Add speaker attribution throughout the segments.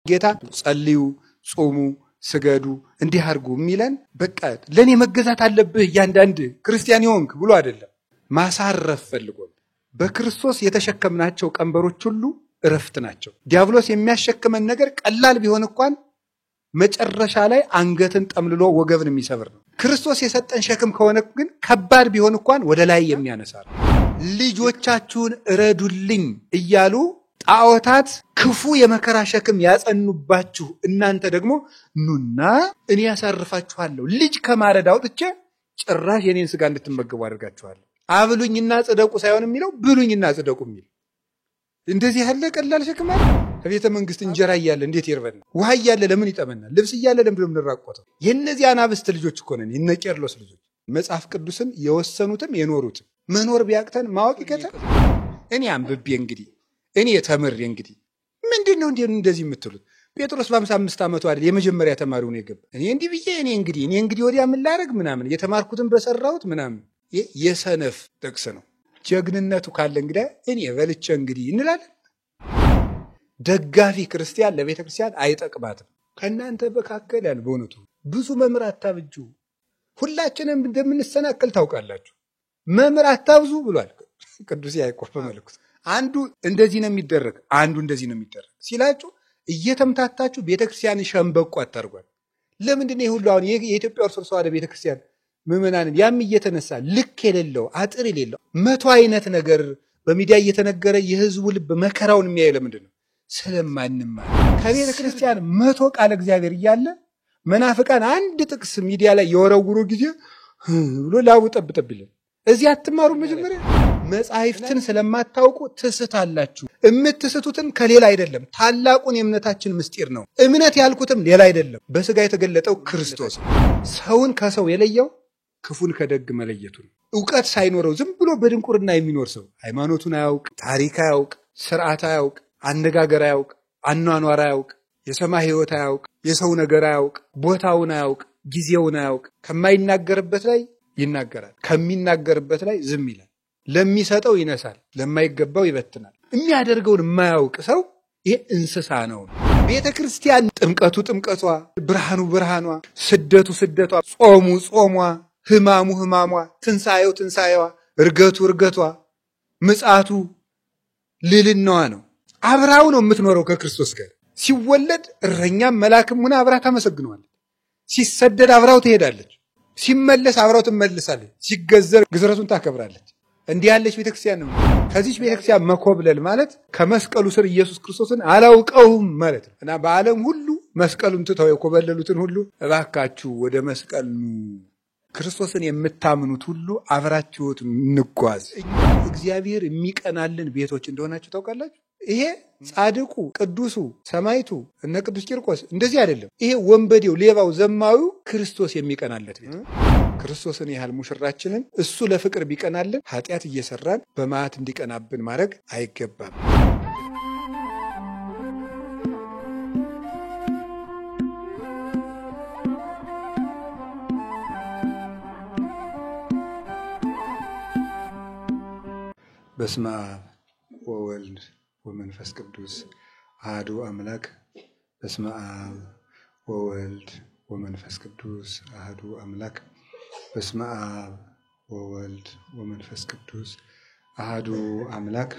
Speaker 1: ጌታ ጸልዩ ጾሙ ስገዱ እንዲህ አርጉ የሚለን በቃ ለኔ መገዛት አለብህ ያንዳንድ ክርስቲያን ይሆንክ ብሎ አይደለም ማሳረፍ ፈልጎ በክርስቶስ የተሸከምናቸው ቀንበሮች ሁሉ እረፍት ናቸው ዲያብሎስ የሚያሸክመን ነገር ቀላል ቢሆን እንኳን መጨረሻ ላይ አንገትን ጠምልሎ ወገብን የሚሰብር ነው ክርስቶስ የሰጠን ሸክም ከሆነ ግን ከባድ ቢሆን እንኳን ወደ ላይ የሚያነሳ ነው ልጆቻችሁን እረዱልኝ እያሉ ጣዖታት ክፉ የመከራ ሸክም ያጸኑባችሁ እናንተ ደግሞ ኑና እኔ ያሳርፋችኋለሁ ልጅ ከማረድ አውጥቼ ጭራሽ የኔን ስጋ እንድትመገቡ አድርጋችኋለሁ አብሉኝና ጽደቁ ሳይሆን የሚለው ብሉኝና ጽደቁ የሚል እንደዚህ ያለ ቀላል ሸክም አለ በቤተ መንግስት እንጀራ ይያለ እንዴት ይርበና ውሃ ይያለ ለምን ይጠመናል ልብስ ይያለ ለምን እንራቆተው የነዚህ አናብስት ልጆች እኮ ነን የነቄርሎስ ልጆች መጽሐፍ ቅዱስን የወሰኑትም የኖሩትም መኖር ቢያቅተን ማወቅ ይከተ እኔ አንብቤ እንግዲህ እኔ ተመር እንግዲህ ምንድነው እንደዚህ የምትሉት ጴጥሮስ በ55 ዓመቱ አይደል የመጀመሪያ ተማሪው ነው የገባ እኔ እንዲህ ብዬ እኔ እንግዲህ ወዲያ ምን ላረግ ምናምን የተማርኩትን በሰራውት ምናምን የሰነፍ ጥቅስ ነው ጀግንነቱ ካለ እንግዲህ እኔ በልቼ እንግዲህ እንላለን ደጋፊ ክርስቲያን ለቤተ ክርስቲያን አይጠቅማትም ከናንተ በካከለ ያለ በእውነቱ ብዙ መምራት ታብጁ ሁላችንም እንደምንሰናከል ታውቃላችሁ መምራት ታብዙ ብሏል ቅዱስ ያዕቆብ በመልእክቱ አንዱ እንደዚህ ነው የሚደረግ አንዱ እንደዚህ ነው የሚደረግ ሲላችሁ እየተምታታችሁ ቤተ ክርስቲያን ሸምበቆ አታርጓል ለምንድን ነው ሁሉ አሁን የኢትዮጵያ ኦርቶዶክስ ተዋሕዶ ቤተ ክርስቲያን ምዕመናን ያም እየተነሳ ልክ የሌለው አጥር የሌለው መቶ አይነት ነገር በሚዲያ እየተነገረ የህዝቡ ልብ መከራውን የሚያይ ለምንድን ነው ስለማንማር ከቤተ ክርስቲያን መቶ ቃል እግዚአብሔር እያለ መናፍቃን አንድ ጥቅስ ሚዲያ ላይ የወረውሩ ጊዜ ብሎ ላቡ ጠብጠብልን እዚህ አትማሩ መጀመሪያ መጻሕፍትን ስለማታውቁ ትስታላችሁ እምትስቱትን ከሌላ አይደለም ታላቁን የእምነታችን ምስጢር ነው እምነት ያልኩትም ሌላ አይደለም በስጋ የተገለጠው ክርስቶስ ሰውን ከሰው የለየው ክፉን ከደግ መለየቱ ነው ዕውቀት ሳይኖረው ዝም ብሎ በድንቁርና የሚኖር ሰው ሃይማኖቱን አያውቅ ታሪክ አያውቅ ሥርዓት አያውቅ አነጋገር አያውቅ አኗኗር አያውቅ የሰማይ ሕይወት አያውቅ የሰው ነገር አያውቅ ቦታውን አያውቅ ጊዜውን አያውቅ ከማይናገርበት ላይ ይናገራል ከሚናገርበት ላይ ዝም ይላል ለሚሰጠው ይነሳል ለማይገባው ይበትናል የሚያደርገውን የማያውቅ ሰው ይሄ እንስሳ ነው ቤተክርስቲያን ጥምቀቱ ጥምቀቷ ብርሃኑ ብርሃኗ ስደቱ ስደቷ ጾሙ ጾሟ ህማሙ ህማሟ ትንሳኤው ትንሳኤዋ እርገቱ እርገቷ ምጽአቱ ልልናዋ ነው አብራው ነው የምትኖረው ከክርስቶስ ጋር ሲወለድ እረኛም መላክም ሆነ አብራ ታመሰግነዋለች ሲሰደድ አብራው ትሄዳለች ሲመለስ አብራው ትመለሳለች ሲገዘር ግዝረቱን ታከብራለች እንዲህ ያለች ቤተክርስቲያን ነው ከዚህ ቤተክርስቲያን መኮብለል ማለት ከመስቀሉ ስር ኢየሱስ ክርስቶስን አላውቀውም ማለት እና በዓለም ሁሉ መስቀሉን ትተው የኮበለሉትን ሁሉ እባካችሁ ወደ መስቀል ክርስቶስን የምታምኑት ሁሉ አብራችሁት እንጓዝ እግዚአብሔር የሚቀናልን ቤቶች እንደሆናችሁ ታውቃላችሁ ይሄ ጻድቁ ቅዱሱ ሰማይቱ እነ ቅዱስ ቂርቆስ እንደዚህ አይደለም ይሄ ወንበዴው ሌባው ዘማዊው ክርስቶስ የሚቀናለት ቤት ክርስቶስን ያህል ሙሽራችንን እሱ ለፍቅር ቢቀናልን ኃጢያት እየሰራን በማት እንዲቀናብን ማድረግ አይገባም በስመ አብ ወወልድ ወመንፈስ ቅዱስ አሐዱ አምላክ በስመ አብ ወወልድ ወመንፈስ ቅዱስ አሐዱ አምላክ በስመ አብ ወወልድ ወመንፈስ ቅዱስ አሐዱ አምላክ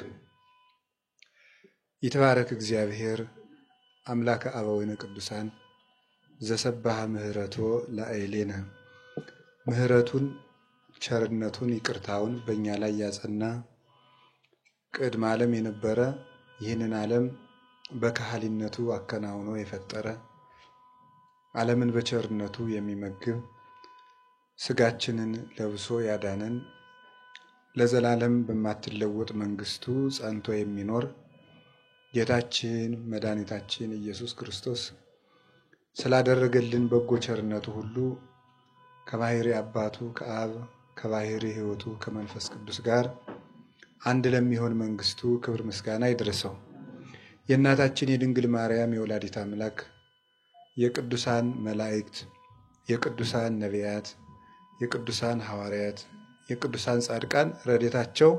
Speaker 1: ይትባረክ እግዚአብሔር አምላከ አበዊነ ቅዱሳን ዘሰብሐ ምህረቶ ለአይሌነ ምህረቱን ቸርነቱን ይቅርታውን በእኛ ላይ ያጸና ቅድመ ዓለም የነበረ ይህንን ዓለም በካህሊነቱ አከናውኖ የፈጠረ ዓለምን በቸርነቱ የሚመግብ ስጋችንን ለብሶ ያዳነን ለዘላለም በማትለወጥ መንግስቱ ጸንቶ የሚኖር ጌታችን መድኃኒታችን ኢየሱስ ክርስቶስ ስላደረገልን በጎ ቸርነቱ ሁሉ ከባሕሪ አባቱ ከአብ ከባሕሪ ሕይወቱ ከመንፈስ ቅዱስ ጋር አንድ ለሚሆን መንግስቱ ክብር ምስጋና ይድረሰው የእናታችን የድንግል ማርያም የወላዲት አምላክ የቅዱሳን መላእክት የቅዱሳን ነቢያት የቅዱሳን ሐዋርያት የቅዱሳን ጻድቃን ረድኤታቸው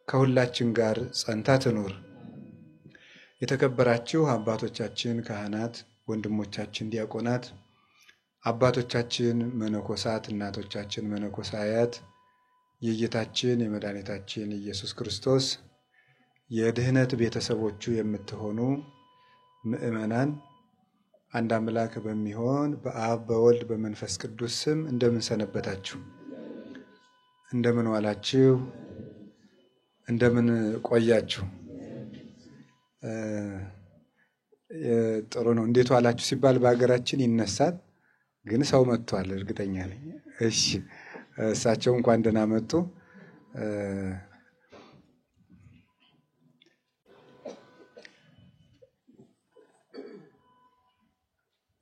Speaker 1: ከሁላችን ጋር ጸንታ ትኖር የተከበራችሁ አባቶቻችን ካህናት፣ ወንድሞቻችን ዲያቆናት፣ አባቶቻችን መነኮሳት፣ እናቶቻችን መነኮሳያት የጌታችን የመድኃኒታችን ኢየሱስ ክርስቶስ የድህነት ቤተሰቦቹ የምትሆኑ ምእመናን አንድ አምላክ በሚሆን በአብ በወልድ በመንፈስ ቅዱስ ስም እንደምን ሰነበታችሁ? እንደምን ዋላችሁ? እንደምን ቆያችሁ? ጥሩ ነው። እንዴት ዋላችሁ ሲባል በሀገራችን ይነሳል፣ ግን ሰው መጥቷል እርግጠኛ ነኝ። እሺ እሳቸው እንኳን ደህና መጡ።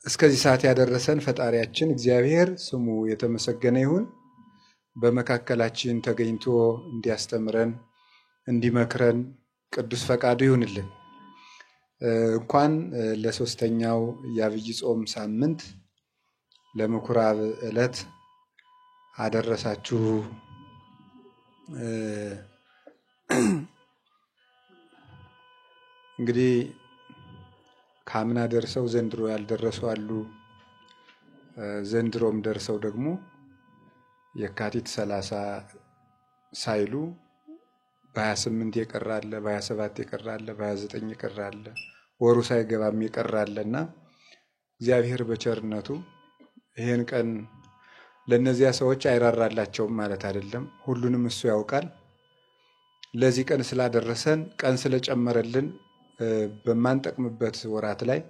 Speaker 1: እስከዚህ ሰዓት ያደረሰን ፈጣሪያችን እግዚአብሔር ስሙ የተመሰገነ ይሁን። በመካከላችን ተገኝቶ እንዲያስተምረን እንዲመክረን ቅዱስ ፈቃዱ ይሁንልን። እንኳን ለሶስተኛው የዐቢይ ጾም ሳምንት ለምኩራብ ዕለት አደረሳችሁ። እንግዲህ ካምና ደርሰው ዘንድሮ ያልደረሱ አሉ። ዘንድሮም ደርሰው ደግሞ የካቲት 30 ሳይሉ በ28 የቀራለ፣ በ27 የቀራለ፣ በ29 የቀራለ፣ ወሩ ሳይገባም የቀራለና እግዚአብሔር በቸርነቱ ይሄን ቀን ለነዚያ ሰዎች አይራራላቸውም ማለት አይደለም። ሁሉንም እሱ ያውቃል። ለዚህ ቀን ስላደረሰን ቀን ስለጨመረልን በማንጠቅምበት ወራት ላይ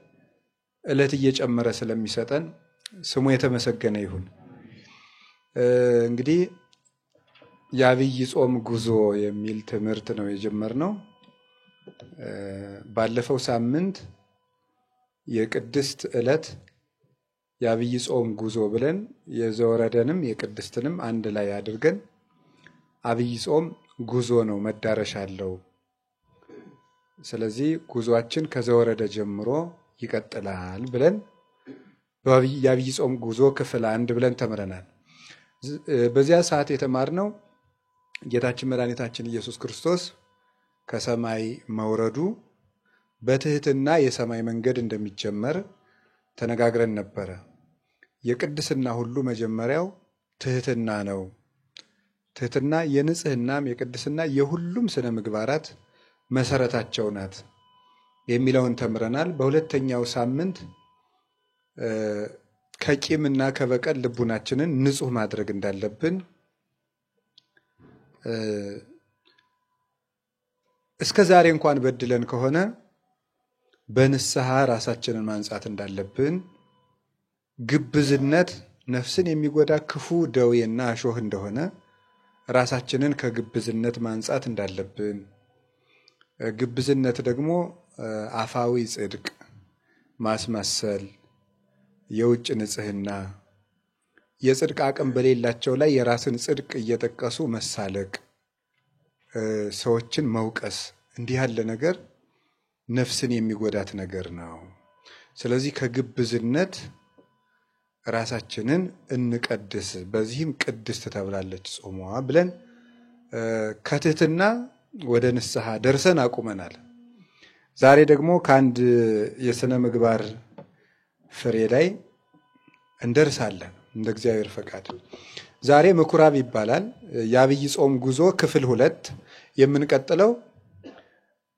Speaker 1: ዕለት እየጨመረ ስለሚሰጠን ስሙ የተመሰገነ ይሁን። እንግዲህ የዐቢይ ጾም ጉዞ የሚል ትምህርት ነው የጀመርነው። ባለፈው ሳምንት የቅድስት ዕለት የዐቢይ ጾም ጉዞ ብለን የዘወረደንም የቅድስትንም አንድ ላይ አድርገን ዐቢይ ጾም ጉዞ ነው፣ መዳረሻ አለው። ስለዚህ ጉዟችን ከዘወረደ ጀምሮ ይቀጥላል ብለን የዐቢይ ጾም ጉዞ ክፍል 1 ብለን ተምረናል። በዚያ ሰዓት የተማርነው ጌታችን መድኃኒታችን ኢየሱስ ክርስቶስ ከሰማይ መውረዱ በትህትና የሰማይ መንገድ እንደሚጀመር ተነጋግረን ነበረ። የቅድስና ሁሉ መጀመሪያው ትህትና ነው። ትህትና የንጽህናም የቅድስና የሁሉም ስነ ምግባራት መሰረታቸው ናት የሚለውን ተምረናል። በሁለተኛው ሳምንት ከቂምና ከበቀል ልቡናችንን ንጹህ ማድረግ እንዳለብን፣ እስከ ዛሬ እንኳን በድለን ከሆነ በንስሐ ራሳችንን ማንጻት እንዳለብን፣ ግብዝነት ነፍስን የሚጎዳ ክፉ ደዌና እሾህ እንደሆነ ራሳችንን ከግብዝነት ማንጻት እንዳለብን፣ ግብዝነት ደግሞ አፋዊ ጽድቅ ማስመሰል፣ የውጭ ንጽህና፣ የጽድቅ አቅም በሌላቸው ላይ የራስን ጽድቅ እየጠቀሱ መሳለቅ፣ ሰዎችን መውቀስ፣ እንዲህ ያለ ነገር ነፍስን የሚጎዳት ነገር ነው። ስለዚህ ከግብዝነት ራሳችንን እንቀድስ፣ በዚህም ቅድስት ተብላለች ጾሟ ብለን ከትህትና ወደ ንስሐ ደርሰን አቁመናል። ዛሬ ደግሞ ከአንድ የሥነ ምግባር ፍሬ ላይ እንደርሳለን እንደ እግዚአብሔር ፈቃድ። ዛሬ ምኩራብ ይባላል። የዐቢይ ጾም ጉዞ ክፍል 2 የምንቀጥለው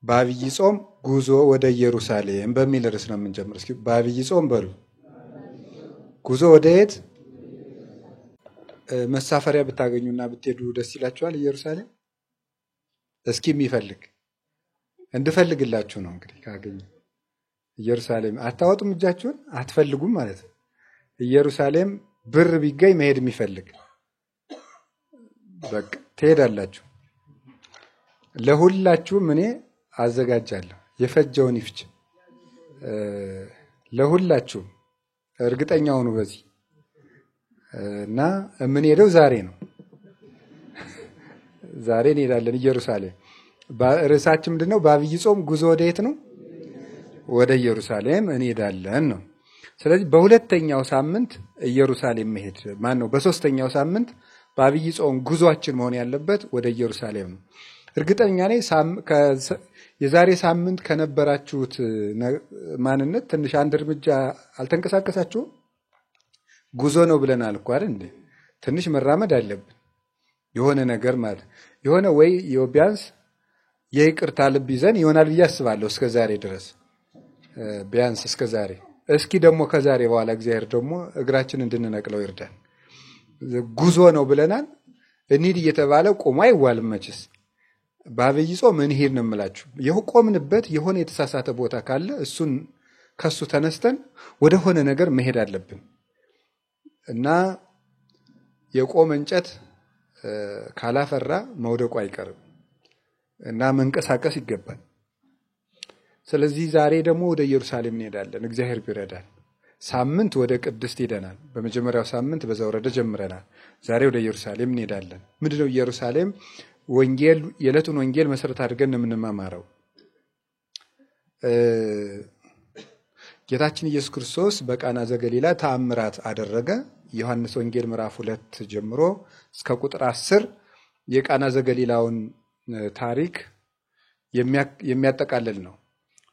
Speaker 1: በዐቢይ ጾም ጉዞ ወደ ኢየሩሳሌም በሚል ርዕስ ነው የምንጀምር። እስኪ በዐቢይ ጾም በሉ። ጉዞ ወደ የት? መሳፈሪያ ብታገኙና ብትሄዱ ደስ ይላችኋል ኢየሩሳሌም? እስኪ የሚፈልግ እንድፈልግላችሁ ነው እንግዲህ ካገኘ። ኢየሩሳሌም አታወጡም፣ እጃችሁን አትፈልጉም ማለት ነው። ኢየሩሳሌም ብር ቢገኝ መሄድ የሚፈልግ በቃ ትሄዳላችሁ። ለሁላችሁም እኔ አዘጋጃለሁ፣ የፈጀውን ይፍጅ። ለሁላችሁም እርግጠኛ ሁኑ በዚህ እና የምንሄደው ዛሬ ነው። ዛሬ እንሄዳለን ኢየሩሳሌም። ርዕሳችን ምንድነው? በዐቢይ ጾም ጉዞ ወደ የት ነው? ወደ ኢየሩሳሌም እንሄዳለን ነው። ስለዚህ በሁለተኛው ሳምንት ኢየሩሳሌም መሄድ ማን ነው? በሶስተኛው ሳምንት በዐቢይ ጾም ጉዟችን መሆን ያለበት ወደ ኢየሩሳሌም ነው። እርግጠኛ ነኝ የዛሬ ሳምንት ከነበራችሁት ማንነት ትንሽ አንድ እርምጃ አልተንቀሳቀሳችሁም? ጉዞ ነው ብለናል እኮ አይደል እንዴ? ትንሽ መራመድ አለብን። የሆነ ነገር ማለት የሆነ ወይ ቢያንስ የይቅርታ ልብ ይዘን ይሆናል ብዬ አስባለሁ። እስከ ዛሬ ድረስ ቢያንስ እስከ ዛሬ። እስኪ ደግሞ ከዛሬ በኋላ እግዚአብሔር ደግሞ እግራችን እንድንነቅለው ይርዳን። ጉዞ ነው ብለናል። እንሂድ እየተባለ ቆሞ አይዋልም መችስ። በአብይ ጾም እንሂድ ነው የምላችሁ። የቆምንበት የሆነ የተሳሳተ ቦታ ካለ እሱን ከሱ ተነስተን ወደ ሆነ ነገር መሄድ አለብን እና የቆመ እንጨት ካላፈራ መውደቁ አይቀርም እና መንቀሳቀስ ይገባል። ስለዚህ ዛሬ ደግሞ ወደ ኢየሩሳሌም እንሄዳለን እግዚአብሔር ቢረዳን። ሳምንት ወደ ቅድስት ሄደናል። በመጀመሪያው ሳምንት በዘወረደ ጀምረናል። ዛሬ ወደ ኢየሩሳሌም እንሄዳለን። ምንድነው ኢየሩሳሌም? ወንጌል የዕለቱን ወንጌል መሰረት አድርገን ነው የምንማማረው። ጌታችን ኢየሱስ ክርስቶስ በቃና ዘገሊላ ተአምራት አደረገ። ዮሐንስ ወንጌል ምዕራፍ 2 ጀምሮ እስከ ቁጥር 10 የቃና ዘገሊላውን ታሪክ የሚያጠቃልል ነው።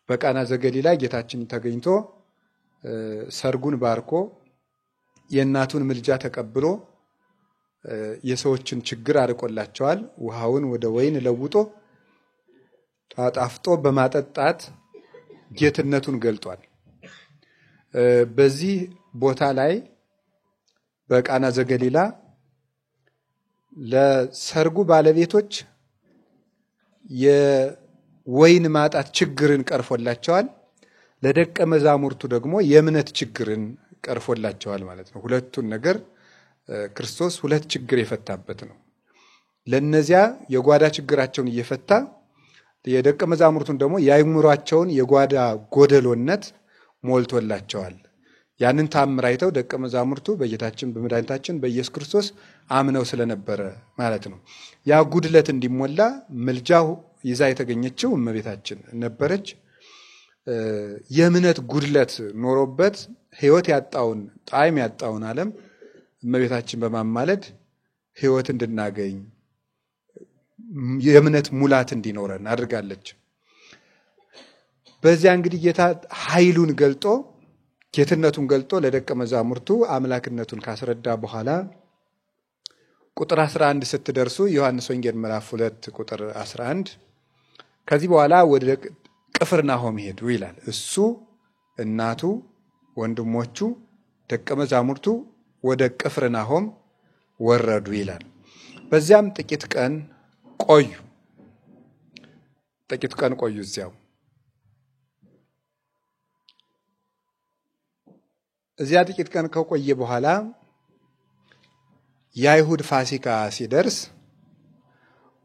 Speaker 1: በቃና ዘገሊላ ጌታችን ተገኝቶ ሰርጉን ባርኮ የእናቱን ምልጃ ተቀብሎ የሰዎችን ችግር አርቆላቸዋል። ውሃውን ወደ ወይን ለውጦ አጣፍጦ በማጠጣት ጌትነቱን ገልጧል። በዚህ ቦታ ላይ በቃና ዘገሊላ ለሰርጉ ባለቤቶች የወይን ማጣት ችግርን ቀርፎላቸዋል። ለደቀ መዛሙርቱ ደግሞ የእምነት ችግርን ቀርፎላቸዋል ማለት ነው። ሁለቱን ነገር ክርስቶስ ሁለት ችግር የፈታበት ነው። ለነዚያ የጓዳ ችግራቸውን እየፈታ የደቀ መዛሙርቱን ደግሞ የአይምሯቸውን የጓዳ ጎደሎነት ሞልቶላቸዋል። ያንን ታምር አይተው ደቀ መዛሙርቱ በጌታችን በመድኃኒታችን በኢየሱስ ክርስቶስ አምነው ስለነበረ ማለት ነው። ያ ጉድለት እንዲሞላ ምልጃው ይዛ የተገኘችው እመቤታችን ነበረች። የእምነት ጉድለት ኖሮበት ሕይወት ያጣውን ጣዕም ያጣውን ዓለም እመቤታችን በማማለድ ሕይወት እንድናገኝ የእምነት ሙላት እንዲኖረን አድርጋለች። በዚያ እንግዲህ ጌታ ኃይሉን ገልጦ ጌትነቱን ገልጦ ለደቀ መዛሙርቱ አምላክነቱን ካስረዳ በኋላ ቁጥር 11 ስትደርሱ ዮሐንስ ወንጌል ምዕራፍ 2 ቁጥር 11 ከዚህ በኋላ ወደ ቅፍርናሆም ሄዱ ይላል። እሱ፣ እናቱ፣ ወንድሞቹ፣ ደቀ መዛሙርቱ ወደ ቅፍርናሆም ወረዱ ይላል። በዚያም ጥቂት ቀን ቆዩ እዚያው። እዚያ ጥቂት ቀን ከቆየ በኋላ የአይሁድ ፋሲካ ሲደርስ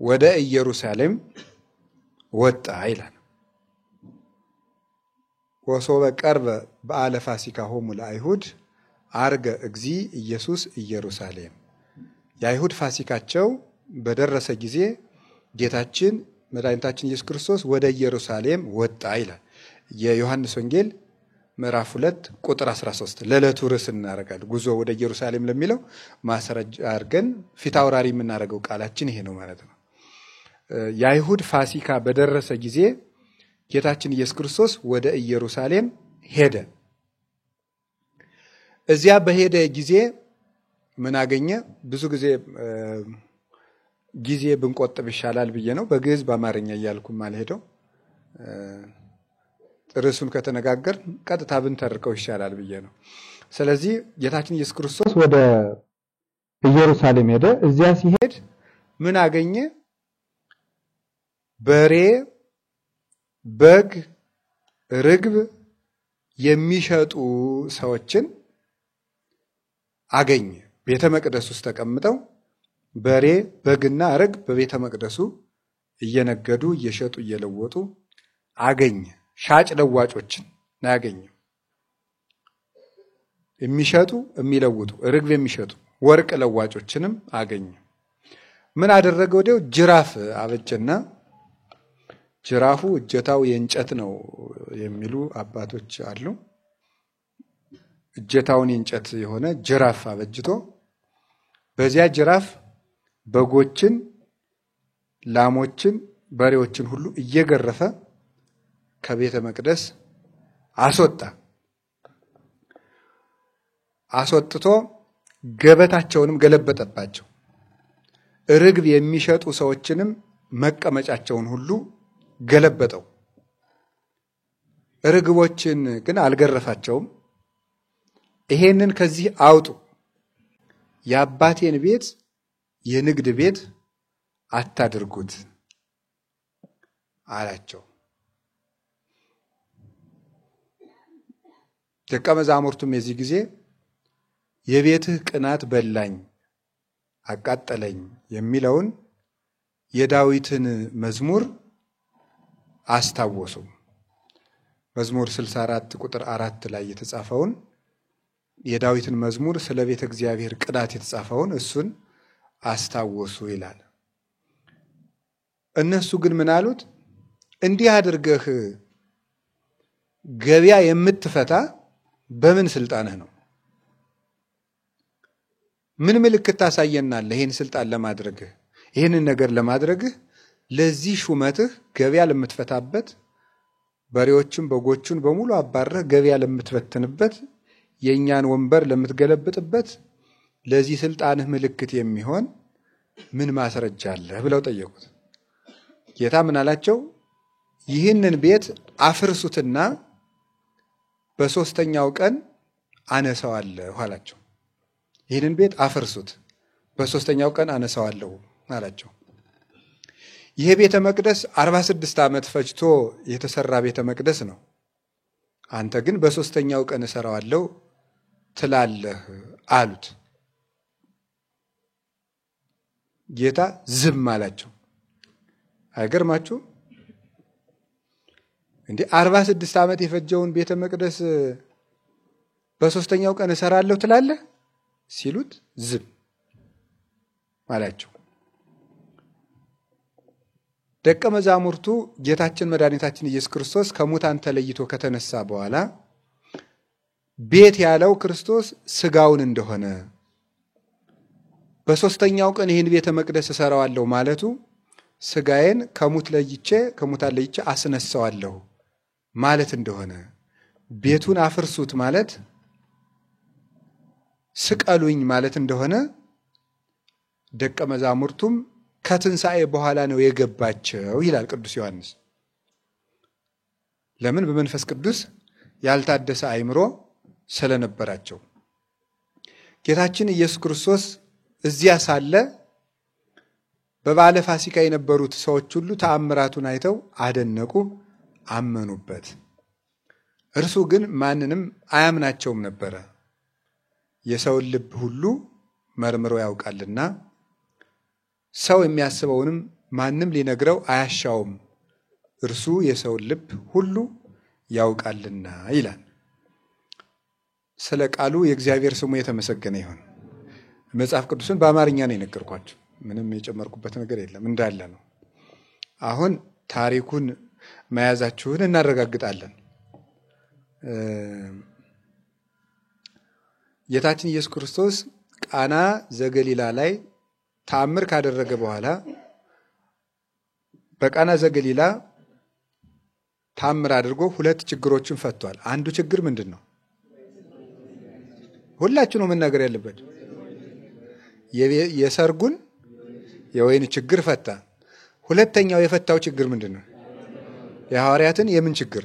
Speaker 1: ወደ ኢየሩሳሌም ወጣ ይላል። ወሶበ ቀርበ በዓለ ፋሲካሆሙ ለአይሁድ አርገ እግዚ ኢየሱስ ኢየሩሳሌም። የአይሁድ ፋሲካቸው በደረሰ ጊዜ ጌታችን መድኃኒታችን ኢየሱስ ክርስቶስ ወደ ኢየሩሳሌም ወጣ ይላል። የዮሐንስ ወንጌል ምዕራፍ 2 ቁጥር 13 ለዕለቱ ርዕስ እናደርጋለን። ጉዞ ወደ ኢየሩሳሌም ለሚለው ማስረጃ አድርገን ፊት አውራሪ የምናደርገው ቃላችን ይሄ ነው ማለት ነው። የአይሁድ ፋሲካ በደረሰ ጊዜ ጌታችን ኢየሱስ ክርስቶስ ወደ ኢየሩሳሌም ሄደ። እዚያ በሄደ ጊዜ ምን አገኘ? ብዙ ጊዜ ብንቆጥብ ይሻላል ብዬ ነው በግዕዝ በአማርኛ እያልኩ ማልሄደው። ርዕሱን ከተነጋገር ቀጥታ ብንተርከው ይሻላል ብዬ ነው። ስለዚህ ጌታችን ኢየሱስ ክርስቶስ ወደ ኢየሩሳሌም ሄደ። እዚያ ሲሄድ ምን አገኘ? በሬ፣ በግ፣ ርግብ የሚሸጡ ሰዎችን አገኘ። ቤተ መቅደስ ውስጥ ተቀምጠው በሬ፣ በግና ርግብ በቤተ መቅደሱ እየነገዱ እየሸጡ እየለወጡ አገኘ። ሻጭ ለዋጮችን ነው ያገኘው። የሚሸጡ የሚለውጡ፣ ርግብ የሚሸጡ ወርቅ ለዋጮችንም አገኘ። ምን አደረገ? ወዲያው ጅራፍ አበጀና፣ ጅራፉ እጀታው የእንጨት ነው የሚሉ አባቶች አሉ። እጀታውን የእንጨት የሆነ ጅራፍ አበጅቶ በዚያ ጅራፍ በጎችን ላሞችን በሬዎችን ሁሉ እየገረፈ ከቤተ መቅደስ አስወጥቶ ገበታቸውንም ገለበጠባቸው። ርግብ የሚሸጡ ሰዎችንም መቀመጫቸውን ሁሉ ገለበጠው። ርግቦችን ግን አልገረፋቸውም። ይሄንን ከዚህ አውጡ፣ የአባቴን ቤት የንግድ ቤት አታድርጉት አላቸው። ደቀ መዛሙርቱም የዚህ ጊዜ የቤትህ ቅናት በላኝ አቃጠለኝ የሚለውን የዳዊትን መዝሙር አስታወሱ። መዝሙር 64 ቁጥር 4 ላይ የተጻፈውን የዳዊትን መዝሙር ስለ ቤተ እግዚአብሔር ቅናት የተጻፈውን እሱን አስታወሱ ይላል። እነሱ ግን ምን አሉት? እንዲህ አድርገህ ገበያ የምትፈታ በምን ስልጣንህ ነው? ምን ምልክት ታሳየናለህ? ይሄን ስልጣን ለማድረግህ ይሄንን ነገር ለማድረግህ ለዚህ ሹመትህ ገበያ ለምትፈታበት በሬዎችን በጎቹን በሙሉ አባረህ ገበያ ለምትበትንበት የኛን ወንበር ለምትገለብጥበት ለዚህ ስልጣንህ ምልክት የሚሆን ምን ማስረጃ አለህ ብለው ጠየቁት። ጌታ ምን አላቸው? ይህንን ቤት አፍርሱትና በሶስተኛው ቀን አነሳዋለሁ አላቸው። ይህንን ቤት አፍርሱት በሶስተኛው ቀን አነሳዋለሁ አላቸው። ይሄ ቤተ መቅደስ 46 ዓመት ፈጅቶ የተሰራ ቤተ መቅደስ ነው። አንተ ግን በሶስተኛው ቀን እሰራዋለሁ ትላለህ አሉት። ጌታ ዝም አላቸው። አይገርማችሁ እንዴ? 46 ዓመት የፈጀውን ቤተ መቅደስ በሶስተኛው ቀን እሰራለሁ ትላለህ ሲሉት ዝም አላቸው። ደቀ መዛሙርቱ ጌታችን መድኃኒታችን ኢየሱስ ክርስቶስ ከሙታን ተለይቶ ከተነሳ በኋላ ቤት ያለው ክርስቶስ ስጋውን እንደሆነ በሶስተኛው ቀን ይህን ቤተ መቅደስ እሰራዋለሁ ማለቱ ስጋዬን ከሙታን ለይቼ አስነሳዋለሁ ማለት እንደሆነ፣ ቤቱን አፍርሱት ማለት ስቀሉኝ ማለት እንደሆነ ደቀ መዛሙርቱም ከትንሣኤ በኋላ ነው የገባቸው ይላል ቅዱስ ዮሐንስ። ለምን? በመንፈስ ቅዱስ ያልታደሰ አእምሮ ስለነበራቸው። ጌታችን ኢየሱስ ክርስቶስ እዚያ ሳለ በበዓለ ፋሲካ የነበሩት ሰዎች ሁሉ ተአምራቱን አይተው አደነቁ፣ አመኑበት። እርሱ ግን ማንንም አያምናቸውም ነበረ። የሰውን ልብ ሁሉ መርምሮ ያውቃልና ሰው የሚያስበውንም ማንም ሊነግረው አያሻውም፣ እርሱ የሰውን ልብ ሁሉ ያውቃልና ይላል። ስለ ቃሉ የእግዚአብሔር ስሙ የተመሰገነ ይሁን። መጽሐፍ ቅዱስን በአማርኛ ነው የነገርኳችሁ። ምንም የጨመርኩበት ነገር የለም፣ እንዳለ ነው። አሁን ታሪኩን መያዛችሁን እናረጋግጣለን። ጌታችን ኢየሱስ ክርስቶስ ቃና ዘገሊላ ላይ ተአምር ካደረገ በኋላ በቃና ዘገሊላ ተአምር አድርጎ 2 ችግሮችን ፈቷል። አንዱ ችግር ምንድን ነው? ሁላችሁ ነው መናገር ያለበት። የሰርጉን የወይን ችግር ፈታ። ሁለተኛው የፈታው ችግር ምንድን ነው? የሐዋርያትን የምን ችግር?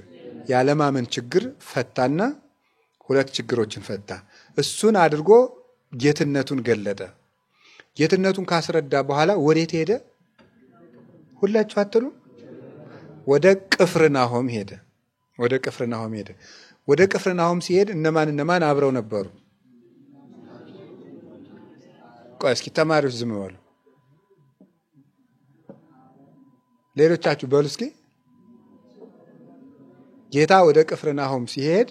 Speaker 1: ያለማመን ችግር ፈታና 2 ችግሮችን ፈታ። እሱን አድርጎ ጌትነቱን ገለጠ። ጌትነቱን ካስረዳ በኋላ ወዴት ሄደ? ሁላችሁ አትሉ? ወደ ቅፍርናሆም ሄደ። ወደ ቅፍርናሆም ሲሄድ እነማን አብረው ነበሩ? ቆይ እስኪ ተማሪዎች ዝም በሉ። ሌሎቻችሁ በሉ እስኪ። ጌታ ወደ ቅፍርናሆም ሲሄድ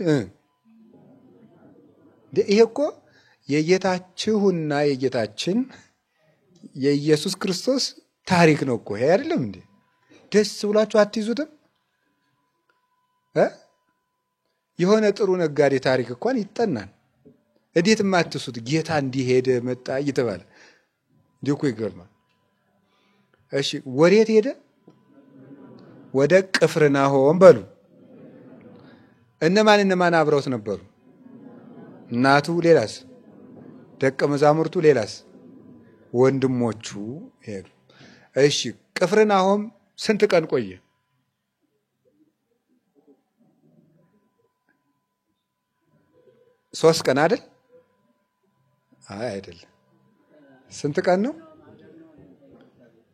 Speaker 1: ይሄ እኮ የጌታችሁና የጌታችን የኢየሱስ ክርስቶስ ታሪክ ነው እኮ ይሄ አይደለም እንዴ? ደስ ብላችሁ አትይዙትም? የሆነ ጥሩ ነጋዴ ታሪክ እንኳን ይጠናል። እንዴት ማትሱት? ጌታ እንዲሄደ መጣ እየተባለ እንዲሁ እኮ ይገርማል። እሺ ወዴት ሄደ? ወደ ቅፍርናሆም በሉ። እነማን አብረውት ነበሩ? እናቱ፣ ሌላስ? ደቀ መዛሙርቱ፣ ሌላስ? ወንድሞቹ ሄዱ። እሺ ቅፍርናሆም ስንት ቀን ቆየ? 3 ቀን አይደል? አይደለም። ስንት ቀን ነው?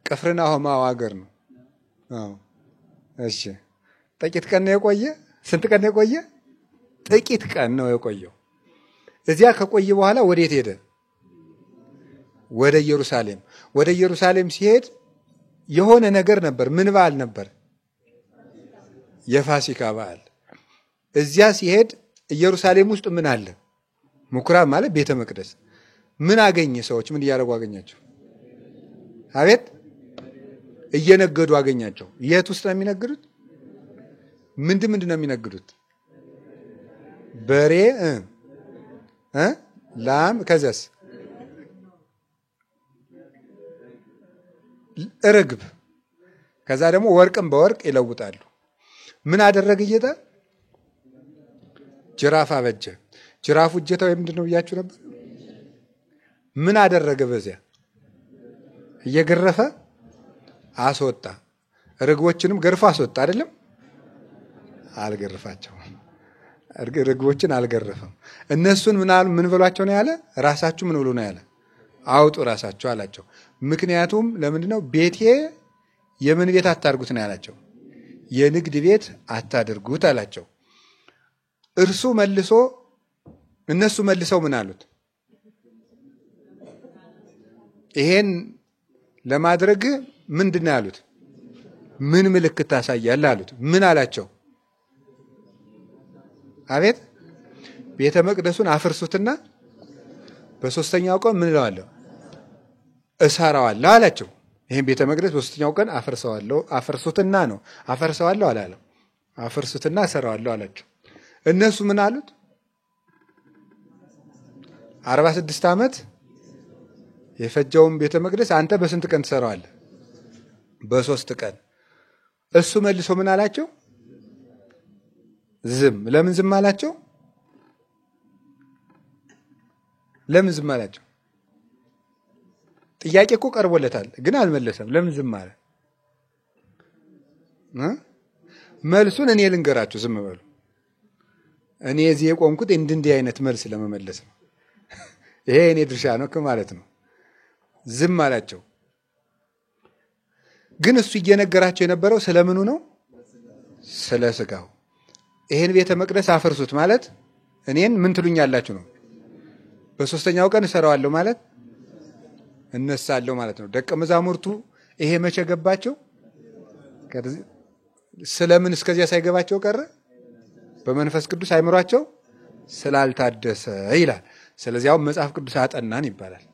Speaker 1: ቅፍርናሆም አገር ነው። አዎ እሺ ጥቂት ቀን ነው የቆየ። ስንት ቀን ነው የቆየ? ጥቂት ቀን ነው የቆየው። እዚያ ከቆየ በኋላ ወዴት ሄደ? ወደ ኢየሩሳሌም። ወደ ኢየሩሳሌም ሲሄድ የሆነ ነገር ነበር። ምን በዓል ነበር? የፋሲካ በዓል። እዚያ ሲሄድ ኢየሩሳሌም ውስጥ ምን አለ? ምኩራብ ማለት ቤተ መቅደስ። ምን አገኘ? ሰዎች ምን እያደረጉ አገኛቸው? አቤት እየነገዱ አገኛቸው። የት ውስጥ ነው የሚነግዱት? ምንድን ነው የሚነግዱት? በሬ፣ ላም፣ ከዛስ ርግብ። ከዛ ደግሞ ወርቅም በወርቅ ይለውጣሉ። ምን አደረገ ጌታ? ጅራፍ አበጀ። ጅራፉ እጀታው ምንድን ነው ብያችሁ ነበር? ምን አደረገ? በዚያ እየገረፈ አስወጣ። ርግቦችንም ገርፎ አስወጣ። አይደለም? አልገረፋቸውም። ርግቦችን አልገረፈም። እነሱን ምን ብሏቸው ነው ያለ? ራሳችሁ ምን ብሎ ነው ያለ? አውጡ ራሳችሁ አላቸው። ምክንያቱም ለምንድነው? ቤቴ የምን ቤት አታድርጉት ነው ያላቸው? የንግድ ቤት አታድርጉት አላቸው። እነሱ መልሰው ምን አሉት? ይሄን ለማድረግ ምንድነው ያሉት? ምን ምልክት ታሳያለህ አሉት። ምን አላቸው? አቤት ቤተ መቅደሱን አፍርሱትና በሶስተኛው ቀን ምን እለዋለሁ? እሰራዋለሁ አላቸው። ይሄን ቤተ መቅደስ በሶስተኛው ቀን አፍርሱትና ነው አፈርሰዋለሁ አላለም። አፍርሱትና እሰራዋለሁ አላቸው። እነሱ ምን አሉት? 46 ዓመት የፈጀውን ቤተ መቅደስ አንተ በስንት ቀን ትሰራዋለህ? በ3 ቀን። እሱ መልሶ ምን አላቸው? ዝም። ለምን ዝም አላቸው? ለምን ዝም አላቸው? ጥያቄ እኮ ቀርቦለታል፣ ግን አልመለሰም። ለምን ዝም አለ? መልሱን እኔ ልንገራችሁ፣ ዝም በሉ። እኔ እዚህ የቆምኩት እንዲህ አይነት መልስ ለመመለስ ነው። ይሄ እኔ ድርሻ ነው ማለት ነው። ዝም አላቸው። ግን እሱ እየነገራቸው የነበረው ስለምኑ ነው? ስለ ስጋው። ይሄን ቤተ መቅደስ አፈርሱት ማለት እኔን ምን ትሉኛላችሁ ነው። በሶስተኛው ቀን እሰራዋለሁ ማለት እነሳለሁ ማለት ነው። ደቀ መዛሙርቱ ይሄ መቼ ገባቸው? ስለምን እስከዚያ ሳይገባቸው ቀረ? በመንፈስ ቅዱስ አይምሯቸው ስላልታደሰ ይላል። ስለዚህ አሁን መጽሐፍ ቅዱስ አጠናን ይባላል።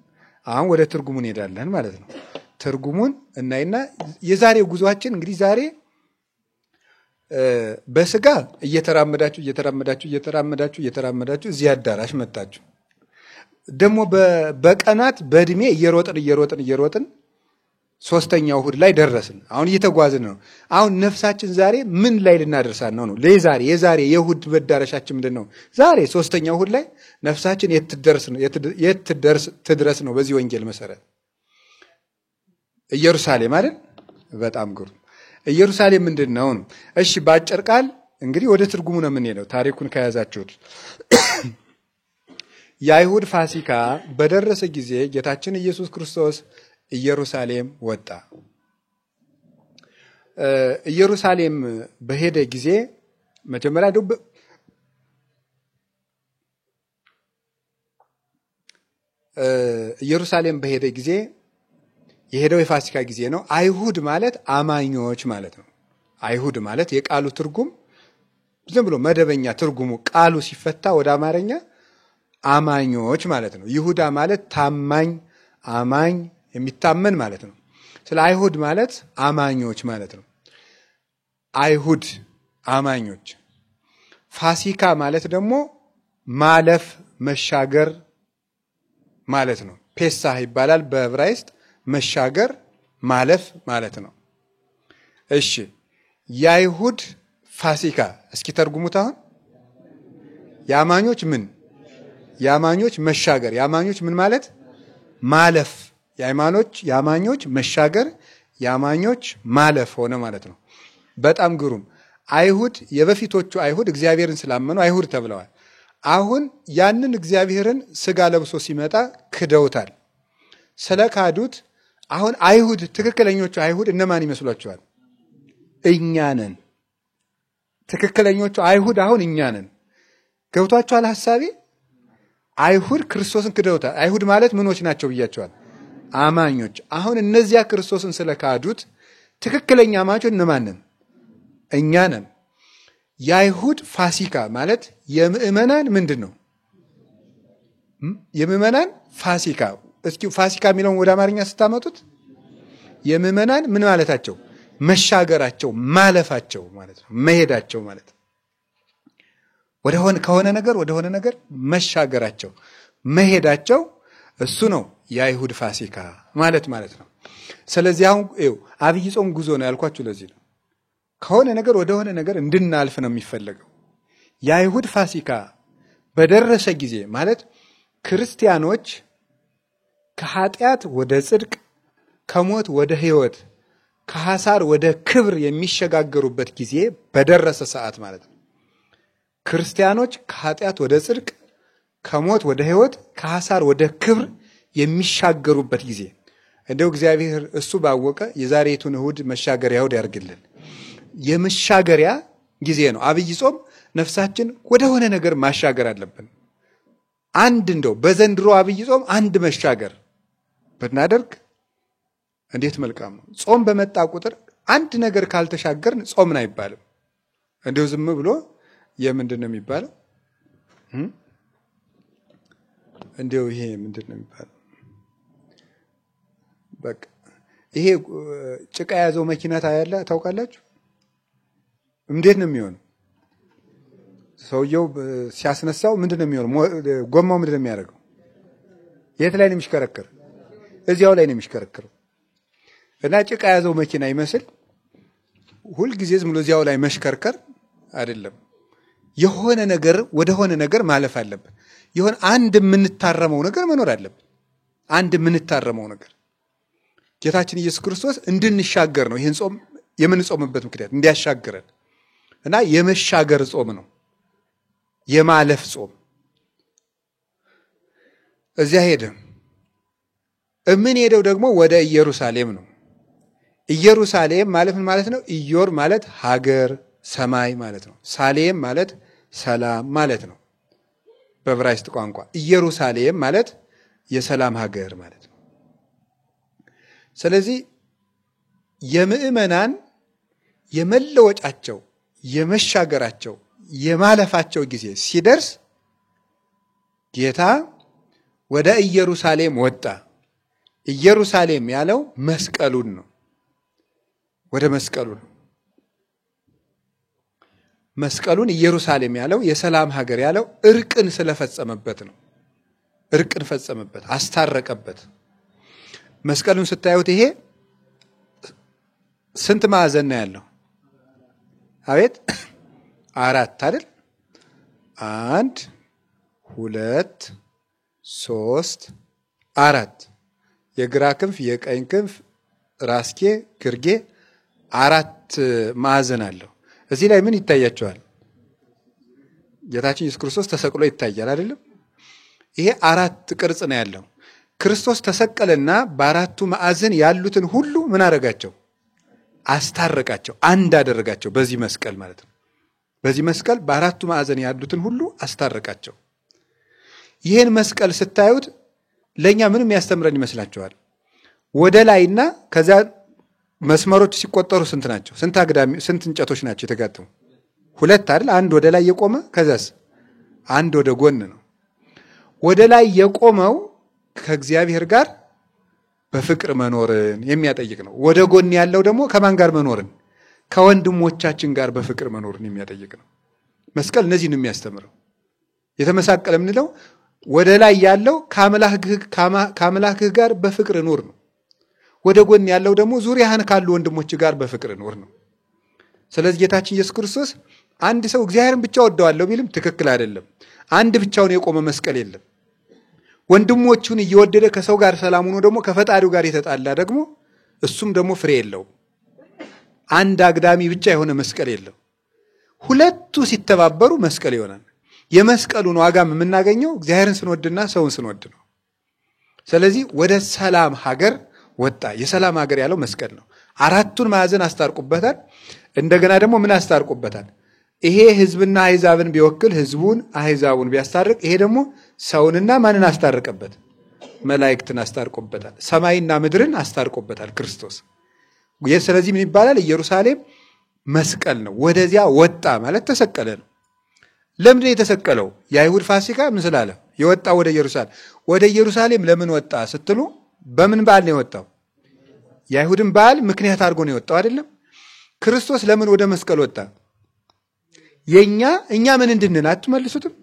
Speaker 1: አሁን ወደ ትርጉሙ እንሄዳለን ማለት ነው። ትርጉሙን እናይና የዛሬው ጉዟችን እንግዲህ ዛሬ በስጋ እየተራመዳችሁ እዚህ አዳራሽ መጣችሁ። ደግሞ በቀናት በእድሜ እየሮጥን ሶስተኛው እሑድ ላይ ደረስን። አሁን እየተጓዝን ነው። አሁን ነፍሳችን ዛሬ ምን ላይ ልናደርሳን ነው? የዛሬ የእሑድ መዳረሻችን ምንድን ነው? ዛሬ ሶስተኛው እሑድ ላይ ነፍሳችን የት ትድረስ ነው? በዚህ ወንጌል መሰረት ኢየሩሳሌም አይደል? በጣም ግሩም። ኢየሩሳሌም ምንድን ነው? እሺ በአጭር ቃል እንግዲህ ወደ ትርጉሙ ነው የምንሄደው። ታሪኩን ከያዛችሁት የአይሁድ ፋሲካ በደረሰ ጊዜ ጌታችን ኢየሱስ ክርስቶስ ኢየሩሳሌም ወጣ። ኢየሩሳሌም በሄደ ጊዜ መጀመሪያ ኢየሩሳሌም በሄደ ጊዜ የሄደው የፋሲካ ጊዜ ነው። አይሁድ ማለት አማኞች ማለት ነው። አይሁድ ማለት የቃሉ ትርጉም ዝም ብሎ መደበኛ ትርጉሙ ቃሉ ሲፈታ ወደ አማርኛ አማኞች ማለት ነው። ይሁዳ ማለት ታማኝ፣ አማኝ፣ የሚታመን ማለት ነው። ስለ አይሁድ ማለት አማኞች ማለት ነው። አይሁድ አማኞች። ፋሲካ ማለት ደግሞ ማለፍ፣ መሻገር ማለት ነው። ፔሳህ ይባላል በዕብራይስጥ። መሻገር ማለፍ ማለት ነው። እሺ የአይሁድ ፋሲካ እስኪ ተርጉሙት። አሁን የአማኞች ምን? የአማኞች መሻገር። የአማኞች ምን ማለት? ማለፍ። የአማኞች መሻገር፣ የአማኞች ማለፍ ሆነ ማለት ነው። በጣም ግሩም። አይሁድ የበፊቶቹ አይሁድ እግዚአብሔርን ስላመኑ አይሁድ ተብለዋል። አሁን ያንን እግዚአብሔርን ስጋ ለብሶ ሲመጣ ክደውታል። ስለካዱት አሁን አይሁድ ትክክለኞቹ አይሁድ እነማን ይመስሏቸዋል? እኛ ነን። ትክክለኞቹ አይሁድ አሁን እኛ ነን። ገብቷቸዋል ሐሳቤ? አይሁድ ክርስቶስን ክደውታል። አይሁድ ማለት ምኖች ናቸው ብያቸዋል? አማኞች። አሁን እነዚያ ክርስቶስን ስለካዱት ትክክለኛ አማኞች እነማን ነን? እኛ ነን። የአይሁድ ፋሲካ ማለት የምእመናን ምንድን ነው? የምእመናን ፋሲካ። እስኪ ፋሲካ የሚለውን ወደ አማርኛ ስታመጡት የምእመናን ምን ማለታቸው? መሻገራቸው፣ ማለፋቸው ማለት ነው። መሄዳቸው ማለት ከሆነ ነገር ወደ ሆነ ነገር መሻገራቸው፣ መሄዳቸው እሱ ነው የአይሁድ ፋሲካ ማለት ነው። ስለዚህ አሁን አብይ ጾም ጉዞ ነው ያልኳችሁ ለዚህ ነው። ከሆነ ነገር ወደ ሆነ ነገር እንድናልፍ ነው የሚፈለገው። የአይሁድ ፋሲካ በደረሰ ጊዜ ማለት ክርስቲያኖች ከኃጢአት ወደ ጽድቅ፣ ከሞት ወደ ሕይወት፣ ከሐሳር ወደ ክብር የሚሸጋገሩበት ጊዜ በደረሰ ሰዓት ማለት ነው። ክርስቲያኖች ከኃጢአት ወደ ጽድቅ፣ ከሞት ወደ ሕይወት፣ ከሐሳር ወደ ክብር የሚሻገሩበት ጊዜ እንደው እግዚአብሔር እሱ ባወቀ የዛሬቱን እሁድ መሻገሪያ እሁድ ያርግልን። የመሻገሪያ ጊዜ ነው አብይ ጾም። ነፍሳችን ወደ ሆነ ነገር ማሻገር አለብን። አንድ እንደው በዘንድሮ አብይ ጾም አንድ መሻገር ብናደርግ እንዴት መልካም ነው። ጾም በመጣ ቁጥር አንድ ነገር ካልተሻገርን ጾምን አይባልም። እንደው ዝም ብሎ የምንድን ነው የሚባለው? እንደው ይሄ ምንድን ነው የሚባለው? በቃ ይሄ ጭቃ ያዘው መኪና ታውቃላችሁ? እንዴት ነው የሚሆነው? ሰውየው ሲያስነሳው ምንድን ነው የሚሆነው? ጎማው ምንድን ነው የሚያደርገው? የት ላይ ነው የሚሽከረከር? እዚያው ላይ ነው የሚሽከረከረው። እና ጭቃ ያዘው መኪና ይመስል ሁልጊዜ ዝም ብሎ እዚያው ላይ መሽከርከር አይደለም። የሆነ ነገር ወደ ሆነ ነገር ማለፍ አለብን። የሆነ አንድ የምንታረመው ነገር መኖር አለብን። አንድ የምንታረመው ነገር ጌታችን ኢየሱስ ክርስቶስ እንድንሻገር ነው። ይህን ጾም የምንጾምበት ምክንያት እንዲያሻግረን እና የመሻገር ጾም ነው። የማለፍ ጾም። እዚያ ሄደ። ምን ሄደው ደግሞ ወደ ኢየሩሳሌም ነው። ኢየሩሳሌም ማለት ምን ማለት ነው? ኢዮር ማለት ሀገር፣ ሰማይ ማለት ነው። ሳሌም ማለት ሰላም ማለት ነው በዕብራይስጥ ቋንቋ። ኢየሩሳሌም ማለት የሰላም ሀገር ማለት ነው። ስለዚህ የምእመናን የመለወጫቸው፣ የመሻገራቸው፣ የማለፋቸው ጊዜ ሲደርስ ጌታ ወደ ኢየሩሳሌም ወጣ። ኢየሩሳሌም ያለው መስቀሉን ነው። ወደ መስቀሉ ነው። መስቀሉን ኢየሩሳሌም ያለው የሰላም ሀገር ያለው እርቅን ስለፈጸመበት ነው። እርቅን ፈጸመበት፣ አስታረቀበት። መስቀሉን ስታዩት ይሄ ስንት ማዕዘን ነው ያለው? አቤት 4 አይደል? 1 2 3 4 የግራ ክንፍ፣ የቀኝ ክንፍ፣ ራስጌ፣ ግርጌ 4 ማዕዘን አለው። እዚህ ላይ ምን ይታያቸዋል? ጌታችን ኢየሱስ ክርስቶስ ተሰቅሎ ይታያል አይደለም? ይሄ 4 ቅርጽ ነው ያለው። ክርስቶስ ተሰቀለና በአራቱ ማዕዘን ያሉትን ሁሉ ምን አደረጋቸው? አስታረቃቸው፣ አንድ አደረጋቸው። በዚህ መስቀል ማለት ነው። በዚህ መስቀል በአራቱ ማዕዘን ያሉትን ሁሉ አስታረቃቸው። ይህን መስቀል ስታዩት ለኛ ምንም ያስተምረን ይመስላችኋል? ወደ ላይና ከዛ መስመሮች ሲቆጠሩ ስንት ናቸው? ስንት እንጨቶች ናቸው የተጋጠሙ? 2 አይደል? አንድ ወደ ላይ የቆመ ከዛስ አንድ ወደ ጎን ነው። ወደ ላይ የቆመው ከእግዚአብሔር ጋር በፍቅር መኖርን የሚያጠይቅ ነው። ወደ ጎን ያለው ደግሞ ከማን ጋር መኖርን? ከወንድሞቻችን ጋር በፍቅር መኖርን የሚያጠይቅ ነው። መስቀል እነዚህን የሚያስተምረው። የተመሳቀለ የምንለው ወደ ላይ ያለው ከአምላክህ ጋር በፍቅር ኑር ነው። ወደ ጎን ያለው ደግሞ ዙሪያህን ካሉ ወንድሞች ጋር በፍቅር ኑር ነው። ስለዚህ ጌታችን ኢየሱስ ክርስቶስ አንድ ሰው እግዚአብሔርን ብቻ ወደዋለሁ ቢልም ትክክል አይደለም። አንድ ብቻውን የቆመ መስቀል የለም። ወንድሞቹን እየወደደ ከሰው ጋር ሰላም ሆኖ ደግሞ ከፈጣሪው ጋር የተጣላ ደግሞ እሱም ደግሞ ፍሬ የለው። አንድ አግዳሚ ብቻ የሆነ መስቀል የለም። ሁለቱ ሲተባበሩ መስቀል ይሆናል። የመስቀሉን ዋጋም የምናገኘው እግዚአብሔርን ስንወድና ሰውን ስንወድ ነው። ስለዚህ ወደ ሰላም ሀገር ወጣ። የሰላም ሀገር ያለው መስቀል ነው። አራቱን ማዕዘን አስታርቁበታል። እንደገና ደግሞ ምን አስታርቁበታል? ይሄ ህዝብና አሕዛብን ቢወክል ህዝቡን አሕዛቡን ቢያስታርቅ፣ ይሄ ደግሞ ሰውንና ማንን አስታርቀበት? መላእክትን አስታርቆበታል። ሰማይና ምድርን አስታርቆበታል ክርስቶስ። ስለዚህ ምን ይባላል? ኢየሩሳሌም መስቀል ነው። ወደዚያ ወጣ ማለት ተሰቀለ ነው። ለምን የተሰቀለው? የአይሁድ ፋሲካ ምን ስላለ የወጣ ወደ ኢየሩሳሌም። ወደ ኢየሩሳሌም ለምን ወጣ ስትሉ በምን በዓል ነው የወጣው? የአይሁድን በዓል ምክንያት አድርጎ ነው የወጣው አይደለም? ክርስቶስ ለምን ወደ መስቀል ወጣ? እኛ ምን እንድንል አትመልሱትም?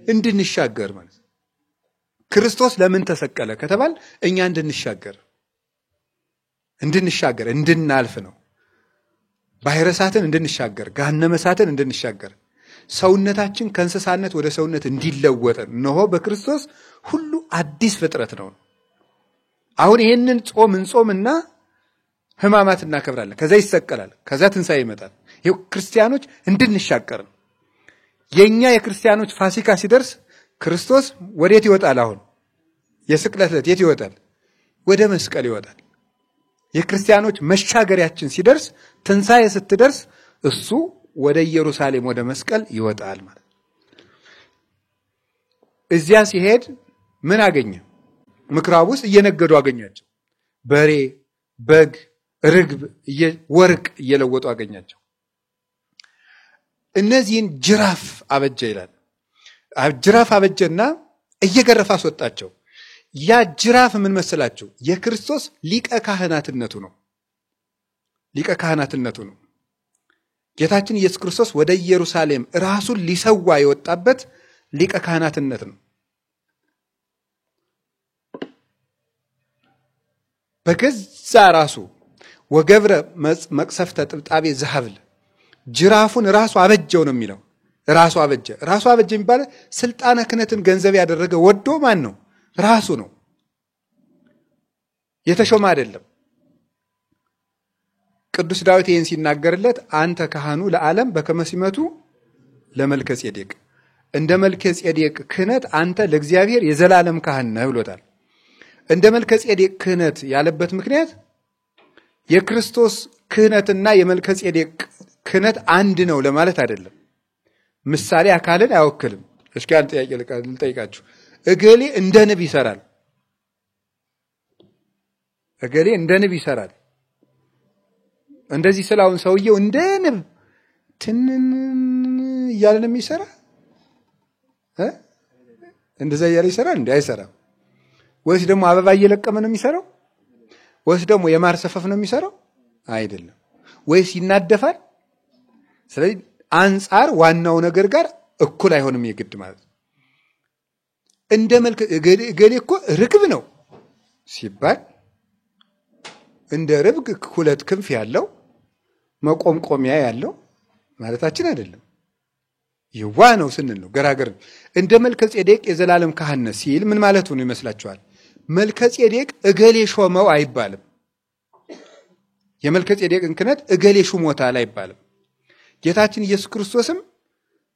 Speaker 1: እንድንሻገር ማለት። ክርስቶስ ለምን ተሰቀለ ከተባል እኛ እንድንሻገር እንድናልፍ ነው። ባሕረ እሳትን እንድንሻገር፣ ገሃነመ እሳትን እንድንሻገር፣ ሰውነታችን ከእንስሳነት ወደ ሰውነት እንዲለወጥ ነው። በክርስቶስ ሁሉ አዲስ ፍጥረት ነው። አሁን ይሄንን ጾም እንጾምና ሕማማት እናከብራለን። ከዛ ይሰቀላል። ከዛ ትንሣኤ ይመጣል። ይሄው ክርስቲያኖች እንድንሻገር ነው። የኛ የክርስቲያኖች ፋሲካ ሲደርስ ክርስቶስ ወዴት ይወጣል? አሁን የስቅለት ዕለት የት ይወጣል? ወደ መስቀል ይወጣል። የክርስቲያኖች መሻገሪያችን ሲደርስ፣ ትንሣኤ ስትደርስ እሱ ወደ ኢየሩሳሌም ወደ መስቀል ይወጣል ማለት። እዚያ ሲሄድ ምን አገኘ? ምኩራብ ውስጥ እየነገዱ አገኛቸው። በሬ፣ በግ፣ ርግብ፣ ወርቅ እየለወጡ አገኛቸው። እነዚህን ጅራፍ አበጀ ይላል። ጅራፍ አበጀና እየገረፈ አስወጣቸው። ያ ጅራፍ ምን መሰላችሁ? የክርስቶስ ሊቀ ካህናትነቱ ነው። ሊቀ ካህናትነቱ ነው። ጌታችን ኢየሱስ ክርስቶስ ወደ ኢየሩሳሌም ራሱን ሊሰዋ የወጣበት ሊቀ ካህናትነት ነው። በገዛ ራሱ ወገብረ መቅሰፍተ ጥብጣቤ ዘሐብል፣ ጅራፉን ራሱ አበጀው ነው የሚለው። ራሱ አበጀ የሚባለው ስልጣነ ክህነትን ገንዘብ ያደረገ ወዶ ማን ነው? ራሱ ነው። የተሾመ አይደለም። ቅዱስ ዳዊት ይህን ሲናገርለት አንተ ካህኑ ለዓለም በከመ ሲመቱ ለመልከ ጼዴቅ፣ እንደ መልከ ጼዴቅ ክህነት አንተ ለእግዚአብሔር የዘላለም ካህን ነህ ብሎታል። እንደ መልከ ጼዴቅ ክህነት ያለበት ምክንያት የክርስቶስ ክህነትና የመልከ ጼዴቅ ክህነት አንድ ነው ለማለት አይደለም። ምሳሌ አካልን አይወክልም። እስኪ አንድ ጥያቄ ልጠይቃችሁ። እገሌ እንደ ንብ ይሰራል፣ እገሌ እንደ ንብ ይሰራል። እንደዚህ ስላውን ሰውየው እንደ ንብ ትንን እያለ ነው የሚሰራ? እንደዛ እያለ ይሰራል? እንዴ አይሰራም። ወይስ ደግሞ አበባ እየለቀመ ነው የሚሰራው? ወይስ ደግሞ የማር ሰፈፍ ነው የሚሰራው? አይደለም። ወይስ ይናደፋል? ስለዚህ አንጻር ዋናው ነገር ጋር እኩል አይሆንም የግድ ማለት ነው። እንደ መልከ እገሌ እኮ ርግብ ነው ሲባል እንደ ርግብ ሁለት ክንፍ ያለው መቆምቆሚያ ያለው ማለታችን አይደለም። ይዋ ነው ስንል ነው ገራገር። እንደ መልከ ጼዴቅ የዘላለም ካህን ሲል ምን ማለቱ ነው ይመስላችኋል? መልከ ጼዴቅ እገሌ ሾመው አይባልም። የመልከ ጼዴቅን ክህነት እገሌ ሹሞታል አይባልም። ጌታችን ኢየሱስ ክርስቶስም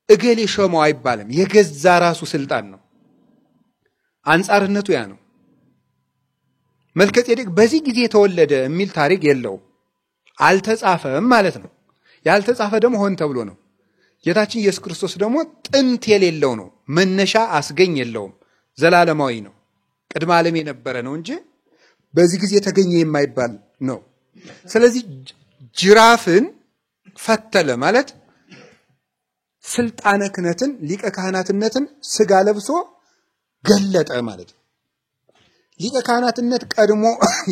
Speaker 1: እገሌ ሾመው አይባልም። የገዛ ራሱ ስልጣን ነው። አንጻርነቱ ያ ነው። መልከ ጼዴቅ በዚህ ጊዜ ተወለደ የሚል ታሪክ የለውም። አልተጻፈም ማለት ነው። ያልተጻፈ ደግሞ ሆን ተብሎ ነው። ጌታችን ኢየሱስ ክርስቶስ ደግሞ ጥንት የሌለው ነው። መነሻ አስገኝ የለውም። ዘላለማዊ ነው። ቅድመ ዓለም የነበረ ነው እንጂ በዚህ ጊዜ ተገኘ የማይባል ነው። ስለዚህ ጅራፍን ፈተለ ማለት ስልጣነ ክህነትን ሊቀ ካህናትነትን ስጋ ለብሶ ገለጠ ማለት ነው። ሊቀ ካህናትነት ቀድሞ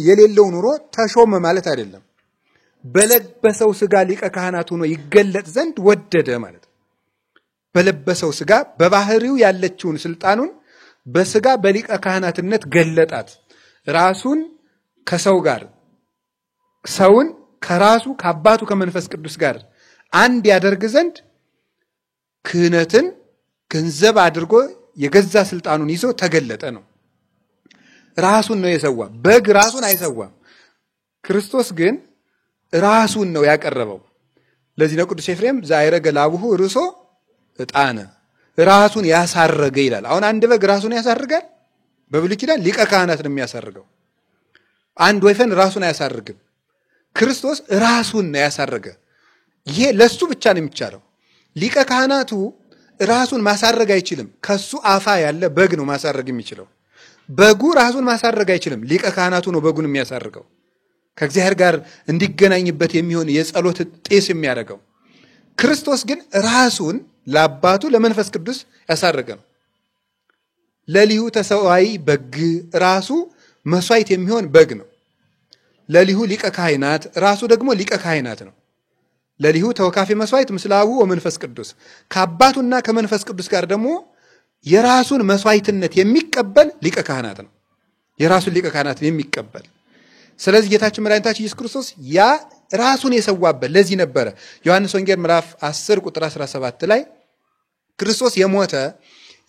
Speaker 1: የሌለው ኑሮ ተሾመ ማለት አይደለም። በለበሰው ስጋ ሊቀ ካህናት ሆኖ ይገለጥ ዘንድ ወደደ ማለት ነው። በለበሰው ስጋ በባህሪው ያለችውን ስልጣኑን በስጋ በሊቀ ካህናትነት ገለጣት። ራሱን ከሰው ጋር ሰውን ከራሱ ከአባቱ ከመንፈስ ቅዱስ ጋር አንድ ያደርግ ዘንድ ክህነትን ገንዘብ አድርጎ የገዛ ስልጣኑን ይዞ ተገለጠ ነው። ራሱን ነው የሰዋ። በግ ራሱን አይሰዋም። ክርስቶስ ግን ራሱን ነው ያቀረበው። ለዚህ ነው ቅዱስ ኤፍሬም ዘአይረገ ላቡሁ ርሶ ዕጣነ ራሱን ያሳረገ ይላል። አሁን አንድ በግ ራሱን ያሳርጋል? በብሉይ ኪዳን ሊቀ ካህናት ነው የሚያሳርገው። አንድ ወይፈን ራሱን አያሳርግም። ክርስቶስ ራሱን ነው ያሳረገ። ይሄ ለሱ ብቻ ነው የሚቻለው። ሊቀ ካህናቱ ራሱን ማሳረግ አይችልም። ከሱ አፋ ያለ በግ ነው ማሳረግ የሚችለው። በጉ ራሱን ማሳረግ አይችልም። ሊቀ ካህናቱ ነው በጉን የሚያሳርገው። ከእግዚአብሔር ጋር እንዲገናኝበት የሚሆን የጸሎት ጤስ የሚያደርገው። ክርስቶስ ግን ራሱን ለአባቱ ለመንፈስ ቅዱስ ያሳረገ ነው። ለሊሁ ተሰዋይ በግ ራሱ መስዋዕት የሚሆን በግ ነው። ለሊሁ ሊቀ ካህናት ራሱ ደግሞ ሊቀ ካህናት ነው። ለሊሁ ተወካፌ መስዋዕት ምስለ አቡ ወመንፈስ ቅዱስ ከአባቱና ከመንፈስ ቅዱስ ጋር ደግሞ የራሱን መስዋዕትነት የሚቀበል ሊቀ ካህናት ነው። የራሱን ሊቀ ካህናት የሚቀበል። ስለዚህ ጌታችን መድኃኒታችን ኢየሱስ ክርስቶስ ያ ራሱን የሰዋበት ለዚህ ነበረ። ዮሐንስ ወንጌል ምዕራፍ 10 ቁጥር 17 ላይ ክርስቶስ የሞተ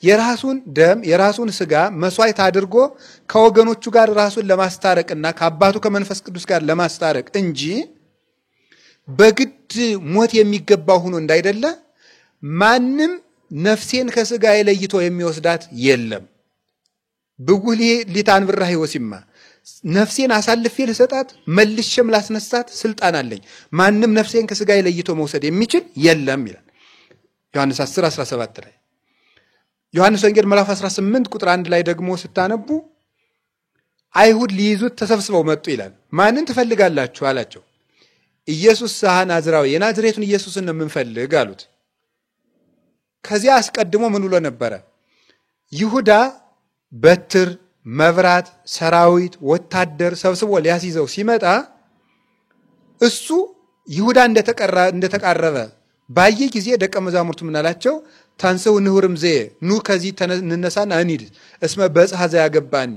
Speaker 1: የራሱን ደም የራሱን ስጋ መስዋዕት አድርጎ ከወገኖቹ ጋር ራሱን ለማስታረቅና ከአባቱ ከመንፈስ ቅዱስ ጋር ለማስታረቅ እንጂ በግድ ሞት የሚገባው ሆኖ እንዳይደለ ማንም ነፍሴን ከስጋ ለይቶ የሚወስዳት የለም። ብጉህ ሊታንብራ ሕይወሲማ ነፍሴን አሳልፌ ልሰጣት መልሼም ላስነሳት ስልጣን አለኝ። ማንም ነፍሴን ከስጋ ለይቶ መውሰድ የሚችል የለም ይላል ዮሐንስ 10:17 ላይ። ዮሐንስ ወንጌል ምዕራፍ 18 ቁጥር 1 ላይ ደግሞ ስታነቡ አይሁድ ሊይዙት ተሰብስበው መጡ ይላል። ማንን ትፈልጋላችሁ አላቸው። ኢየሱስ ናዝራዊ የናዝሬቱን ኢየሱስን ነው የምንፈልግ አሉት። ከዚያ አስቀድሞ ምን ብሎ ነበረ? ይሁዳ በትር መብራት ሰራዊት ወታደር ሰብስቦ ሊያስይዘው ሲመጣ እሱ ይሁዳ እንደተቃረበ ባየ ጊዜ ደቀ መዛሙርቱ ምን አላቸው? ታንሰው ንሁርም ዘ ኑ ከዚህ እንነሳና እንሂድ እስመ በጽሐ ዘያገባኒ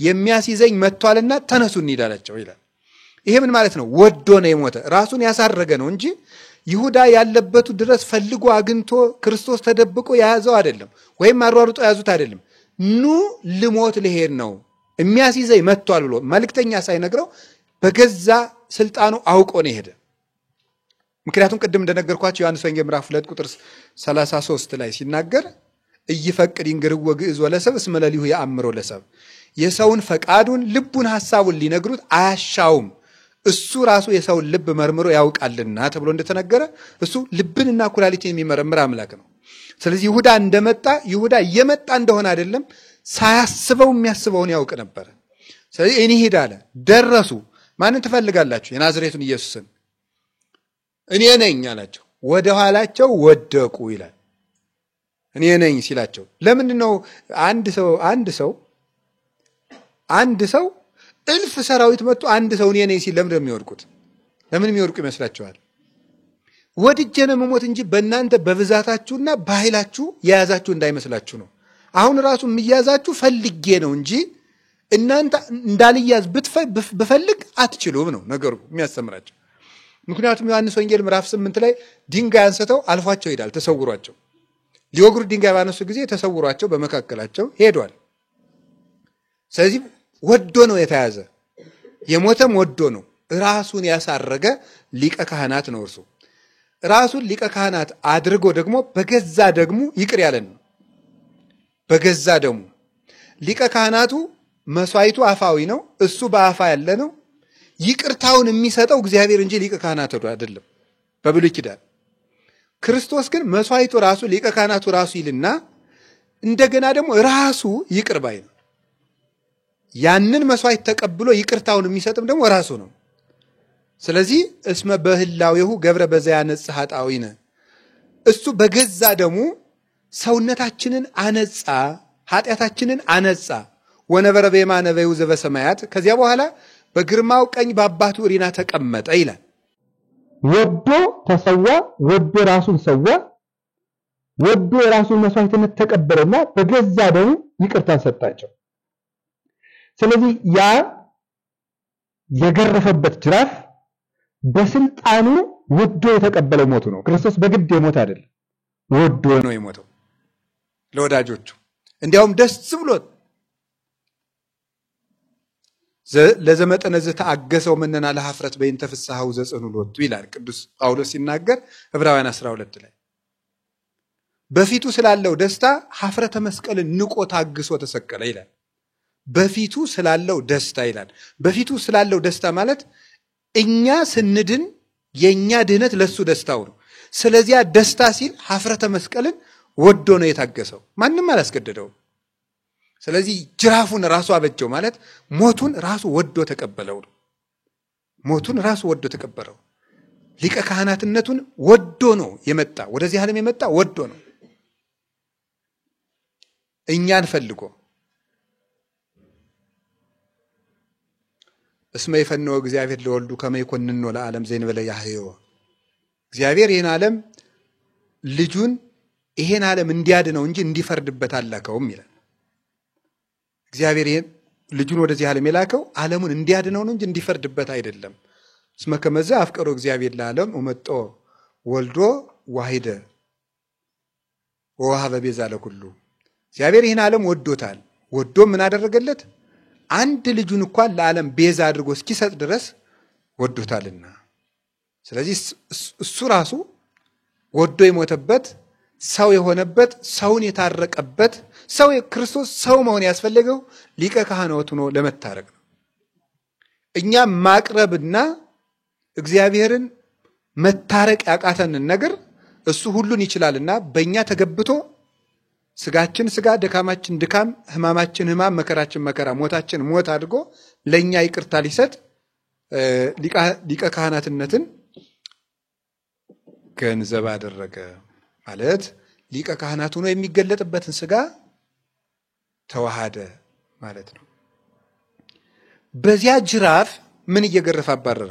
Speaker 1: የሚያስይዘኝ መጥቷልና ተነሱ እንሂድ አላቸው ይላል። ይሄ ምን ማለት ነው? ወዶ ነው የሞተ ራሱን ያሳረገ ነው እንጂ ይሁዳ ያለበቱ ድረስ ፈልጎ አግኝቶ ክርስቶስ ተደብቆ የያዘው አይደለም፣ ወይም አሯሩጦ ያዙት አይደለም። ኑ ልሞት ልሄድ ነው የሚያስይዘኝ መጥቷል ብሎ መልእክተኛ ሳይነግረው በገዛ ስልጣኑ አውቆ ነው የሄደ። ምክንያቱም ቅድም እንደነገርኳችሁ ዮሐንስ ወንጌል ምዕራፍ 2 ቁጥር 33 ላይ ሲናገር እይፈቅድ ይንገርዎ ግዕዝ ወለሰብ እስመ ለሊሁ ያአምሮ ለሰብ የሰውን ፈቃዱን ልቡን ሐሳቡን ሊነግሩት አያሻውም እሱ ራሱ የሰውን ልብ መርምሮ ያውቃልና ተብሎ እንደተነገረ እሱ ልብንና ኩላሊትን የሚመረምር አምላክ ነው። ስለዚህ ይሁዳ እንደመጣ ይሁዳ እየመጣ እንደሆነ አይደለም ሳያስበው የሚያስበውን ያውቅ ነበር። ስለዚህ እኔ ሄድ አለ። ደረሱ። ማንን ትፈልጋላችሁ? የናዝሬቱን ኢየሱስን። እኔ ነኝ አላቸው። ወደ ኋላቸው ወደቁ ይላል። እኔ ነኝ ሲላቸው ለምንድን ነው አንድ ሰው እልፍ ሰራዊት መጥቶ አንድ ሰው እኔ ነኝ ሲል ለምን የሚወድቁት? ለምን የሚወድቁ ይመስላችኋል? ወድጄ ነው መሞት እንጂ በእናንተ በብዛታችሁና በኃይላችሁ የያዛችሁ እንዳይመስላችሁ ነው። አሁን ራሱ የሚያዛችሁ ፈልጌ ነው እንጂ እናንተ እንዳልያዝ ብፈልግ አትችሉም ነው ነገሩ የሚያስተምራቸው። ምክንያቱም ዮሐንስ ወንጌል ምዕራፍ 8 ላይ ድንጋይ አንስተው አልፏቸው ይላል። ተሰውሯቸው ሊወግሩ ድንጋይ ባነሱ ጊዜ ተሰውሯቸው በመካከላቸው ሄዷል። ስለዚህ ወዶ ነው የተያዘ። የሞተም ወዶ ነው። ራሱን ያሳረገ ሊቀ ካህናት ነው እርሱ። ራሱን ሊቀ ካህናት አድርጎ ደግሞ በገዛ ደግሞ ይቅር ያለን ነው። በገዛ ደግሞ ሊቀ ካህናቱ መስዋዕቱ አፋዊ ነው። እሱ በአፋ ያለ ነው። ይቅርታውን የሚሰጠው እግዚአብሔር እንጂ ሊቀ ካህናቱ አይደለም። በብሉይ ኪዳን ክርስቶስ ግን መስዋዕቱ ራሱ ሊቀ ካህናቱ ራሱ ይልና እንደገና ደግሞ ራሱ ይቅር ባይ ነው። ያንን መስዋዕት ተቀብሎ ይቅርታውን የሚሰጥም ደግሞ ራሱ ነው። ስለዚህ እስመ በህላዌሁ ገብረ በዚያ ነጽሐ ኃጣውኢነ እሱ በገዛ ደግሞ ሰውነታችንን አነጻ፣ ኃጢአታችንን አነጻ። ወነበረ በየማነ በይሁ ዘበሰማያት ከዚያ በኋላ በግርማው ቀኝ በአባቱ ሪና ተቀመጠ ይላል። ወዶ ተሰዋ፣ ወዶ ራሱን ሰዋ፣ ወዶ የራሱን መስዋዕትነት ተቀበለና በገዛ ደግሞ ይቅርታን ሰጣቸው። ስለዚህ ያ የገረፈበት ጅራፍ በስልጣኑ ወዶ የተቀበለው ሞቱ ነው። ክርስቶስ በግድ የሞት አይደለም፣ ወዶ ነው የሞተው ለወዳጆቹ። እንዲያውም ደስ ብሎት ለዘመጠነ ዘተአገሰው መነና ለሐፍረት በእንተ ፍስሐው ዘጽኑ ሎቱ ይላል ቅዱስ ጳውሎስ ሲናገር ዕብራውያን 12 ላይ። በፊቱ ስላለው ደስታ ሐፍረተ መስቀልን ንቆ ታግሶ ተሰቀለ ይላል። በፊቱ ስላለው ደስታ ይላል። በፊቱ ስላለው ደስታ ማለት እኛ ስንድን የኛ ድህነት ለሱ ደስታው ነው። ስለዚያ ደስታ ሲል ሐፍረተ መስቀልን ወዶ ነው የታገሰው፣ ማንም አላስገደደው። ስለዚህ ጅራፉን ራሱ አበጀው ማለት ሞቱን ራሱ ወዶ ተቀበለው ነው። ሞቱን ራሱ ወዶ ተቀበለው። ሊቀ ካህናትነቱን ወዶ ነው የመጣ፣ ወደዚህ ዓለም የመጣ ወዶ ነው፣ እኛን ፈልጎ። እስመ ይፈንዎ እግዚአብሔር ለወልዱ ከመ ይኮንኖ ለዓለም ዘእንበለ ያህዮ። እግዚአብሔር ይህን ዓለም ልጁን ይሄን ዓለም እንዲያድነው እንጂ እንዲፈርድበት አላከውም ይላል። እግዚአብሔር ይሄን ልጁን ወደዚህ ዓለም የላከው ዓለሙን እንዲያድነው ነው እንጂ እንዲፈርድበት አይደለም። እስመ ከመዘ አፍቀሮ እግዚአብሔር ለዓለም ወመጦ ወልዶ ዋሂደ ወወሀበ ቤዛ ለኩሉ። እግዚአብሔር ይህን ዓለም ወዶታል። ወዶ ምን አደረገለት? አንድ ልጁን እንኳን ለዓለም ቤዛ አድርጎ እስኪሰጥ ድረስ ወዶታልና። ስለዚህ እሱ ራሱ ወዶ የሞተበት፣ ሰው የሆነበት፣ ሰውን የታረቀበት፣ ሰው ክርስቶስ ሰው መሆን ያስፈልገው ሊቀ ካህናት ሆኖ ለመታረቅ ነው። እኛ ማቅረብና እግዚአብሔርን መታረቅ ያቃተንን ነገር እሱ ሁሉን ይችላልና በእኛ ተገብቶ ስጋችን ስጋ፣ ድካማችን ድካም፣ ህማማችን ህማም፣ መከራችን መከራ፣ ሞታችን ሞት አድርጎ ለኛ ይቅርታ ሊሰጥ ሊቀ ካህናትነትን ገንዘብ አደረገ ማለት ሊቀ ካህናት ሆኖ የሚገለጥበትን ስጋ ተዋሃደ ማለት ነው። በዚያ ጅራፍ ምን እየገረፈ አባረረ?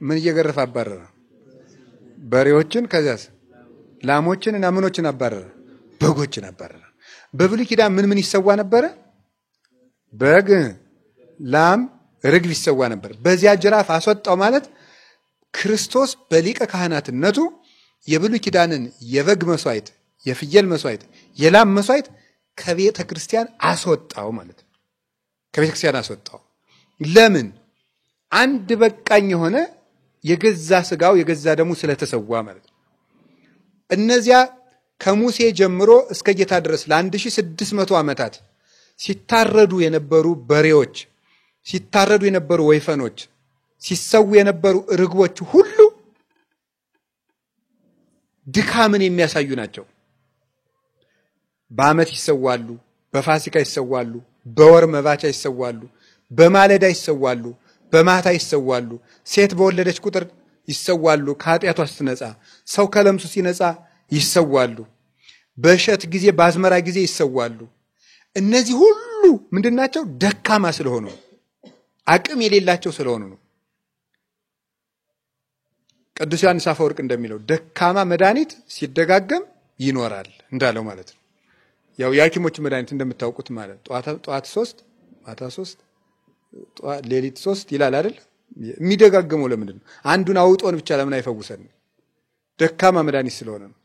Speaker 1: ምን እየገረፈ አባረረ? በሬዎችን፣ ከዚያስ ላሞችን እና ምኖችን አባረረ? በጎችን አባረረ። በብሉይ ኪዳን ምን ይሰዋ ነበረ? በግ፣ ላም፣ ርግብ ይሰዋ ነበር። በዚያ ጅራፍ አስወጣው ማለት ክርስቶስ በሊቀ ካህናትነቱ የብሉይ ኪዳንን የበግ መስዋዕት፣ የፍየል መስዋዕት፣ የላም መስዋዕት ከቤተ ክርስቲያን አስወጣው ማለት ነው። ከቤተ ክርስቲያን አስወጣው። ለምን? አንድ በቃኝ የሆነ የገዛ ስጋው የገዛ ደሙ ስለተሰዋ ማለት ነው። እነዚያ ከሙሴ ጀምሮ እስከ ጌታ ድረስ ለ1600 ዓመታት ሲታረዱ የነበሩ በሬዎች፣ ሲታረዱ የነበሩ ወይፈኖች፣ ሲሰው የነበሩ ርግቦች ሁሉ ድካምን የሚያሳዩ ናቸው። በዓመት ይሰዋሉ፣ በፋሲካ ይሰዋሉ፣ በወር መባቻ ይሰዋሉ፣ በማለዳ ይሰዋሉ፣ በማታ ይሰዋሉ፣ ሴት በወለደች ቁጥር ይሰዋሉ፣ ከኃጢአቷ ስትነጻ፣ ሰው ከለምሱ ሲነጻ ይሰዋሉ፣ በእሸት ጊዜ በአዝመራ ጊዜ ይሰዋሉ። እነዚህ ሁሉ ምንድናቸው? ደካማ ስለሆኑ፣ አቅም የሌላቸው ስለሆኑ ነው። ቅዱስ ዮሐንስ አፈወርቅ እንደሚለው ደካማ መድኃኒት ሲደጋገም ይኖራል እንዳለው ማለት ነው። ያው የሐኪሞች መድኃኒት እንደምታውቁት ማለት ጠዋት 3 ማታ 3 ሌሊት 3 ይላል አይደል? የሚደጋገመው ለምንድን ነው? አንዱን አውጦን ብቻ ለምን አይፈውሰን? ደካማ መድኃኒት ስለሆነ ነው።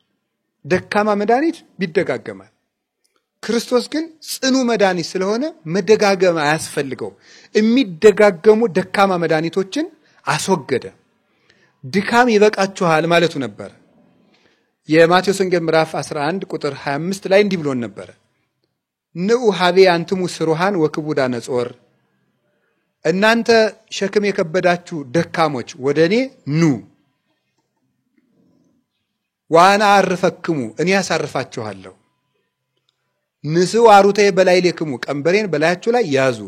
Speaker 1: ደካማ መድኃኒት ቢደጋገማል። ክርስቶስ ግን ጽኑ መድኃኒት ስለሆነ መደጋገም አያስፈልገው። የሚደጋገሙ ደካማ መድኃኒቶችን አስወገደ። ድካም ይበቃችኋል ማለቱ ነበር። የማቴዎስ ወንጌል ምዕራፍ 11 ቁጥር 25 ላይ እንዲህ ብሎን ነበር። ንዑ ሀቤ አንትሙ ስሩሃን ወክቡዳነ ጾር፣ እናንተ ሸክም የከበዳችሁ ደካሞች ወደ እኔ ኑ፣ ዋና አርፈክሙ፣ እኔ ያሳርፋችኋለሁ። ንስኡ አሩተየ በላዕሌክሙ፣ ቀንበሬን በላያችሁ ላይ ያዙ።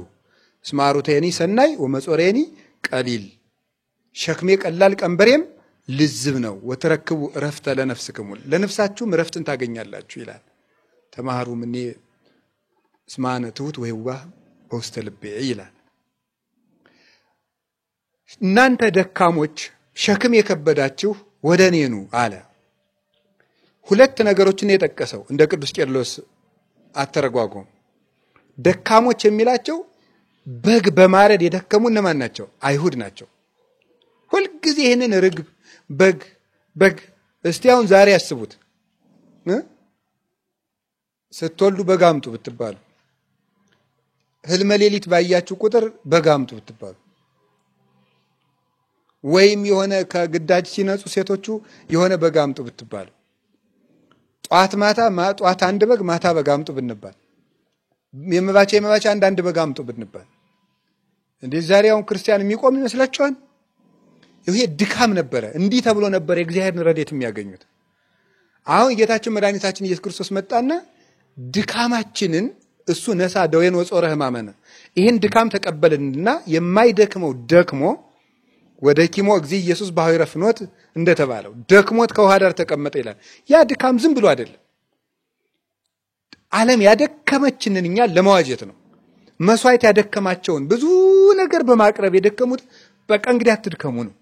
Speaker 1: እስመ አሩተየኒ ሰናይ ወመጾሬኒ ቀሊል፣ ሸክሜ ቀላል ቀንበሬም ልዝብ ነው። ወተረክቡ እረፍተ ለነፍስክሙ፣ ለነፍሳችሁም እረፍትን ታገኛላችሁ ይላል። ተማሩ ምኔ እስመ አነ ትሑት ወየዋህ በውስተ ልቤ ይላል። እናንተ ደካሞች ሸክም የከበዳችሁ ወደ እኔ ኑ አለ። ሁለት ነገሮችን የጠቀሰው እንደ ቅዱስ ቄርሎስ አተረጓጎም። ደካሞች የሚላቸው በግ በማረድ የደከሙ እነማን ናቸው? አይሁድ ናቸው። ሁል ጊዜ ይሄንን ርግብ በግ እስቲ አሁን ዛሬ ያስቡት ስትወልዱ በግ አምጡ ብትባሉ ህልመ ሌሊት ባያችሁ ቁጥር በግ አምጡ ብትባሉ ወይም የሆነ ከግዳጅ ሲነጹ ሴቶቹ የሆነ በግ አምጡ ብትባሉ ጧት አንድ በግ ማታ በግ አምጡ ብንባል የመባቻ አንድ በግ አምጡ ብንባል እንዴ ዛሬ አሁን ክርስቲያን የሚቆም ይመስላችኋል? ይሄ ድካም ነበረ። እንዲህ ተብሎ ነበር የእግዚአብሔርን ረድኤት የሚያገኙት። አሁን ጌታችን መድኃኒታችን ኢየሱስ ክርስቶስ መጣና ድካማችንን እሱ ነሳ ደዌን ወጾረ ሕማመነ ይሄን ድካም ተቀበልና የማይደክመው ደክሞ ወደ ኪሞ እግዚእ ኢየሱስ በሐዊረ ፍኖት እንደተባለው ደክሞት ከውሃ ዳር ተቀመጠ ይላል። ያ ድካም ዝም ብሎ አይደለም። ዓለም ያደከመችንን እኛ ለማዋጀት ነው። መስዋዕት ያደከማቸውን ብዙ ነገር በማቅረብ የደከሙት በቃ እንግዲህ አትድከሙ ነው።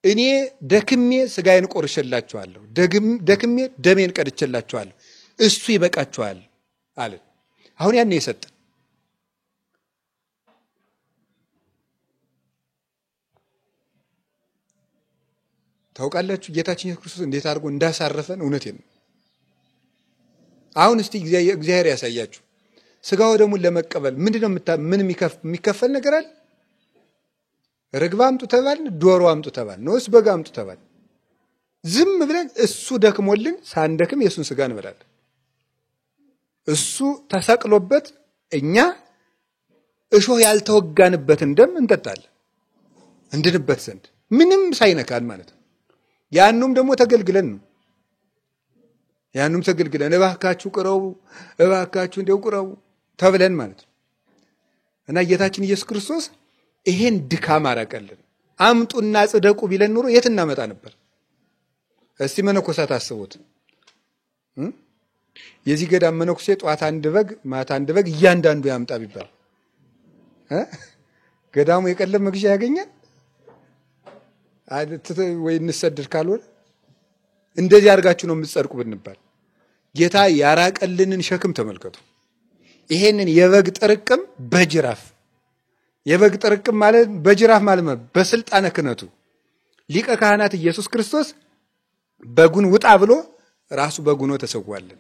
Speaker 1: እኔ ደክሜ ስጋዬን ቆርሼላችኋለሁ፣ ደክሜ ደሜን ቀድቼላችኋለሁ፣ እሱ ይበቃችኋል አለ። አሁን ያን የሰጠን ታውቃላችሁ ጌታችን ኢየሱስ ክርስቶስ እንዴት አድርጎ እንዳሳረፈን። እውነቴን ነው። አሁን እስቲ እግዚአብሔር ያሳያችሁ። ስጋው ደሙን ለመቀበል ምንድነው ምን የሚከፈል ነገር አለ? ርግብ አምጡ ተባልን፣ ዶሮ አምጡ ተባልን፣ ነውስ በግ አምጡ ተባልን። ዝም ብለን እሱ ደክሞልን ሳንደክም የሱን ስጋ እንበላለን። እሱ ተሰቅሎበት እኛ እሾህ ያልተወጋንበትን ደም እንጠጣለን እንድንበት ዘንድ ምንም ሳይነካን ማለት ነው። ያንኑም ደግሞ ተገልግለን ነው። ያንኑም ተገልግለን እባካችሁ ቅረቡ፣ እባካችሁ እንደው ቅረቡ ተብለን ማለት ነው። እና ጌታችን ኢየሱስ ክርስቶስ ይሄን ድካም አራቀልን። አምጡና ጽደቁ ቢለን ኑሮ የት እናመጣ ነበር? እስቲ መነኮሳት አስቡት። የዚህ ገዳም መነኩሴ ጧት አንድ በግ ማታ አንድ በግ እያንዳንዱ ያምጣ ቢባል ገዳሙ የቀለብ መግዣ ያገኛል ወይ? እንሰድር ካልሆነ እንደዚህ አድርጋችሁ ነው የምትጸድቁ ብንባል ጌታ ያራቀልንን ሸክም ተመልከቱ። ይሄንን የበግ ጥርቅም በጅራፍ የበግ ጥርቅም ማለት በጅራፍ ማለት በስልጣነ ክህነቱ ሊቀ ካህናት ኢየሱስ ክርስቶስ በጉን ውጣ ብሎ ራሱ በጉኖ ተሰዋልን።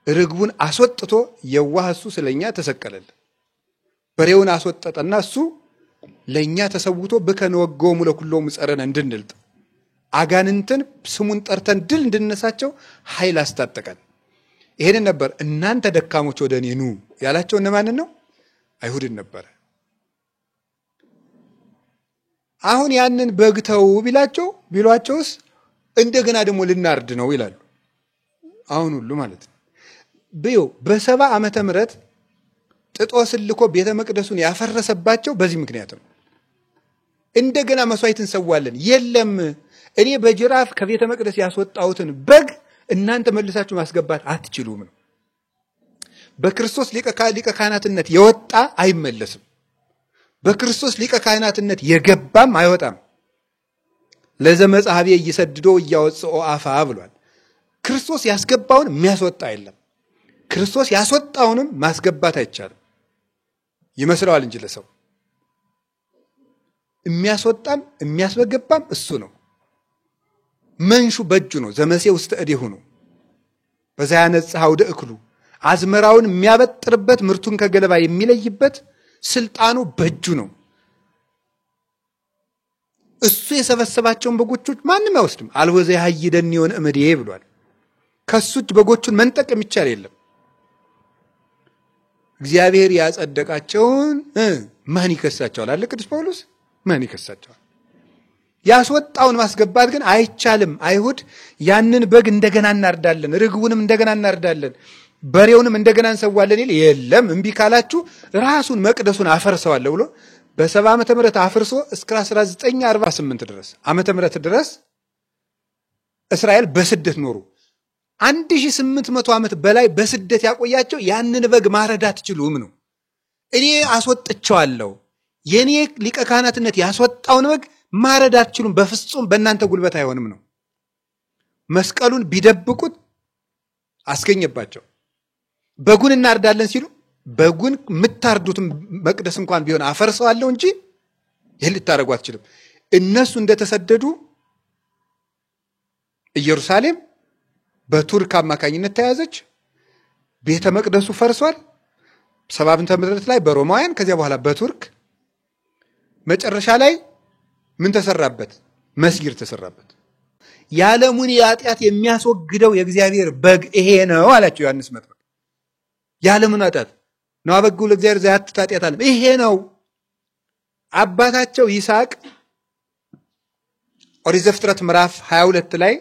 Speaker 1: ርግቡን አስወጥቶ የዋህ እሱ ስለኛ ተሰቀለልን። በሬውን አስወጠጠና እሱ ለኛ ተሰውቶ በከነወገው ለኩሎም ጸረነ እንድንልጥ አጋንንትን ስሙን ጠርተን ድል እንድነሳቸው ኃይል አስታጠቀን። ይሄንን ነበር እናንተ ደካሞች ወደ እኔ ኑ ያላቸው። እነማንን ነው? አይሁድን ነበር። አሁን ያንን በግተው ቢሏቸውስ እንደገና ደግሞ ልናርድ ነው ይላሉ። አሁን ሁሉ ማለት ነው በ70 ዓመተ ምህረት ጥጦስን ልኮ ቤተ መቅደሱን ያፈረሰባቸው በዚህ ምክንያት ነው። እንደገና መስዋዕት እንሰዋለን የለም እኔ በጅራፍ ከቤተ መቅደስ ያስወጣሁትን በግ እናንተ መልሳችሁ ማስገባት አትችሉም ነው። በክርስቶስ ሊቀ ካህናትነት የወጣ አይመለስም። በክርስቶስ ሊቀ ካህናትነት የገባም አይወጣም። ለዘመጻሐቤ ይሰድዶ ያወጽኦ አፋ ብሏል። ክርስቶስ ያስገባውን የሚያስወጣ የለም። ክርስቶስ ያስወጣውንም ማስገባት አይቻልም። ይመስለዋል እንጂ ለሰው የሚያስወጣም የሚያስገባም እሱ ነው። መንሹ በእጁ ነው። ዘመሴ ውስጥ እዴሁ ነው። በዛ ያነጽሐው ደእክሉ አዝመራውን የሚያበጥርበት ምርቱን ከገለባ የሚለይበት ስልጣኑ በእጁ ነው። እሱ የሰበሰባቸውን በጎች ማንም አይወስድም። አልወዘ ያይደን ይሆን እምድዬ ብሏል። ከሱ በጎቹን መንጠቅ የሚቻል የለም። እግዚአብሔር ያጸደቃቸውን ማን ይከሳቸዋል? አለ ቅዱስ ጳውሎስ። ማን ይከሳቸዋል? ያስወጣውን ማስገባት ግን አይቻልም። አይሁድ ያንን በግ እንደገና እናርዳለን፣ ርግቡንም እንደገና እናርዳለን፣ በሬውንም እንደገና እንሰዋለን ይል የለም። እምቢ ካላችሁ ራሱን መቅደሱን አፈርሰዋለሁ ብሎ በ70 ዓመተ ምህረት አፍርሶ እስከ 1948 ድረስ ዓመተ ምህረት ድረስ እስራኤል በስደት ኖሩ። 1800 ዓመት በላይ በስደት ያቆያቸው ያንን በግ ማረድ አትችሉም ነው። እኔ አስወጥቻለሁ። የኔ ሊቀ ካህናትነት ያስወጣውን በግ ማረድ አትችሉም፣ በፍጹም በእናንተ ጉልበት አይሆንም ነው። መስቀሉን ቢደብቁት አስገኘባቸው። በጉን እናርዳለን ሲሉ በጉን የምታርዱትም መቅደስ እንኳን ቢሆን አፈርሰዋለሁ እንጂ ይህን ልታረጉ አትችሉም። እነሱ እንደተሰደዱ ኢየሩሳሌም በቱርክ አማካኝነት ተያዘች። ቤተ መቅደሱ ፈርሷል 70 ዓመት ላይ በሮማውያን፣ ከዚያ በኋላ በቱርክ፣ መጨረሻ ላይ ምን ተሰራበት? መስጊድ ተሰራበት። የዓለሙን ኃጢአት የሚያስወግደው የእግዚአብሔር በግ ይሄ ነው አላቸው ዮሐንስ መጥምቅ። የዓለሙን ኃጢአት ነው በጉ ለእግዚአብሔር ዘያት ኃጢአት አለ። ይሄ ነው። አባታቸው ይስሐቅ ኦሪት ዘፍጥረት ምዕራፍ 22 ላይ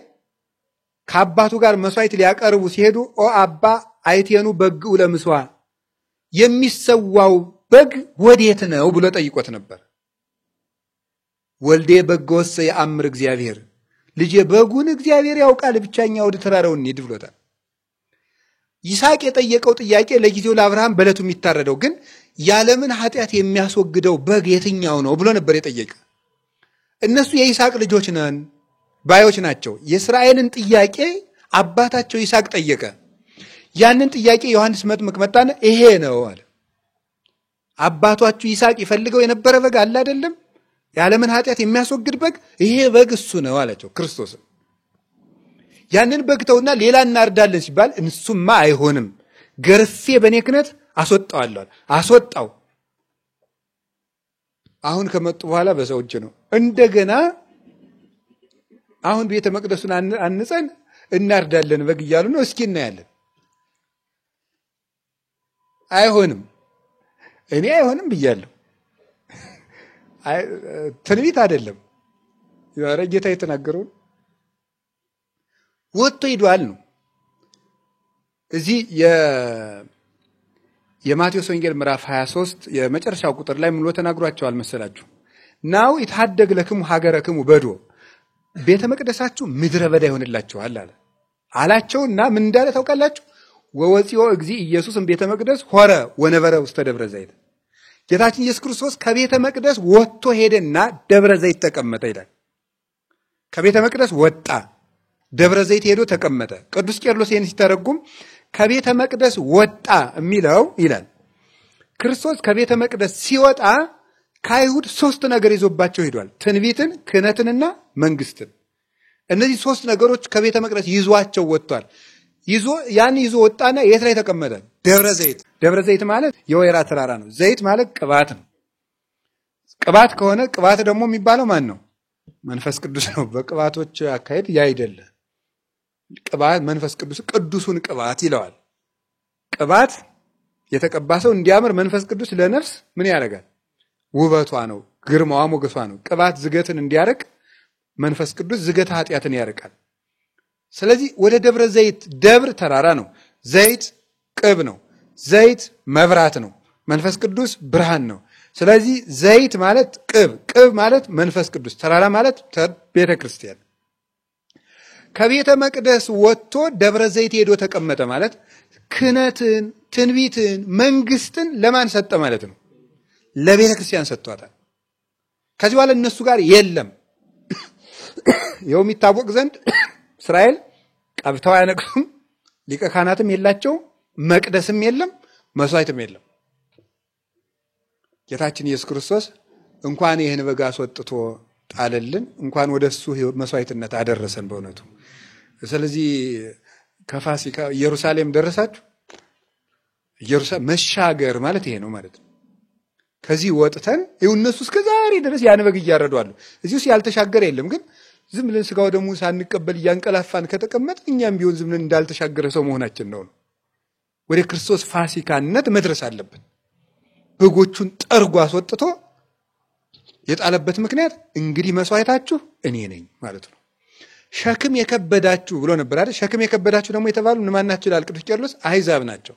Speaker 1: ከአባቱ ጋር መስዋዕት ሊያቀርቡ ሲሄዱ ኦ አባ አይቴኑ በግኡ ለምስዋ የሚሰዋው በግ ወዴት ነው ብሎ ጠይቆት ነበር። ወልዴ በጎስ ያአምር እግዚአብሔር፣ ልጄ በጉን እግዚአብሔር ያውቃል፣ ብቻኛ ወደ ተራራው እንሂድ ብሎታል። ይስሐቅ የጠየቀው ጥያቄ ለጊዜው ለአብርሃም በለቱ የሚታረደው ግን የዓለምን ኃጢአት የሚያስወግደው በግ የትኛው ነው ብሎ ነበር የጠየቀ። እነሱ የይስሐቅ ልጆች ነን ባዮች ናቸው። የእስራኤልን ጥያቄ አባታቸው ይስሐቅ ጠየቀ። ያንን ጥያቄ ዮሐንስ መጥምቅ መጣና ይሄ ነው አለ። አባታችሁ ይስሐቅ ይፈልገው የነበረ በግ አለ አይደለም? የዓለምን ኃጢአት የሚያስወግድ በግ፣ ይሄ በግ እሱ ነው አላቸው ክርስቶስ። ያንን በግ ተውና ሌላ እናርዳለን ሲባል እንሱማ አይሆንም፣ ገርፌ በኔ ክህነት አስወጣዋለሁ። አስወጣው። አሁን ከመጡ በኋላ በሰው እጅ ነው። እንደገና አሁን ቤተ መቅደሱን አንጸን እናርዳለን በግ እያሉ ነው። እስኪ እናያለን። አይሆንም፣ እኔ አይሆንም ብያለሁ። ትንቢት አይደለም፣ ያረ ጌታ የተናገረው ወጥቶ ሄዷል ነው። እዚህ የማቴዎስ ወንጌል ምዕራፍ 23 የመጨረሻው ቁጥር ላይ ምን ብሎ ተናግሯቸዋል መሰላችሁ? ናው ይታደግ ለክሙ ሀገረክሙ በዶ፣ ቤተ መቅደሳችሁ ምድረ በዳ ይሆንላችኋል አላቸውና ምን እንዳለ ታውቃላችሁ? ወወፂኦ እግዚ ኢየሱስም ቤተ መቅደስ ሆረ ወነበረ ውስተ ደብረ ዘይት። ጌታችን ኢየሱስ ክርስቶስ ከቤተ መቅደስ ወጥቶ ሄደና ደብረ ዘይት ተቀመጠ ይላል። ከቤተ መቅደስ ወጣ፣ ደብረ ዘይት ሄዶ ተቀመጠ። ቅዱስ ቄርሎስ ይህን ሲተረጉም ከቤተ መቅደስ ወጣ የሚለው ይላል ክርስቶስ ከቤተ መቅደስ ሲወጣ ከአይሁድ 3 ነገር ይዞባቸው ሄዷል። ትንቢትን፣ ክህነትንና መንግስትን። እነዚህ 3 ነገሮች ከቤተ መቅደስ ይዟቸው ወጥቷል። ይዞ ወጣና የት ላይ ተቀመጠ? ደብረ ዘይት። ደብረ ዘይት ማለት የወይራ ተራራ ነው። ዘይት ማለት ቅባት ነው። ቅባት ከሆነ ቅባት ደግሞ የሚባለው ማን ነው? መንፈስ ቅዱስ ነው። በቅባቶች አካሄድ ያ አይደለ። ቅባት መንፈስ ቅዱስ ቅዱሱን ቅባት ይለዋል። ቅባት የተቀባ ሰው እንዲያምር መንፈስ ቅዱስ ለነፍስ ምን ያደርጋል? ውበቷ ነው፣ ግርማዋ ሞገሷ ነው። ቅባት ዝገትን እንዲያርቅ መንፈስ ቅዱስ ዝገት ኃጢአትን ያርቃል። ስለዚህ ወደ ደብረ ዘይት፣ ደብር ተራራ ነው፣ ዘይት ቅብ ነው፣ ዘይት መብራት ነው፣ መንፈስ ቅዱስ ብርሃን ነው። ስለዚህ ዘይት ማለት ቅብ፣ ቅብ ማለት መንፈስ ቅዱስ፣ ተራራ ማለት ቤተ ክርስቲያን። ከቤተ መቅደስ ወጥቶ ደብረ ዘይት ሄዶ ተቀመጠ ማለት ክህነትን፣ ትንቢትን፣ መንግስትን ለማን ሰጠ ማለት ነው? ለቤተ ክርስቲያን ሰጥቷታል። ከዚህ በኋላ እነሱ ጋር የለም። ይኸው የሚታወቅ ዘንድ እስራኤል ቀብተው አያነቅሱም፣ ሊቀ ካህናትም የላቸው፣ መቅደስም የለም፣ መስዋዕትም የለም። ጌታችን ኢየሱስ ክርስቶስ እንኳን ይህን በግ አስወጥቶ ጣለልን፣ እንኳን ወደሱ መስዋዕትነት አደረሰን በእውነቱ። ስለዚህ ከፋሲካ ኢየሩሳሌም ደረሳችሁ። ኢየሩሳሌም መሻገር ማለት ይሄ ነው ማለት ነው። ከዚህ ወጥተን ይኸው እነሱ እስከ ዛሬ ድረስ ያን በግ እያረዱ አሉ። እዚህ ውስጥ ያልተሻገረ የለም። ግን ዝም ብለን ስጋው ደግሞ ሳንቀበል እያንቀላፋን ከተቀመጥ እኛም ቢሆን ዝም ብለን እንዳልተሻገረ ሰው መሆናችን ነው። ወደ ክርስቶስ ፋሲካነት መድረስ አለብን። በጎቹን ጠርጎ አስወጥቶ የጣለበት ምክንያት እንግዲህ መስዋዕታችሁ እኔ ነኝ ማለት ነው። ሸክም የከበዳችሁ ብሎ ነበር አይደል? ሸክም የከበዳችሁ ደግሞ የተባሉ እነማን ናቸው ይላል ቅዱስ ቄርሎስ? አሕዛብ ናቸው።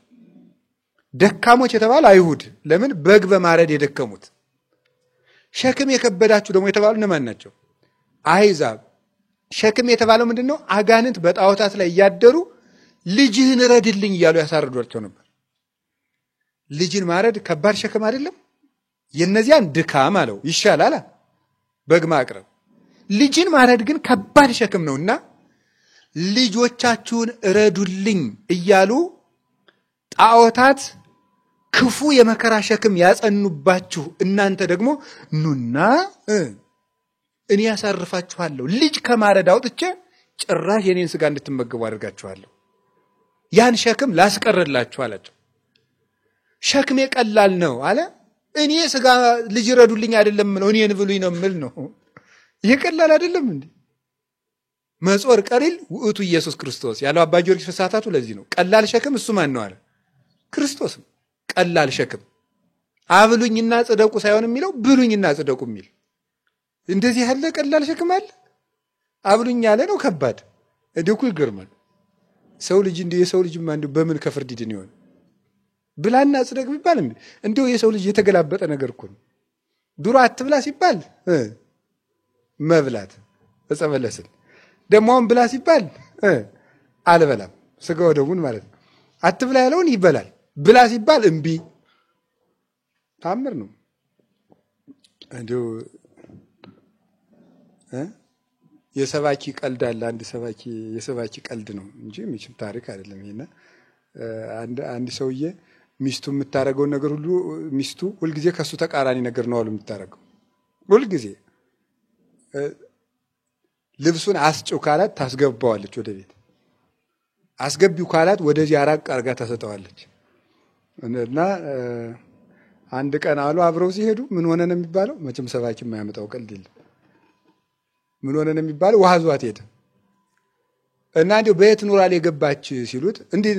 Speaker 1: ደካሞች የተባሉ አይሁድ፣ ለምን? በግ በማረድ የደከሙት። ሸክም የከበዳችሁ ደግሞ የተባሉ እነማን ናቸው? አሕዛብ። ሸክም የተባለው ምንድነው? አጋንንት በጣዖታት ላይ እያደሩ ልጅህን ረድልኝ እያሉ ያሳርዷቸው ነበር። ልጅን ማረድ ከባድ ሸክም አይደለም? የነዚያን ድካም አለው ይሻላል በግ ማቅረብ። ልጅን ማረድ ግን ከባድ ሸክም ነውና ልጆቻችሁን ረዱልኝ እያሉ ጣዖታት ክፉ የመከራ ሸክም ያጸኑባችሁ እናንተ ደግሞ ኑና እኔ ያሳርፋችኋለሁ። ልጅ ከማረድ አውጥቼ ጭራሽ የኔን ስጋ እንድትመገቡ አድርጋችኋለሁ። ያን ሸክም ላስቀርላችሁ አላቸው። ሸክሜ ቀላል ነው አለ። እኔ ስጋ ልጅ ረዱልኝ አይደለም ነው እኔን ብሉኝ ነው ምል ነው። ይሄ ቀላል አይደለም እንዴ? መጾር ቀሪል ውእቱ ኢየሱስ ክርስቶስ ያለው አባ ጊዮርጊስ ፍሳታቱ ለዚህ ነው። ቀላል ሸክም እሱ ማን ነው አለ? ክርስቶስ ነው። ቀላል ሸክም አብሉኝና ጽደቁ ሳይሆን የሚለው ብሉኝና ጽደቁ የሚል እንደዚህ ያለ ቀላል ሸክም አለ? አብሉኝ ያለ ነው ከባድ። እኮ ይገርማል። ሰው ልጅ እንደ የሰው ልጅ ማን በምን ከፍርድ ይድን ይሆን? ብላና ጽደቅ ቢባል እንደው የሰው ልጅ የተገላበጠ ነገር እኮ ነው። ድሮ አትብላ ሲባል መብላት ተጸበለስን ደሞም ብላ ሲባል አልበላም ስጋው ደሙን ማለት ነው። አትብላ ያለውን ይበላል። ብላ ሲባል እምቢ። ታምር ነው እንደው የሰባኪ ቀልድ አለ። አንድ ሰባኪ የሰባኪ ቀልድ ነው እንጂ ምንም ታሪክ አይደለም። ይሄና አንድ ሰውዬ ሚስቱ የምታረገው ነገር ሁሉ ሚስቱ ሁልጊዜ ከሱ ተቃራኒ ነገር ነው የምታረገው። ሁልጊዜ ልብሱን አስጭው ካላት ታስገባዋለች ወደ ቤት፣ አስገቢው ካላት ወደዚህ አራቅ አርጋ ታሰጠዋለች። እና አንድ ቀን አሉ አብረው ሲሄዱ ምን ሆነ ነው የሚባለው? መቼም ሰባኪ የማያመጣው ቀልድ የለም። ምን ሆነ ነው የሚባለው? ውሃ ዟት ሄደ እና እንደው በየት ኑራል የገባች ሲሉት እንዲህ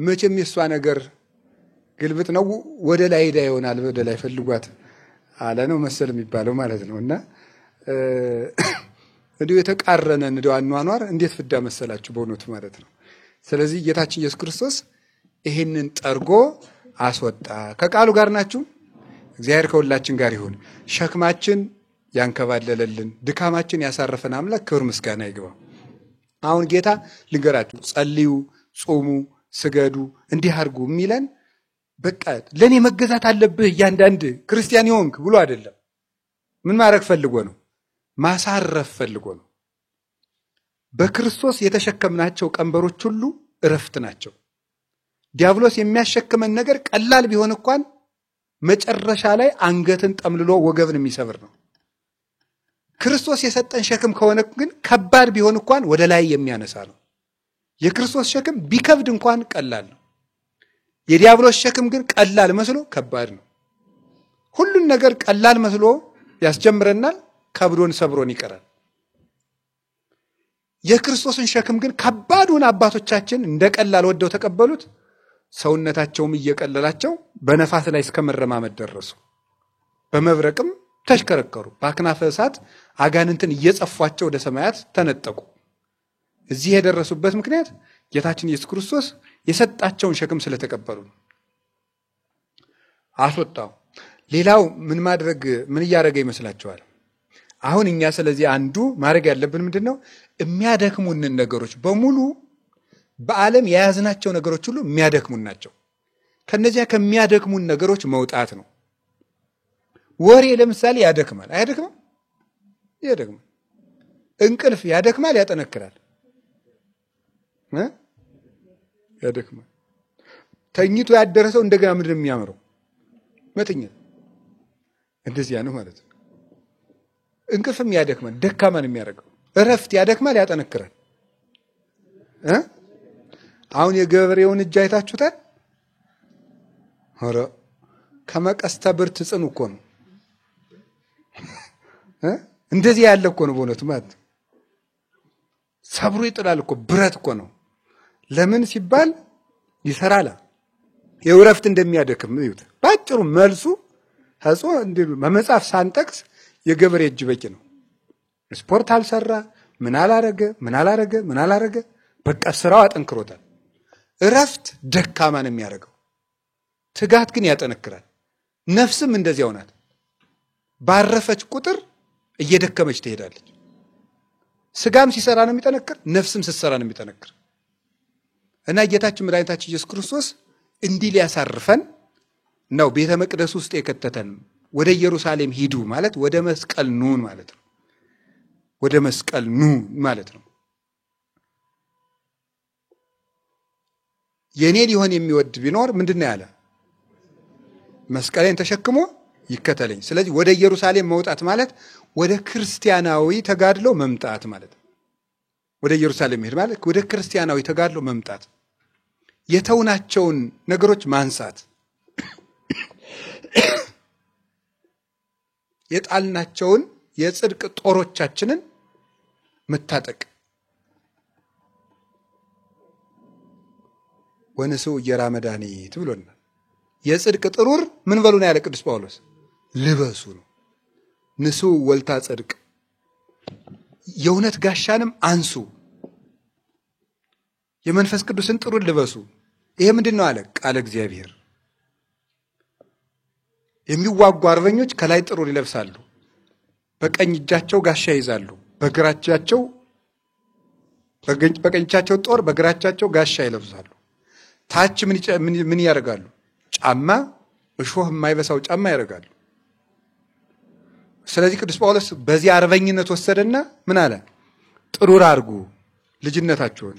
Speaker 1: መቼም የሷ ነገር ግልብጥ ነው ወደ ላይ ሄዳ ይሆናል ወደ ላይ ፈልጓት አለ ነው መሰል የሚባለው ማለት ነው። እና እንደው የተቃረነ እንደው አኗኗር እንዴት ፍዳ መሰላችሁ በእውነቱ ማለት ነው። ስለዚህ ጌታችን ኢየሱስ ክርስቶስ ይሄንን ጠርጎ አስወጣ። ከቃሉ ጋር ናችሁ። እግዚአብሔር ከሁላችን ጋር ይሁን። ሸክማችን ያንከባለለልን ድካማችን ያሳረፈን አምላክ ክብር ምስጋና ይግባው። አሁን ጌታ ልንገራችሁ፣ ጸልዩ፣ ጾሙ፣ ስገዱ፣ እንዲህ አድርጉ የሚለን በቃ ለኔ መገዛት አለብህ እያንዳንድ ክርስቲያን ይሆንክ ብሎ አይደለም። ምን ማድረግ ፈልጎ ነው? ማሳረፍ ፈልጎ ነው። በክርስቶስ የተሸከምናቸው ቀንበሮች ሁሉ እረፍት ናቸው። ዲያብሎስ የሚያሸክመን ነገር ቀላል ቢሆን እንኳን መጨረሻ ላይ አንገትን ጠምልሎ ወገብን የሚሰብር ነው። ክርስቶስ የሰጠን ሸክም ከሆነ ግን ከባድ ቢሆን እንኳን ወደ ላይ የሚያነሳ ነው። የክርስቶስ ሸክም ቢከብድ እንኳን ቀላል ነው። የዲያብሎስ ሸክም ግን ቀላል መስሎ ከባድ ነው። ሁሉን ነገር ቀላል መስሎ ያስጀምረናል፣ ከብዶን ሰብሮን ይቀራል። የክርስቶስን ሸክም ግን ከባዱን አባቶቻችን እንደ ቀላል ወደው ተቀበሉት። ሰውነታቸውም እየቀለላቸው በነፋስ ላይ እስከመረማመድ ደረሱ። በመብረቅም ተሽከረከሩ። በአክናፈ እሳት አጋንንትን እየጸፏቸው ወደ ሰማያት ተነጠቁ። እዚህ የደረሱበት ምክንያት ጌታችን ኢየሱስ ክርስቶስ የሰጣቸውን ሸክም ስለተቀበሉ ነው። አስወጣው። ሌላው ምን እያደረገ ይመስላችኋል? አሁን እኛ ስለዚህ አንዱ ማድረግ ያለብን ምንድነው? የሚያደክሙንን ነገሮች በሙሉ በዓለም የያዝናቸው ነገሮች ሁሉ የሚያደክሙን ናቸው። ከነዚያ ከሚያደክሙን ነገሮች መውጣት ነው። ወሬ ለምሳሌ ያደክማል አይደክምም? ያደክማል። እንቅልፍ ያደክማል ያጠነክራል? ያደክማል። ተኝቶ ያደረሰው እንደገና ምንድን ነው የሚያምረው? መተኛት። እንደዚያ ነው ማለት ነው። እንቅልፍም ያደክማል፣ ደካማን የሚያደርገው። እረፍት ያደክማል ያጠነክራል። አሁን የገበሬውን እጅ አይታችሁታል? ኧረ ከመቀስተ ብርት ጽኑ እኮ ነው። እንደዚህ ያለ እኮ ነው በእውነቱ ማለት ነው። ሰብሮ ይጥላል እኮ ብረት እኮ ነው። ለምን ሲባል ይሰራል። የእረፍት እንደሚያደክም እዩት። ባጭሩ መልሱ ሐጾ እንዲሉ መጽሐፍ ሳንጠቅስ የገበሬ እጅ በቂ ነው። ስፖርት አልሰራ፣ ምን አላረገ በቃ ስራው አጠንክሮታል። እረፍት ደካማን የሚያደርገው፣ ትጋት ግን ያጠነክራል። ነፍስም እንደዚያው ናት። ባረፈች ቁጥር እየደከመች ትሄዳለች። ስጋም ሲሰራ ነው የሚጠነክር፣ ነፍስም ስትሰራ ነው የሚጠነክር። እና ጌታችን መድኃኒታችን ኢየሱስ ክርስቶስ እንዲህ ሊያሳርፈን ነው ቤተ መቅደስ ውስጥ የከተተን። ወደ ኢየሩሳሌም ሂዱ ማለት ወደ መስቀል ኑ ማለት ነው። ወደ መስቀል ኑ ማለት ነው። የኔ ሊሆን የሚወድ ቢኖር ምንድነው ያለ? መስቀሌን ተሸክሞ ይከተለኝ። ስለዚህ ወደ ኢየሩሳሌም መውጣት ማለት ወደ ክርስቲያናዊ ተጋድሎ መምጣት ማለት ነው። ወደ ኢየሩሳሌም መሄድ ማለት ወደ ክርስቲያናዊ ተጋድሎ መምጣት፣ የተውናቸውን ነገሮች ማንሳት፣ የጣልናቸውን የጽድቅ ጦሮቻችንን መታጠቅ። ወንስኡ ኢየራ መድኃኒት ብሎናል። የጽድቅ ጥሩር ምን በሉ ነው ያለ ቅዱስ ጳውሎስ? ልበሱ ነው። ንስኡ ወልታ ጽድቅ፣ የእውነት ጋሻንም አንሱ፣ የመንፈስ ቅዱስን ጥሩር ልበሱ። ይሄ ምንድነው አለ? ቃለ እግዚአብሔር። የሚዋጉ አርበኞች ከላይ ጥሩር ይለብሳሉ፣ በቀኝ እጃቸው ጋሻ ይዛሉ፣ በቀኝ እጃቸው ጦር፣ በግራቸው ጋሻ ይለብሳሉ። ታች ምን ያደርጋሉ? ጫማ፣ እሾህ የማይበሳው ጫማ ያደርጋሉ። ስለዚህ ቅዱስ ጳውሎስ በዚህ አርበኝነት ወሰደና ምን አለ? ጥሩር አርጉ ልጅነታችሁን፣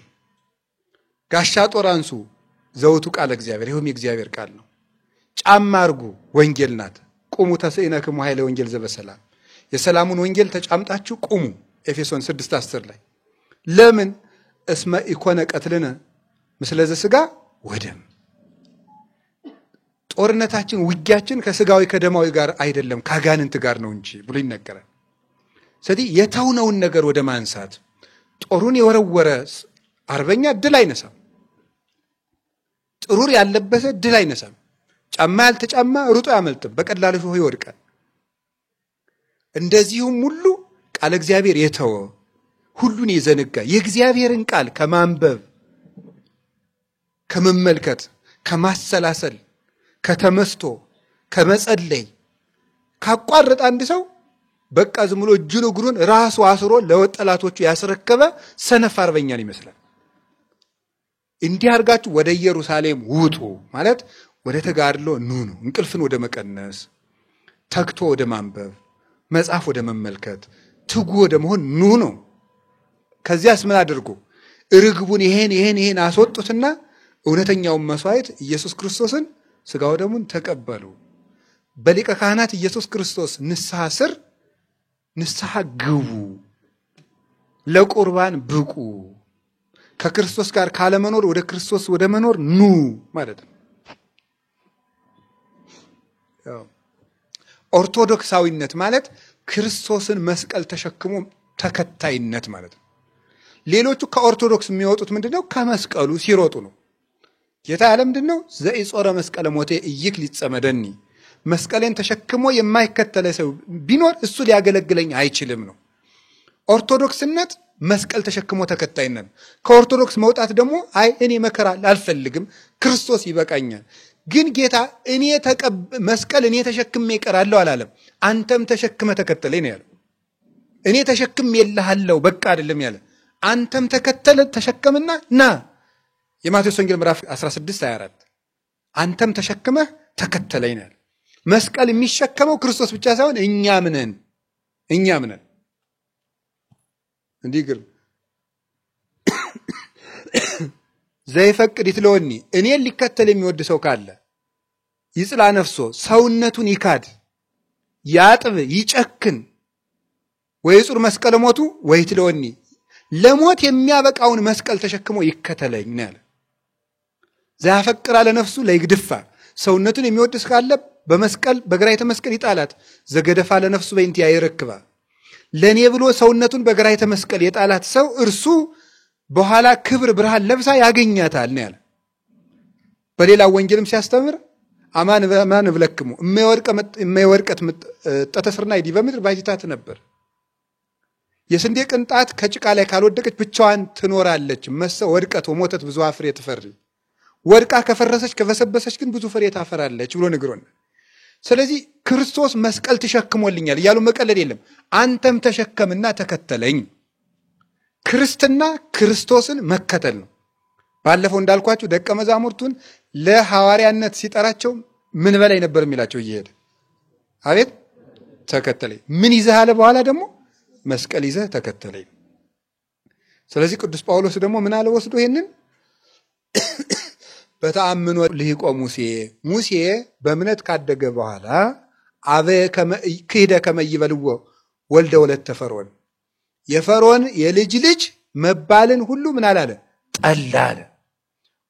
Speaker 1: ጋሻ ጦር አንሱ ዘውቱ ቃለ እግዚአብሔር፣ ይሁም የእግዚአብሔር ቃል ነው። ጫማ አርጉ ወንጌል ናት። ቁሙ ተስኢነክሙ ኃይለ ወንጌል ዘበሰላም፣ የሰላሙን ወንጌል ተጫምጣችሁ ቁሙ። ኤፌሶን 6:10 ላይ ለምን? እስመ ኢኮነ ቀትልነ ምስለ ዘሥጋ ወደም፣ ጦርነታችን ውጊያችን ከስጋዊ ከደማዊ ጋር አይደለም ከአጋንንት ጋር ነው እንጂ ብሎ ይነገራል። ስለዚህ የተውነውን ነገር ወደ ማንሳት፣ ጦሩን የወረወረ አርበኛ ድል አይነሳም። ጥሩር ያለበሰ ድል አይነሳም። ጫማ ያልተጫማ ሩጦ ያመልጥም፣ በቀላሉ ሾህ ይወድቃል። እንደዚሁም ሁሉ ቃለ እግዚአብሔር የተወ ሁሉን የዘነጋ የእግዚአብሔርን ቃል ከማንበብ ከመመልከት ከማሰላሰል ከተመስቶ ከመጸለይ ካቋረጠ አንድ ሰው በቃ ዝም ብሎ እጁን እግሩን ራሱ አስሮ ለወጠላቶቹ ያስረከበ ሰነፍ አርበኛን ይመስላል። እንዲህ አድርጋችሁ ወደ ኢየሩሳሌም ውጡ ማለት ወደ ተጋድሎ ኑ ነው። እንቅልፍን ወደ መቀነስ፣ ተግቶ ወደ ማንበብ፣ መጽሐፍ ወደ መመልከት፣ ትጉ ወደ መሆን ኑ ነው። ከዚያስ ምን አድርጉ? ርግቡን ይሄን አስወጡትና እውነተኛውን መስዋዕት ኢየሱስ ክርስቶስን ስጋው ደሙን ተቀበሉ። በሊቀ ካህናት ኢየሱስ ክርስቶስ ንስሐ ስር ንስሐ ግቡ፣ ለቁርባን ብቁ፣ ከክርስቶስ ጋር ካለመኖር ወደ ክርስቶስ ወደ መኖር ኑ ማለት ነው። ኦርቶዶክሳዊነት ማለት ክርስቶስን መስቀል ተሸክሞ ተከታይነት ማለት ነው። ሌሎቹ ከኦርቶዶክስ የሚወጡት ምንድነው? ከመስቀሉ ሲሮጡ ነው። ጌታ ያለ ምንድነው? ዘኢጾረ መስቀለ ሞቴ እይክ ሊጸመደኒ፣ መስቀሌን ተሸክሞ የማይከተለ ሰው ቢኖር እሱ ሊያገለግለኝ አይችልም ነው። ኦርቶዶክስነት መስቀል ተሸክሞ ተከታይነት። ከኦርቶዶክስ መውጣት ደግሞ አይ እኔ መከራ አልፈልግም ክርስቶስ ይበቃኛል። ግን ጌታ መስቀል እኔ ተሸክሜ እቀራለሁ አላለም። አንተም ተሸክመ ተከተለኝ ነው ያለው። እኔ ተሸክሜ የለሃለሁ በቃ አይደለም ያለ። አንተም ተሸከምና ና። የማቴዎስ ወንጌል ምዕራፍ 16:24 አንተም ተሸክመህ ተከተለኝ ነው ያለ። መስቀል የሚሸከመው ክርስቶስ ብቻ ሳይሆን እኛም ነን። እንዲህ ግር ዘይፈቅድ ይትለወኒ፣ እኔን ሊከተል የሚወድ ሰው ካለ ይጽላ ነፍሶ፣ ሰውነቱን ይካድ፣ ያጥብ፣ ይጨክን፣ ወይጹር መስቀለ ሞቱ ወይትለወኒ፣ ለሞት የሚያበቃውን መስቀል ተሸክሞ ይከተለኝ ነው ያለ። ዘያፈቅር አለ ነፍሱ ለይግድፋ፣ ሰውነቱን የሚወድ ካለ በመስቀል በግራይተ መስቀል ይጣላት። ዘገደፋ ለነፍሱ በእንቲያ ይረክባ፣ ለኔ ብሎ ሰውነቱን በግራይተ መስቀል የጣላት ሰው እርሱ በኋላ ክብር ብርሃን ለብሳ ያገኛታል ነው ያለ። በሌላ ወንጌልም ሲያስተምር አማን ብለክሙ እመወርቀት ጠተስርና ይዲ በምድር ባይታት ነበር። የስንዴ ቅንጣት ከጭቃ ላይ ካልወደቀች ብቻዋን ትኖራለች። ወድቀት ወሞተት ብዙ ፍሬ ትፈሪ፣ ወድቃ ከፈረሰች ከበሰበሰች ግን ብዙ ፍሬ ታፈራለች ብሎ ንግሮን። ስለዚህ ክርስቶስ መስቀል ተሸክሞልኛል እያሉ መቀለድ የለም። አንተም ተሸከምና ተከተለኝ። ክርስትና ክርስቶስን መከተል ነው። ባለፈው እንዳልኳችሁ ደቀ መዛሙርቱን ለሐዋርያነት ሲጠራቸው ምን በላይ ነበር የሚላቸው? እየሄደ አቤት ተከተለኝ። ምን ይዘህ አለ? በኋላ ደግሞ መስቀል ይዘህ ተከተለኝ። ስለዚህ ቅዱስ ጳውሎስ ደግሞ ምን አለ ወስዶ ይሄንን በተአምኖ ልሂቆ ሙሴ በእምነት ካደገ በኋላ ክህደ ከመ ይበልዎ ወልደ ወለተ ፈርዖን የፈርዖን የልጅ ልጅ መባልን ሁሉ ምን አላለ? ጠላ አለ።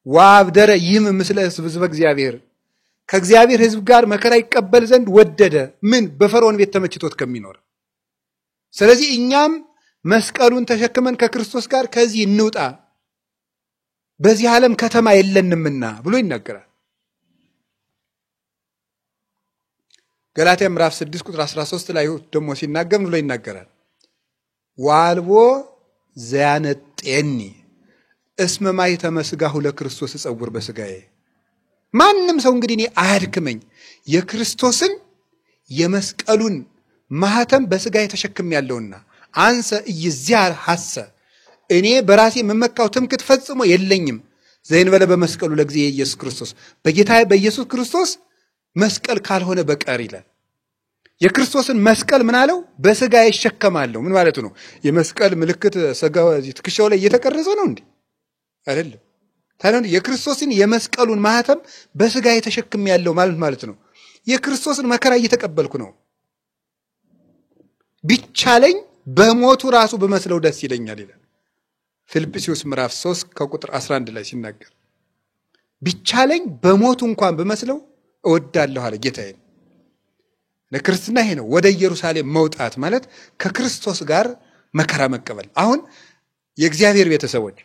Speaker 1: ወአብደረ ይህም ምስለ ሕዝበ እግዚአብሔር ከእግዚአብሔር ሕዝብ ጋር መከራ ይቀበል ዘንድ ወደደ። ምን? በፈርዖን ቤት ተመችቶት ከሚኖር። ስለዚህ እኛም መስቀሉን ተሸክመን ከክርስቶስ ጋር ከዚህ እንውጣ፣ በዚህ ዓለም ከተማ የለንምና ብሎ ይናገራል። ገላትያ ምዕራፍ 6 ቁጥር 13 ላይ ደግሞ ሲናገር ብሎ ይናገራል። ዋልቦ ዘያነጤኒ እስመ ማኅተመ ሥጋሁ ለክርስቶስ እጸውር በሥጋዬ። ማንም ሰው እንግዲህ እኔ አያድክመኝ፣ የክርስቶስን የመስቀሉን ማኅተም በሥጋዬ ተሸክሜያለሁና አንሰ ኢይዝያር ሐሰ እኔ በራሴ የምመካው ትምክህት ፈጽሞ የለኝም። ዘእንበለ በመስቀሉ ለእግዚእ ኢየሱስ ክርስቶስ በጌታ በኢየሱስ ክርስቶስ መስቀል ካልሆነ በቀር ይላል። የክርስቶስን መስቀል ምን አለው? በሥጋ ይሸከማለሁ። ምን ማለቱ ነው? የመስቀል ምልክት ሥጋው እዚህ ትከሻው ላይ እየተቀረጸ ነው እንዴ? አይደለም። ታዲያ የክርስቶስን የመስቀሉን ማኅተም በሥጋ ተሸክሜያለሁ ማለት ነው የክርስቶስን መከራ እየተቀበልኩ ነው። ቢቻለኝ በሞቱ ራሱ በመስለው ደስ ይለኛል ይላል ፊልጵስዩስ ምዕራፍ 3 ከቁጥር 11 ላይ ሲናገር ቢቻለኝ በሞቱ እንኳን በመስለው እወዳለሁ አለ ጌታዬ። ለክርስትና ይሄ ነው ወደ ኢየሩሳሌም መውጣት ማለት ከክርስቶስ ጋር መከራ መቀበል። አሁን የእግዚአብሔር ቤተሰቦች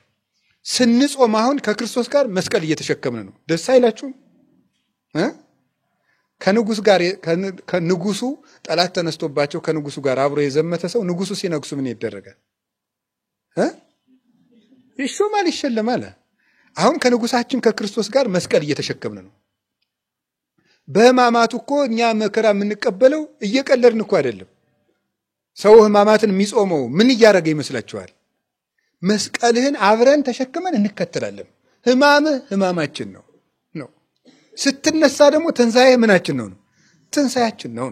Speaker 1: ስንጾም አሁን ከክርስቶስ ጋር መስቀል እየተሸከምን ነው። ደስ አይላችሁም? ከንጉስ ጋር ከንጉሱ ጠላት ተነስቶባቸው ከንጉሱ ጋር አብሮ የዘመተ ሰው ንጉሱ ሲነግሱ ምን ይደረጋል? ይሾማል፣ ይሸለማል። አሁን ከንጉሳችን ከክርስቶስ ጋር መስቀል እየተሸከምን ነው። በሕማማቱ እኮ እኛ መከራ የምንቀበለው እየቀለድን እኮ አይደለም። ሰው ሕማማትን የሚጾመው ምን እያደረገ ይመስላችኋል? መስቀልህን አብረን ተሸክመን እንከተላለን። ሕማምህ ሕማማችን ነው። ስትነሳ ደግሞ ትንሣኤ ምናችን ነው? ትንሣኤያችን ነው።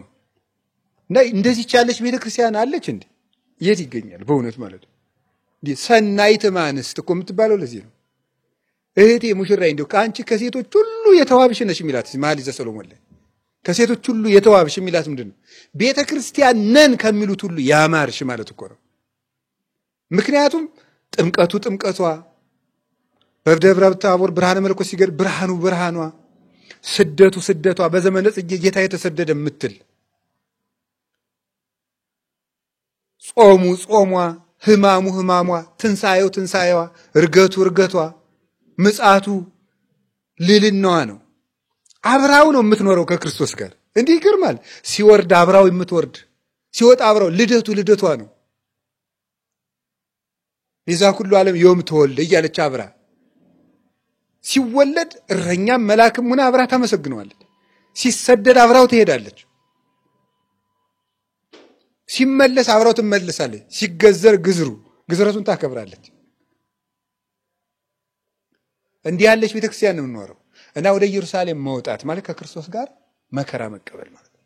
Speaker 1: እና እንደዚህ ያለች ቤተክርስቲያን አለች እንዴ? የት ይገኛል? በእውነት ማለት ነው ሰናይት ማንስት እኮ የምትባለው ለዚህ ነው። እህቴ ሙሽራዬ እንደው ከአንቺ ከሴቶች ሁሉ የተዋብሽ ነሽ የሚላት መኃልየ ዘሰሎሞን ላይ ከሴቶች ሁሉ የተዋብሽ የሚላት ምንድን ነው? ቤተክርስቲያን ነን ከሚሉት ሁሉ ያማርሽ ማለት እኮ ነው። ምክንያቱም ጥምቀቱ ጥምቀቷ፣ በደብረ ታቦር ብርሃነ መለኮት ሲገድ ብርሃኑ ብርሃኗ፣ ስደቱ ስደቷ፣ በዘመነ ጽጌ ጌታ የተሰደደ የምትል ጾሙ ጾሟ፣ ሕማሙ ሕማሟ፣ ትንሣኤው ትንሣኤዋ፣ እርገቱ እርገቷ፣ ምጽአቱ ልልናዋ ነው። አብራው ነው የምትኖረው ከክርስቶስ ጋር። እንዲህ ይገርማል። ሲወርድ አብራው የምትወርድ ሲወጣ አብራው፣ ልደቱ ልደቷ ነው። ቤዛ ኩሉ ዓለም ዮም ተወልደ እያለች አብራ ሲወለድ እረኛም መልአክም ሆና አብራ ታመሰግነዋለች። ሲሰደድ አብራው ትሄዳለች። ሲመለስ አብራው ትመለሳለች። ሲገዘር ግዝረቱን ታከብራለች። እንዲህ ያለች ቤተክርስቲያን ነው የምንኖረው። እና ወደ ኢየሩሳሌም መውጣት ማለት ከክርስቶስ ጋር መከራ መቀበል ማለት ነው።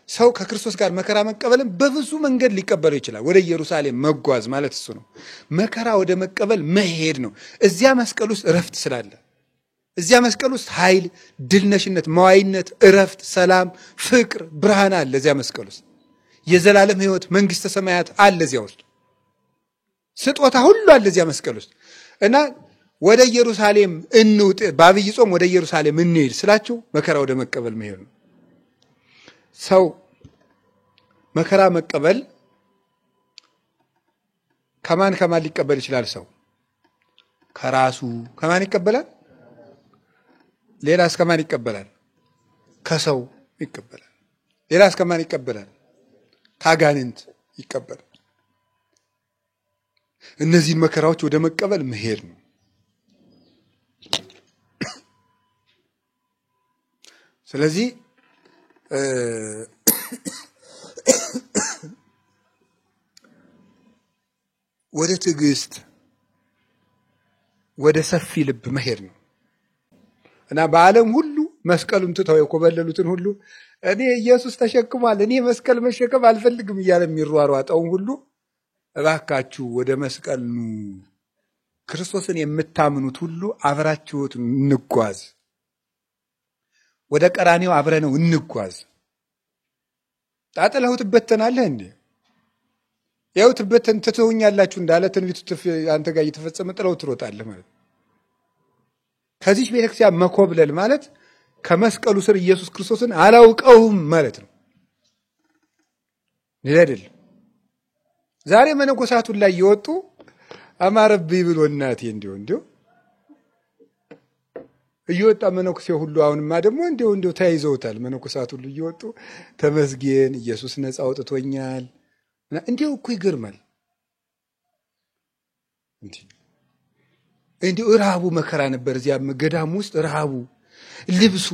Speaker 1: ሰው ከክርስቶስ ጋር መከራ መቀበልን በብዙ መንገድ ሊቀበለው ይችላል። ወደ ኢየሩሳሌም መጓዝ ማለት እሱ ነው። መከራ ወደ መቀበል መሄድ ነው። እዚያ መስቀል ውስጥ እረፍት ስላለ፣ እዚያ መስቀል ውስጥ ኃይል፣ ድልነሽነት፣ መዋይነት፣ እረፍት፣ ሰላም፣ ፍቅር፣ ብርሃን አለ። እዚያ መስቀል ውስጥ የዘላለም ሕይወት፣ መንግስተ ሰማያት አለ። እዚያ ውስጥ ስጦታ ሁሉ አለ እዚያ መስቀል ውስጥ። እና ወደ ኢየሩሳሌም እንውጥ፣ በአብይ ጾም ወደ ኢየሩሳሌም እንሄድ ስላችሁ መከራ ወደ መቀበል መሄድ ነው። ሰው መከራ መቀበል ከማን ሊቀበል ይችላል? ሰው ከራሱ ከማን ይቀበላል? ሌላስ ከማን ይቀበላል? ከሰው ይቀበላል። ሌላስ ከማን ይቀበላል? ከአጋንንት ይቀበላል። እነዚህን መከራዎች ወደ መቀበል መሄድ ነው። ስለዚህ ወደ ትዕግስት ወደ ሰፊ ልብ መሄድ ነው እና በዓለም ሁሉ መስቀሉን ትተው የኮበለሉትን ሁሉ እኔ ኢየሱስ ተሸክሟል፣ እኔ መስቀል መሸከም አልፈልግም እያለ የሚሯሯጠውን ሁሉ እባካችሁ ወደ መስቀል ኑ፣ ክርስቶስን የምታምኑት ሁሉ አብራችሁት እንጓዝ፣ ወደ ቀራንዮ አብረነው እንጓዝ። ጣጥለው ትበተናለህ እንዴ? ያው ትበተን ትተውኛላችሁ እንዳለ ትንቢቱ አንተ ጋር እየተፈጸመ ጥለው ትሮጣለህ ማለት። ከዚህ ቤተክርስቲያን መኮብለል ማለት ከመስቀሉ ስር ኢየሱስ ክርስቶስን አላውቀውም ማለት ነው። ይላል ዛሬ መነኮሳቱን ላይ ይወጡ አማረብኝ ብሎ እናቴ እንዲሁ እየወጣ መነኮሴው ሁሉ አሁንማ ደግሞ እንዲሁ ተያይዘውታል። መነኮሳቱ ሁሉ እየወጡ ተመስገን ኢየሱስ ነፃ አውጥቶኛል እንዲሁ እኮ ይገርማል። እንዲሁ ረሃቡ መከራ ነበር እዚያ ገዳም ውስጥ ረሃቡ ልብሱ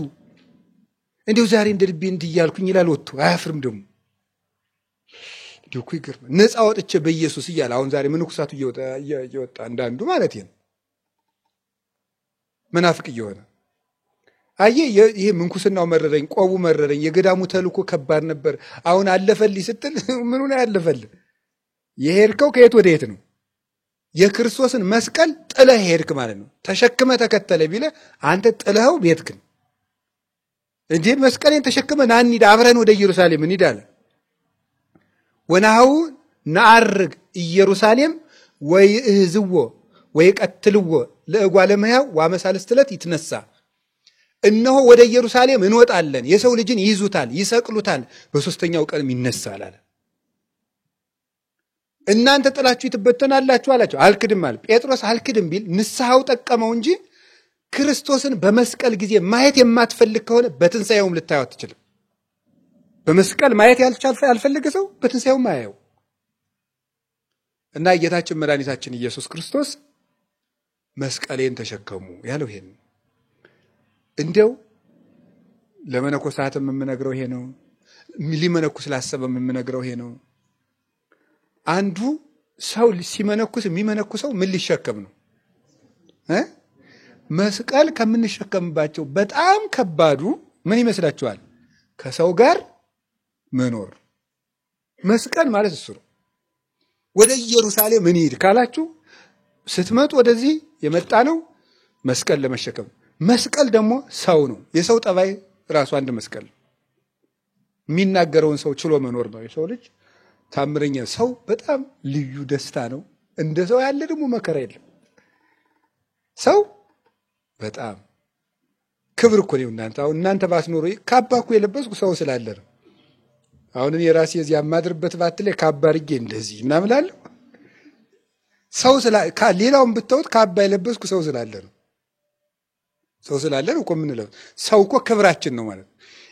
Speaker 1: እንዲሁ ዛሬ እንደ ልቤ እንዲያልኩኝ ይላል ወጥቶ አያፍርም ደግሞ እንዲሁ እኮ ይገርማል። ነፃ ወጥቼ በኢየሱስ እያለ አሁን ዛሬ መነኮሳቱ እየወጣ እንዳንዱ ማለት ነው መናፍቅ እየሆነ አየ። ይሄ ምንኩስናው መረረኝ፣ ቆቡ መረረኝ፣ የገዳሙ ተልኮ ከባድ ነበር አሁን አለፈልኝ ስትል ምኑ ነው ያለፈልህ? የሄድከው ከየት ወደ የት ነው? የክርስቶስን መስቀል ጥለህ ሄድክ ማለት ነው። ተሸክመ ተከተለ ቢለ አንተ ጥለኸው ቤትክን እንጂ መስቀሌን ተሸክመ ና እንሂድ አብረን ወደ ኢየሩሳሌም እንሂድ አለ። ወናው ናርግ ኢየሩሳሌም ወይ እህዝዎ ወይ ቀትልዎ ለእጓለ እመሕያው ወአመሳልስት ዕለት ይትነሳ። እነሆ ወደ ኢየሩሳሌም እንወጣለን፣ የሰው ልጅን ይይዙታል፣ ይሰቅሉታል፣ በሶስተኛው ቀንም ይነሳል አለ። እናንተ ጥላችሁ ትበተናላችሁ አላቸው። አልክድም አለ። ጴጥሮስ አልክድም ቢል ንስሐው ጠቀመው እንጂ ክርስቶስን በመስቀል ጊዜ ማየት የማትፈልግ ከሆነ በትንሣኤውም ልታየው አትችልም። በመስቀል ማየት ያልፈልግ ሰው በትንሣኤው ማየው እና ጌታችን መድኃኒታችን ኢየሱስ ክርስቶስ መስቀሌን ተሸከሙ ያለው ይሄን እንደው ለመነኮሳትም የምነግረው ይሄ ነው። ሊመነኩስ ላሰበም የምነግረው ይሄ ነው። አንዱ ሰው ሲመነኩስ የሚመነኩሰው ምን ሊሸከም ነው? መስቀል ከምንሸከምባቸው በጣም ከባዱ ምን ይመስላችኋል? ከሰው ጋር መኖር። መስቀል ማለት እሱ ነው። ወደ ኢየሩሳሌም እንሂድ ካላችሁ ስትመጡ ወደዚህ የመጣ ነው መስቀል ለመሸከም። መስቀል ደግሞ ሰው ነው። የሰው ጠባይ ራሱ አንድ መስቀል ነው። የሚናገረውን ሰው ችሎ መኖር ነው የሰው ልጅ ታምረኛ ሰው። በጣም ልዩ ደስታ ነው። እንደ ሰው ያለ ደግሞ መከራ የለም። ሰው በጣም ክብር እኮ ነው። እናንተ ባትኖሩ ካባ እኮ የለበስኩ ሰው ስላለ ነው። አሁን እኔ ራሴ እዚያ ማድርበት ባት ላይ ካባ አድርጌ እንደዚህ ምናምን እላለሁ። ሰው ሌላውን ብታዩት ካባ የለበስኩ ሰው ስላለ ነው። ሰው ስላለ ነው እኮ የምንለው። ሰው እኮ ክብራችን ነው ማለት።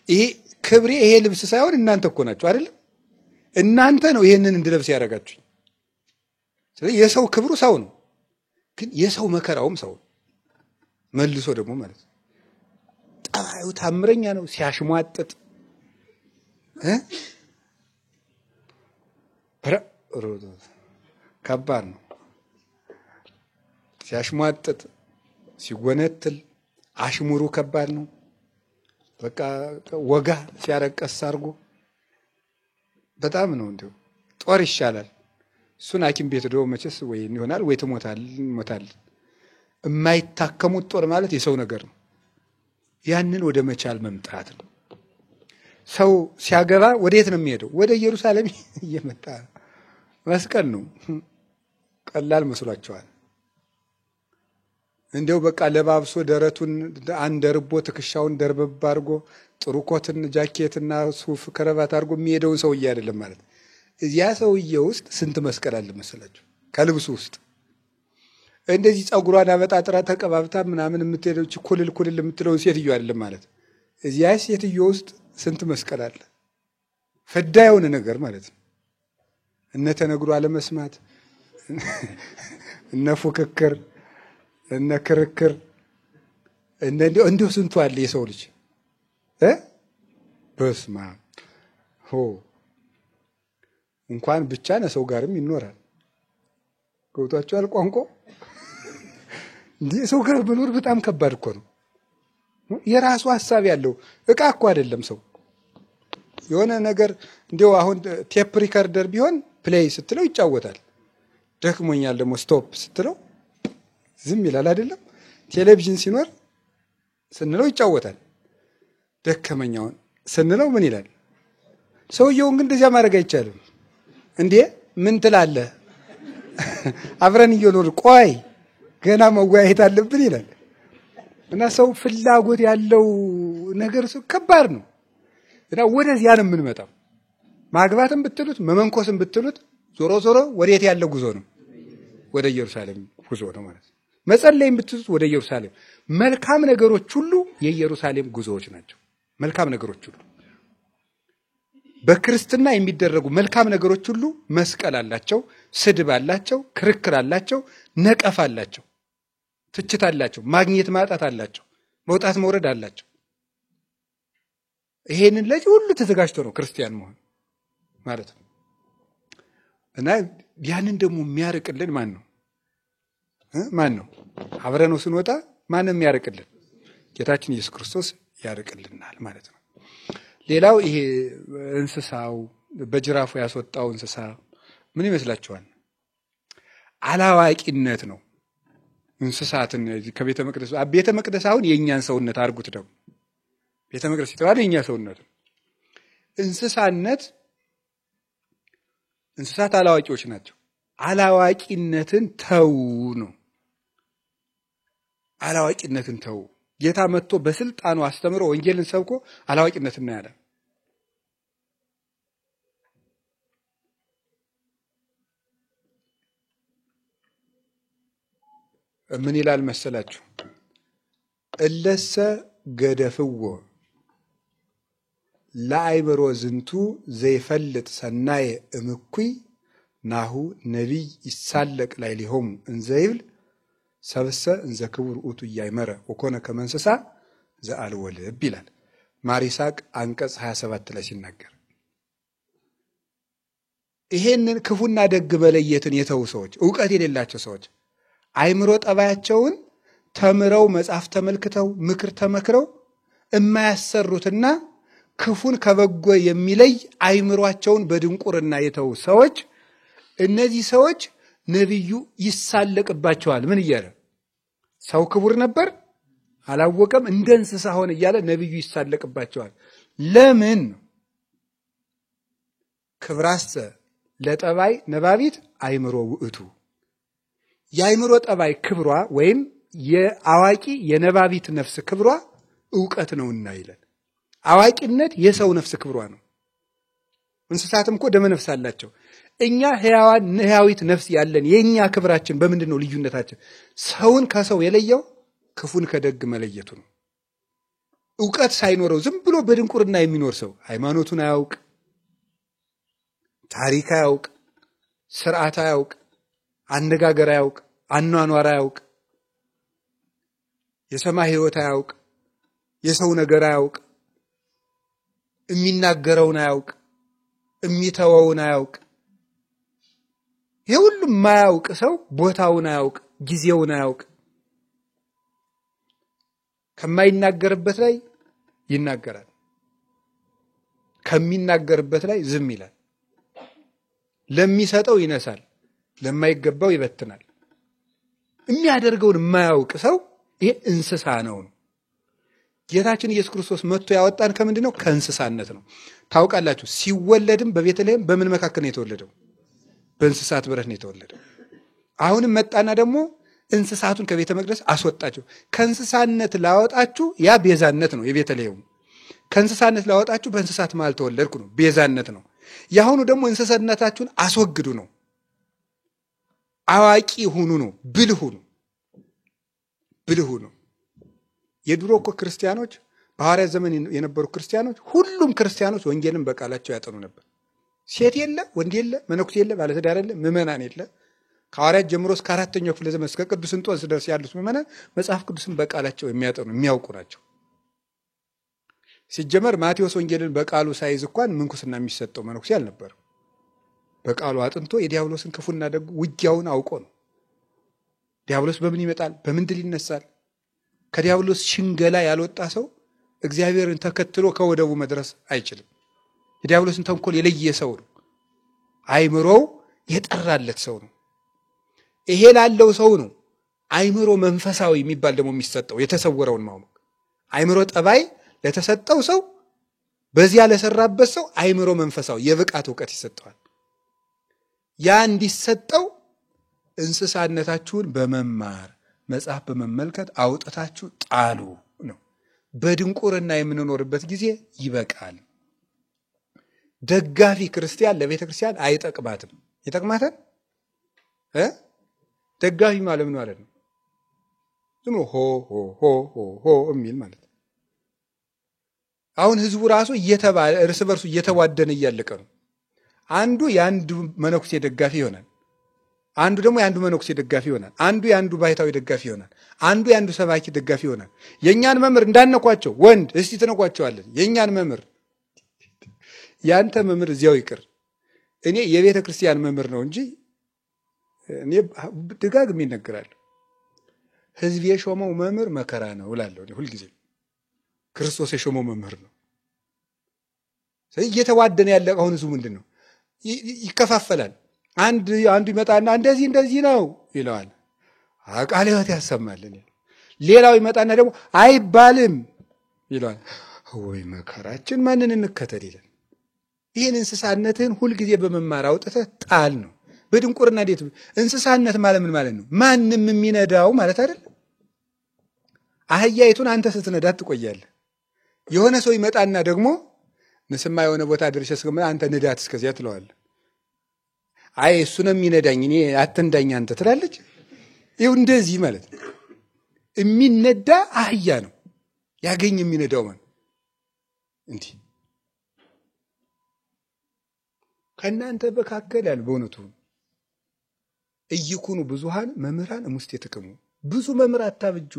Speaker 1: ይሄ ክብሬ ይሄ ልብስ ሳይሆን እናንተ እኮ ናችሁ አይደል? እናንተ ነው ይሄንን እንድለብስ ያደረጋችሁኝ። ስለዚህ የሰው ክብሩ ሰው ነው፣ ግን የሰው መከራውም ሰው መልሶ ደግሞ ማለት ጠባዩ ታምረኛ ነው። ሲያሽሟጥጥ ከባድ ነው። ሲያሽሟጥጥ ሲጎነትል አሽሙሩ ከባድ ነው። በቃ ወጋ ሲያረቀስ አርጎ በጣም ነው። እንደው ጦር ይሻላል። እሱን ሐኪም ቤት ደው መቼስ ወይ ይሆናል ወይ ትሞታል። የማይታከሙት ጦር ማለት የሰው ነገር ነው። ያንን ወደ መቻል መምጣት ነው። ሰው ሲያገባ ወዴት ነው የሚሄደው? ወደ ኢየሩሳሌም እየመጣ መስቀል ነው። ቀላል መስሏቸዋል። እንደው በቃ ለባብሶ ደረቱን አንደርቦ ትከሻውን ደርበብ አድርጎ ጥሩ ኮትን ጃኬትና ሱፍ ከረባት አድርጎ የሚሄደውን ሰውዬ አይደለም ማለት። እዚያ ሰውዬ ውስጥ ስንት መስቀል አለ መሰላችሁ? ከልብሱ ውስጥ እንደዚህ ጸጉሯን አበጣጥራ ተቀባብታ ምናምን የምትሄደው ኩልል የምትለውን ሴትዮ አይደለም ማለት። እዚያ ሴትዮ ውስጥ ስንት መስቀል አለ። ፍዳ የሆነ ነገር ማለት ነው። እነ ተነግሮ አለመስማት፣ እነ ፉክክር፣ እነ ክርክር፣ እንዲሁ ስንቱ አለ የሰው ልጅ በስማ እንኳን ብቻ ነው ሰው ጋርም ይኖራል። ገብቷችኋል? ቋንቋ እንዴ ሰው ጋር መኖር በጣም ከባድ እኮ ነው። የራሱ ሐሳብ ያለው እቃ እኮ አይደለም ሰው። የሆነ ነገር እንደው አሁን ቴፕ ሪከርደር ቢሆን ፕሌይ ስትለው ይጫወታል። ደክሞኛል ደግሞ ስቶፕ ስትለው ዝም ይላል አይደለም? ቴሌቪዥን ሲኖር ስንለው ይጫወታል። ደከመኛውን ስንለው ምን ይላል? ሰውየውን ግን እንደዚያ ማድረግ አይቻልም። እንዴ ምን ትላለህ? አብረን እየኖር ቆይ ገና መወያየት አለብን ይላል። እና ሰው ፍላጎት ያለው ነገር ከባድ ነው። እና ወደዚያ ነው የምንመጣው። ማግባትም ብትሉት መመንኮስም ብትሉት ዞሮ ዞሮ ወዴት ያለ ጉዞ ነው? ወደ ኢየሩሳሌም ጉዞ ነው ማለት ነው። መጸለይም ብትሉት ወደ ኢየሩሳሌም። መልካም ነገሮች ሁሉ የኢየሩሳሌም ጉዞዎች ናቸው። መልካም ነገሮች ሁሉ በክርስትና የሚደረጉ መልካም ነገሮች ሁሉ መስቀል አላቸው፣ ስድብ አላቸው፣ ክርክር አላቸው፣ ነቀፍ አላቸው፣ ትችት አላቸው፣ ማግኘት ማጣት አላቸው፣ መውጣት መውረድ አላቸው። ይሄንን ለዚህ ሁሉ ተዘጋጅቶ ነው ክርስቲያን መሆን ማለት ነው። እና ያንን ደግሞ የሚያርቅልን ማን ነው? ማን ነው? አብረነው ስንወጣ ማንም ያርቅልን? ጌታችን ኢየሱስ ክርስቶስ ያርቅልናል ማለት ነው። ሌላው ይሄ እንስሳው በጅራፉ ያስወጣው እንስሳ ምን ይመስላችኋል? አላዋቂነት ነው። እንስሳትን ከቤተ መቅደስ ቤተ መቅደስ አሁን የኛን ሰውነት አርጉት ደግሞ ቤተ መቅደስ ሲተዋል የኛ ሰውነት እንስሳት አላዋቂዎች ናቸው። አላዋቂነትን ተው ነው። አላዋቂነትን ተው። ጌታ መጥቶ በስልጣኑ አስተምሮ ወንጌልን ሰብኮ አላዋቂነትን ያለ ምን ይላል መሰላችሁ? እለሰ ገደፍዎ ለአይበሮ ዝንቱ ዘይፈልጥ ሰናየ እምኩይ ናሁ ነቢይ ይሳለቅ ላይ ሊሆሙ እንዘይብል ሰብሰ እንዘ ክቡር ውእቱ እያይመረ ወኮነ ከመ እንስሳ ዘአልቦ ልብ ይላል ማር ይስሐቅ አንቀጽ 27 ላይ ሲናገር። ይሄንን ክፉና ደግ መለየትን የተው ሰዎች፣ ዕውቀት የሌላቸው ሰዎች አይምሮ ጠባያቸውን ተምረው መጽሐፍ ተመልክተው ምክር ተመክረው የማያሰሩትና ክፉን ከበጎ የሚለይ አይምሮአቸውን በድንቁርና የተው ሰዎች፣ እነዚህ ሰዎች ነብዩ ይሳለቅባቸዋል። ምን እያለ? ሰው ክቡር ነበር አላወቀም፣ እንደ እንስሳ ሆነ እያለ ነብዩ ይሳለቅባቸዋል። ለምን? ክብራሰ ለጠባይ ነባቢት አይምሮ ውእቱ። የአይምሮ ጠባይ ክብሯ ወይም የአዋቂ የነባቢት ነፍስ ክብሯ ዕውቀት ነውና ይላል። አዋቂነት የሰው ነፍስ ክብሯ ነው። እንስሳትም እኮ ደመ ነፍስ አላቸው። እኛ ሕያዊት ነፍስ ያለን የኛ ክብራችን በምንድነው? ልዩነታችን ሰውን ከሰው የለየው ክፉን ከደግ መለየቱ ነው። ዕውቀት ሳይኖረው ዝም ብሎ በድንቁርና የሚኖር ሰው ሃይማኖቱን አያውቅ፣ ታሪክ አያውቅ፣ ስርዓት አያውቅ፣ አነጋገር አያውቅ፣ አኗኗር አያውቅ፣ የሰማይ ሕይወት አያውቅ፣ የሰው ነገር አያውቅ፣ የሚናገረውን አያውቅ፣ የሚተወውን አያውቅ። ይሄ ሁሉ የማያውቅ ሰው ቦታውን አያውቅ፣ ጊዜውን አያውቅ። ከማይናገርበት ላይ ይናገራል፣ ከሚናገርበት ላይ ዝም ይላል። ለሚሰጠው ይነሳል፣ ለማይገባው ይበትናል። የሚያደርገውን የማያውቅ ሰው ይሄ እንስሳ ነው። ጌታችን ኢየሱስ ክርስቶስ መጥቶ ያወጣን ከምንድነው? ከእንስሳነት ነው። ታውቃላችሁ፣ ሲወለድም በቤተልሔም በምን መካከል ነው የተወለደው? በእንስሳት በረት ነው የተወለደው። አሁንም መጣና ደግሞ እንስሳቱን ከቤተ መቅደስ አስወጣቸው። ከእንስሳነት ላወጣችሁ ያ ቤዛነት ነው የቤተልሔሙ። ከእንስሳነት ላወጣችሁ በእንስሳት መሃል ተወለድኩ ነው፣ ቤዛነት ነው። ያሁኑ ደግሞ እንስሳነታችሁን አስወግዱ ነው፣ አዋቂ ሁኑ ነው፣ ብልህ ሁኑ፣ ብልህ ሁኑ። የድሮ እኮ ክርስቲያኖች በሐዋርያት ዘመን የነበሩ ክርስቲያኖች ሁሉም ክርስቲያኖች ወንጌልን በቃላቸው ያጠኑ ነበር። ሴት የለ፣ ወንድ የለ፣ መነኩሴ የለ፣ ባለትዳር የለ፣ ምዕመናን የለ። ከሐዋርያት ጀምሮ እስከ 4ኛው ክፍለ ዘመን እስከ ቅዱስ እንጦንስ ድረስ ያሉት ምዕመናን መጽሐፍ ቅዱስን በቃላቸው የሚያጠኑ የሚያውቁ ናቸው። ሲጀመር ማቴዎስ ወንጌልን በቃሉ ሳይዝ እንኳን ምንኩስና የሚሰጠው መነኩሴ አልነበረም። በቃሉ አጥንቶ የዲያብሎስን ክፉና ደግ ውጊያውን አውቆ ነው። ዲያብሎስ በምን ይመጣል? በምንድል ይነሳል? ከዲያብሎስ ሽንገላ ያልወጣ ሰው እግዚአብሔርን ተከትሎ ከወደቡ መድረስ አይችልም። የዲያብሎስን ተንኮል የለየ ሰው ነው። አይምሮው የጠራለት ሰው ነው። ይሄ ላለው ሰው ነው አይምሮ መንፈሳዊ የሚባል ደግሞ የሚሰጠው የተሰወረውን ማወቅ። አይምሮ ጠባይ ለተሰጠው ሰው በዚያ ለሰራበት ሰው አይምሮ መንፈሳዊ የብቃት ዕውቀት ይሰጠዋል። ያ እንዲሰጠው እንስሳነታችሁን በመማር መጽሐፍ በመመልከት አውጥታችሁ ጣሉ ነው። በድንቁርና የምንኖርበት ጊዜ ይበቃል። ደጋፊ ክርስቲያን ለቤተ ክርስቲያን አይጠቅማትም። ይጠቅማታል? ደጋፊ ማለት ምን ማለት ነው? ዝም ሆ ሆ ሆ ሆ የሚል ማለት ነው። አሁን ህዝቡ ራሱ እየተባለ እርስ በርሱ እየተዋደነ እያለቀ ነው። አንዱ የአንዱ መነኩሴ ደጋፊ ይሆናል፣ አንዱ ደግሞ የአንዱ መነኩሴ ደጋፊ ይሆናል፣ አንዱ የአንዱ ባይታዊ ደጋፊ ይሆናል፣ አንዱ የአንዱ ሰባኪ ደጋፊ ይሆናል። የኛን መምህር እንዳነኳቸው ወንድ እስቲ ተነኳቸዋለን። የኛን መምህር ያንተ መምህር እዚያው ይቅር። እኔ የቤተ ክርስቲያን መምህር ነው እንጂ እኔ ደጋግሜ እነግራለሁ። ህዝብ የሾመው መምህር መከራ ነው እላለሁ እኔ ሁልጊዜ። ክርስቶስ የሾመው መምህር ነው። ስለዚህ እየተዋደነ ያለ አሁን ህዝቡ ምንድነው? ይከፋፈላል። አንዱ ይመጣና እንደዚህ ነው ይለዋል። ቃለ ሕይወት ያሰማልን። ሌላው ይመጣና ደግሞ አይባልም ይለዋል። ወይ መከራችን፣ ማንን እንከተል ይላል። ይህን እንስሳነትህን ሁልጊዜ በመማር አውጥተህ ጣል ነው። በድንቁርና እንዴት እንስሳነት ማለት ምን ማለት ነው? ማንም የሚነዳው ማለት አይደል? አህያይቱን አንተ ስትነዳት ትቆያለህ። የሆነ ሰው ይመጣና ደግሞ ንስማ የሆነ ቦታ ድርሽ እስከመጣ አንተ ንዳት እስከዚያ ትለዋለህ። አይ እሱ ነው የሚነዳኝ እኔ አትንዳኝ አንተ ትላለች። ይኸው እንደዚህ ማለት ነው። የሚነዳ አህያ ነው ያገኝ የሚነዳው ማለት እንዲህ። ከእናንተ መካከል ያለ በእውነቱ እይኩኑ ብዙሃን መምህራን እሙስቴ ትክሙ፣ ብዙ መምህር አታብጁ።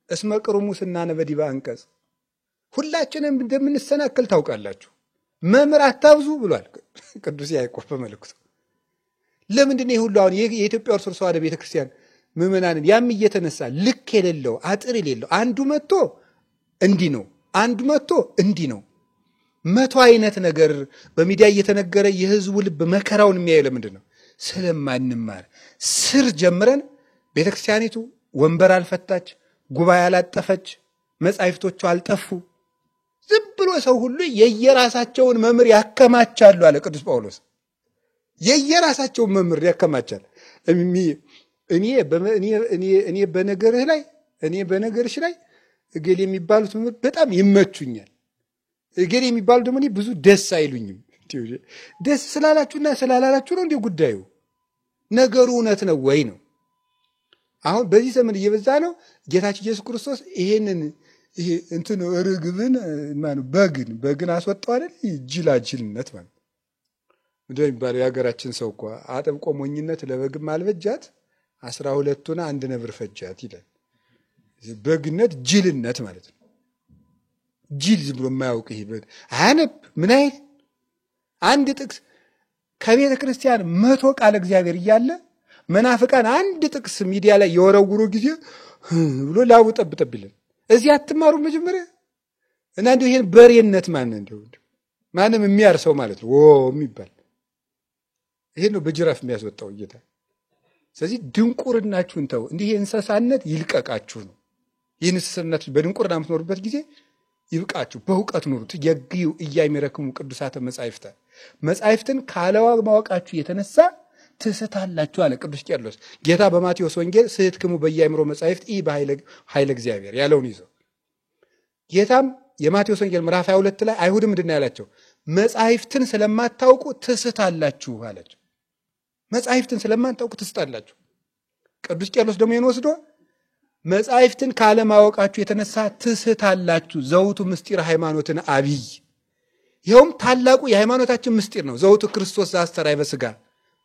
Speaker 1: እስመ ቅሩሙስና ነበዲባ አንቀጽ፣ ሁላችንም እንደምንሰናከል ታውቃላችሁ። መምህር አታብዙ ብሏል ቅዱስ ያዕቆብ በመልእክቱ። ለምንድን ነው ሁሉ አሁን የኢትዮጵያ ኦርቶዶክስ ተዋሕዶ ቤተክርስቲያን ምዕመናንን ያም እየተነሳ ልክ የሌለው አጥር የሌለው አንዱ መጥቶ እንዲህ ነው፣ አንዱ መጥቶ እንዲህ ነው፣ መቶ አይነት ነገር በሚዲያ እየተነገረ የህዝቡ ልብ መከራውን የሚያየው ለምንድን ነው? ስለማንማር። ስር ጀምረን ቤተክርስቲያኒቱ ወንበር አልፈታች፣ ጉባኤ አላጠፈች፣ መጻሕፍቶቹ አልጠፉ። ዝም ብሎ ሰው ሁሉ የየራሳቸውን መምህር ያከማቻሉ አለ ቅዱስ ጳውሎስ። የየራሳቸውን መምህር ያከማቻል። እኔ በነገርህ ላይ እኔ በነገርሽ ላይ እገሌ የሚባሉት መምህር በጣም ይመቹኛል፣ እገሌ የሚባሉ ደግሞ እኔ ብዙ ደስ አይሉኝም። ደስ ስላላችሁና ስላላላችሁ ነው እንዴ ጉዳዩ? ነገሩ እውነት ነው ወይ ነው? አሁን በዚህ ዘመን እየበዛ ነው። ጌታችን ኢየሱስ ክርስቶስ ይሄንን ርግብን ማነው በግን አስወጣው አይደል? ጅላጅልነት ማለት ምንድነው የሚባለው? የሀገራችን ሰው እኮ አጥብቆ ሞኝነት ለበግም አልበጃት 12ቱን አንድ ነብር ፈጃት ይላል። በግነት ጅልነት ማለት ነው። ጅል ዝም ብሎ የማያውቅ ይሄ አያነብ ምን አይል አንድ ጥቅስ ከቤተ ክርስቲያን 100 ቃል እግዚአብሔር እያለ መናፍቃን አንድ ጥቅስ ሚዲያ ላይ የወረውሩ ጊዜ ብሎ ላቡ ጠብጠብ ይላል። እዚህ አትማሩ መጀመሪያ እና እንደው ይሄን በሬነት ማንም የሚያርሰው ማለት ነው የሚባል ይሄን ነው በጅራፍ የሚያስወጣው ጌታ። ስለዚህ ድንቁርናችሁን ተው፣ እንዲህ እንስሳነት ይልቀቃችሁ ነው። ይህን እንስሳነት በድንቁርና የምትኖሩበት ጊዜ ይብቃችሁ፣ በእውቀት ኑሩት። የግዩ እያይመረክሙ ቅዱሳተ መጻሕፍተ፣ መጻሕፍትን ካለማወቃችሁ የተነሳ ትስታላችሁ አለ ቅዱስ ቄርሎስ። ጌታ በማቴዎስ ወንጌል ስሕትክሙ በየአእምሮ መጻሕፍት ኢ በኃይለ እግዚአብሔር ያለውን ይዞ ጌታም የማቴዎስ ወንጌል ምዕራፍ 22 ላይ አይሁድ ምንድነው ያላቸው? መጻሕፍትን ስለማታውቁ ትስታላችሁ አላቸው። መጻሕፍትን ስለማታውቁ ትስታላችሁ። ቅዱስ ቄርሎስ ደግሞ ይህን ወስዶ መጻሕፍትን ካለማወቃችሁ የተነሳ ትስታላችሁ፣ ዘውቱ ምስጢር ሃይማኖትን አብይ፣ ይኸውም ታላቁ የሃይማኖታችን ምስጢር ነው። ዘውቱ ክርስቶስ ዘአስተርአየ በሥጋ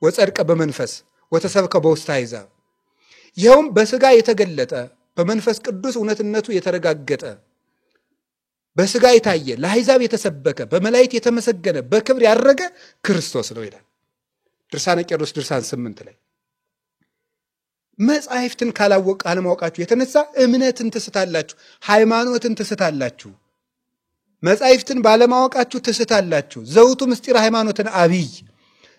Speaker 1: ወጸድቀ በመንፈስ ወተሰብከ በውስተ አሕዛብ፣ ይኸውም በሥጋ የተገለጠ በመንፈስ ቅዱስ እውነትነቱ የተረጋገጠ በሥጋ የታየ ለአሕዛብ የተሰበከ በመላእክት የተመሰገነ በክብር ያረገ ክርስቶስ ነው ይላል ድርሳነ ቄርሎስ ድርሳን 8 ላይ። መጻሕፍትን ካለማወቃችሁ የተነሳ እምነትን ትስታላችሁ፣ ሃይማኖትን ትስታላችሁ። መጻሕፍትን ባለማወቃችሁ ትስታላችሁ። ዘውቱ ምስጢር ሃይማኖትን አብይ፣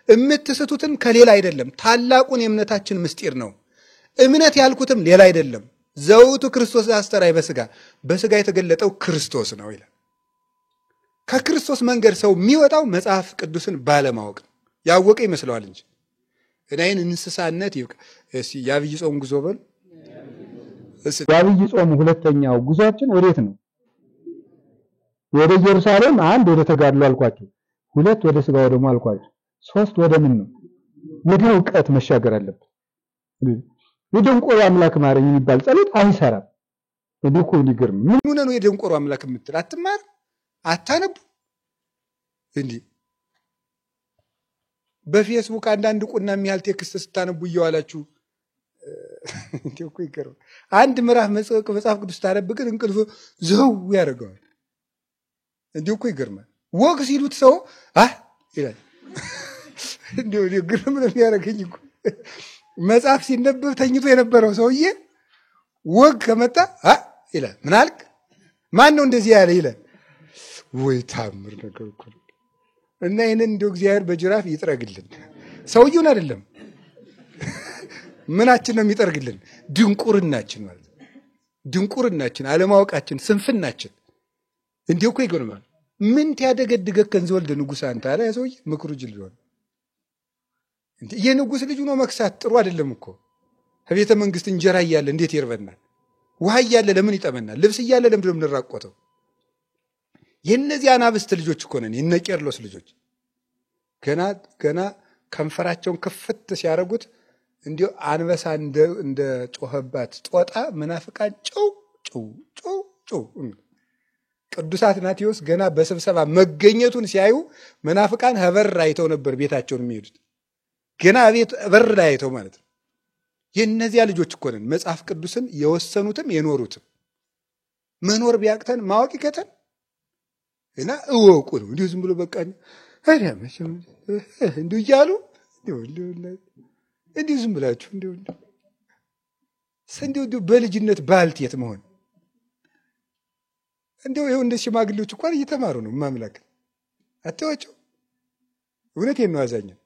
Speaker 1: የምትስቱትን ከሌላ አይደለም ታላቁን የእምነታችን ምስጢር ነው። እምነት ያልኩትም ሌላ አይደለም ዘውቱ ክርስቶስ አስተራይ በስጋ የተገለጠው ክርስቶስ ነው ይላል። ከክርስቶስ መንገድ ሰው የሚወጣው መጽሐፍ ቅዱስን ባለማወቅ ያወቀ ይመስለዋል እንጂ እናይን እንስሳነት ይብቃ። እሺ የአብይ ጾም ጉዞ በል። እሺ የአብይ ጾም ሁለተኛው ጉዟችን ወዴት ነው? ወደ ኢየሩሳሌም። አንድ ወደ ተጋድሎ አልኳችሁ፣ ሁለት ወደ ስጋ ወደሙ አልኳችሁ፣ ሶስት ወደ ምን ነው? ወደ ዕውቀት መሻገር አለበት። የደንቆሮ አምላክ ማረኝ የሚባል ጸሎት አይሰራም። እኮ ይገርም። ምን ሆነ ነው የደንቆሮ አምላክ የምትል? አትማር አታነቡ እንዴ? በፌስቡክ አንዳንድ ቁና የሚያህል ቴክስት ስታነቡ እየዋላችሁ እንዴው እኮ ይገርም። አንድ ምዕራፍ መጽሐፍ ቅዱስ ታነብ ግን እንቅልፍ ዘው ያደርገዋል። እንዴው እኮ ይገርማል። ወግ ሲሉት ሰው ይላል። እንዴው ግርም ነው የሚያደርገኝ እኮ መጽሐፍ ሲነበብ ተኝቶ የነበረው ሰውዬ ወግ ከመጣ ይላል። ምን አልክ? ማን ነው እንደዚህ ያለ ይላል። ወይ ታምር ነገር እኮ ነው። እና ይሄንን እንደው እግዚአብሔር በጅራፍ ይጥረግልን። ሰውየውን አይደለም ምናችን ነው የሚጠርግልን? ድንቁርናችን ማለት ነው። ድንቁርናችን፣ አለማወቃችን፣ ስንፍናችን። እንዴው እኮ ይገርማል። ምን ያደገድገ ከንዘወልደ ንጉሥ አንተ አለ ያ ሰውዬ። ምክሩ ጅል ሆነ እንዴ! የንጉሥ ልጅ ነው መክሳት ጥሩ አይደለም እኮ። ከቤተ መንግስት እንጀራ እያለ እንዴት ይርበናል? ውሃ እያለ ለምን ይጠመናል? ልብስ እያለ ለምን እንደምንራቆተው? የነዚህ አናብስት ልጆች እኮ ነን፣ የነ ቄርሎስ ልጆች። ገና ከንፈራቸውን ክፍት ሲያደርጉት እንዲሁ አንበሳ እንደ ጮኸባት ጦጣ መናፍቃን ጭው። ቅዱስ አትናቴዎስ ገና በስብሰባ መገኘቱን ሲያዩ መናፍቃን በር አይተው ነበር ቤታቸውን የሚሄዱት። ገና ቤት በር ላይ አይተው ማለት ነው። የነዚያ ልጆች እኮ ነን፣ መጽሐፍ ቅዱስን የወሰኑትም የኖሩትም። መኖር ቢያቅተን ማወቅ ይከተን እና እወቁ ነው። እንዲሁ ዝም ብሎ በቃ እንዲሁ እያሉ እንዲሁ ዝም ብላችሁ እንዲሁ በልጅነት ባልቴት መሆን እንዲሁ ይኸው እንደ ሽማግሌዎች እንኳን እየተማሩ ነው ማምላክ አትዋቸው። እውነቴን ነው አዛኛው።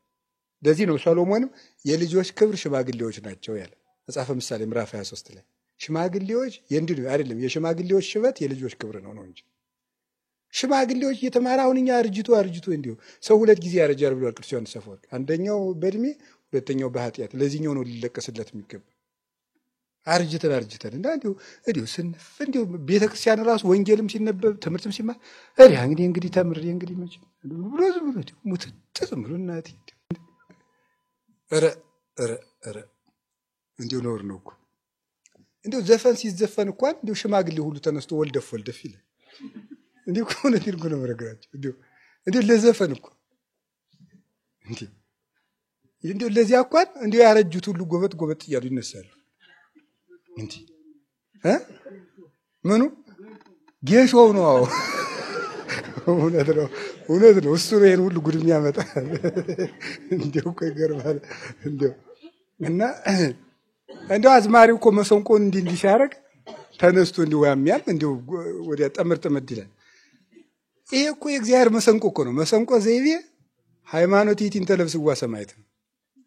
Speaker 1: ለዚህ ነው ሰሎሞንም የልጆች ክብር ሽማግሌዎች ናቸው ያለ መጽሐፈ ምሳሌ ምዕራፍ 23 ላይ። ሽማግሌዎች የእንዲሁ አይደለም፣ የሽማግሌዎች ሽበት የልጆች ክብር ነው እንጂ ሽማግሌዎች እየተማረ አሁን እኛ አርጅቶ እንዲሁ ሰው ሁለት ጊዜ ያረጃል ብሏል ቅዱስ ዮሐንስ አፈወርቅ። አንደኛው በእድሜ ሁለተኛው በኃጢአት። ለዚህኛው ነው ሊለቀስለት የሚገባ። አርጅተን እና እንዲሁ ስንፍ እንዲሁ ቤተክርስቲያን ራሱ ወንጌልም ሲነበብ ትምህርትም ሲማር እንግዲህ ተምሬ እንግዲህ መቼ ብሎ ዝም ብሎ ሙትት ዝም ብሎ እናቴ እንዲሁ ነውር ነው እኮ። እንዲሁ ዘፈን ሲዘፈን እንኳን እንዲሁ ሽማግሌ ሁሉ ተነስቶ ወልደፍ ይላል። እንዲሁ ከሆነ ትርጉ ነው መረግራቸው። እንዲሁ ለዘፈን እኮ እንዲሁ ለዚያ እንኳን እንዲሁ ያረጁት ሁሉ ጎበጥ እያሉ ይነሳሉ። ምኑ ጌሾው ነው? እውነት ነው። እሱ ነው ይሄን ሁሉ ጉድ የሚያመጣል። እንዲሁ እኮ ይገርማል። እና እንዲሁ አዝማሪው እኮ መሰንቆን እንዲህ ሲያደርግ ተነስቶ እንዲሁ ያሚያል እንዲሁ ወዲያ ጠመድ ይላል። ይሄ እኮ የእግዚአብሔር መሰንቆ እኮ ነው። መሰንቆ ዘይቤ ሃይማኖት ይቲን ተለብስዋ ሰማይት ነው።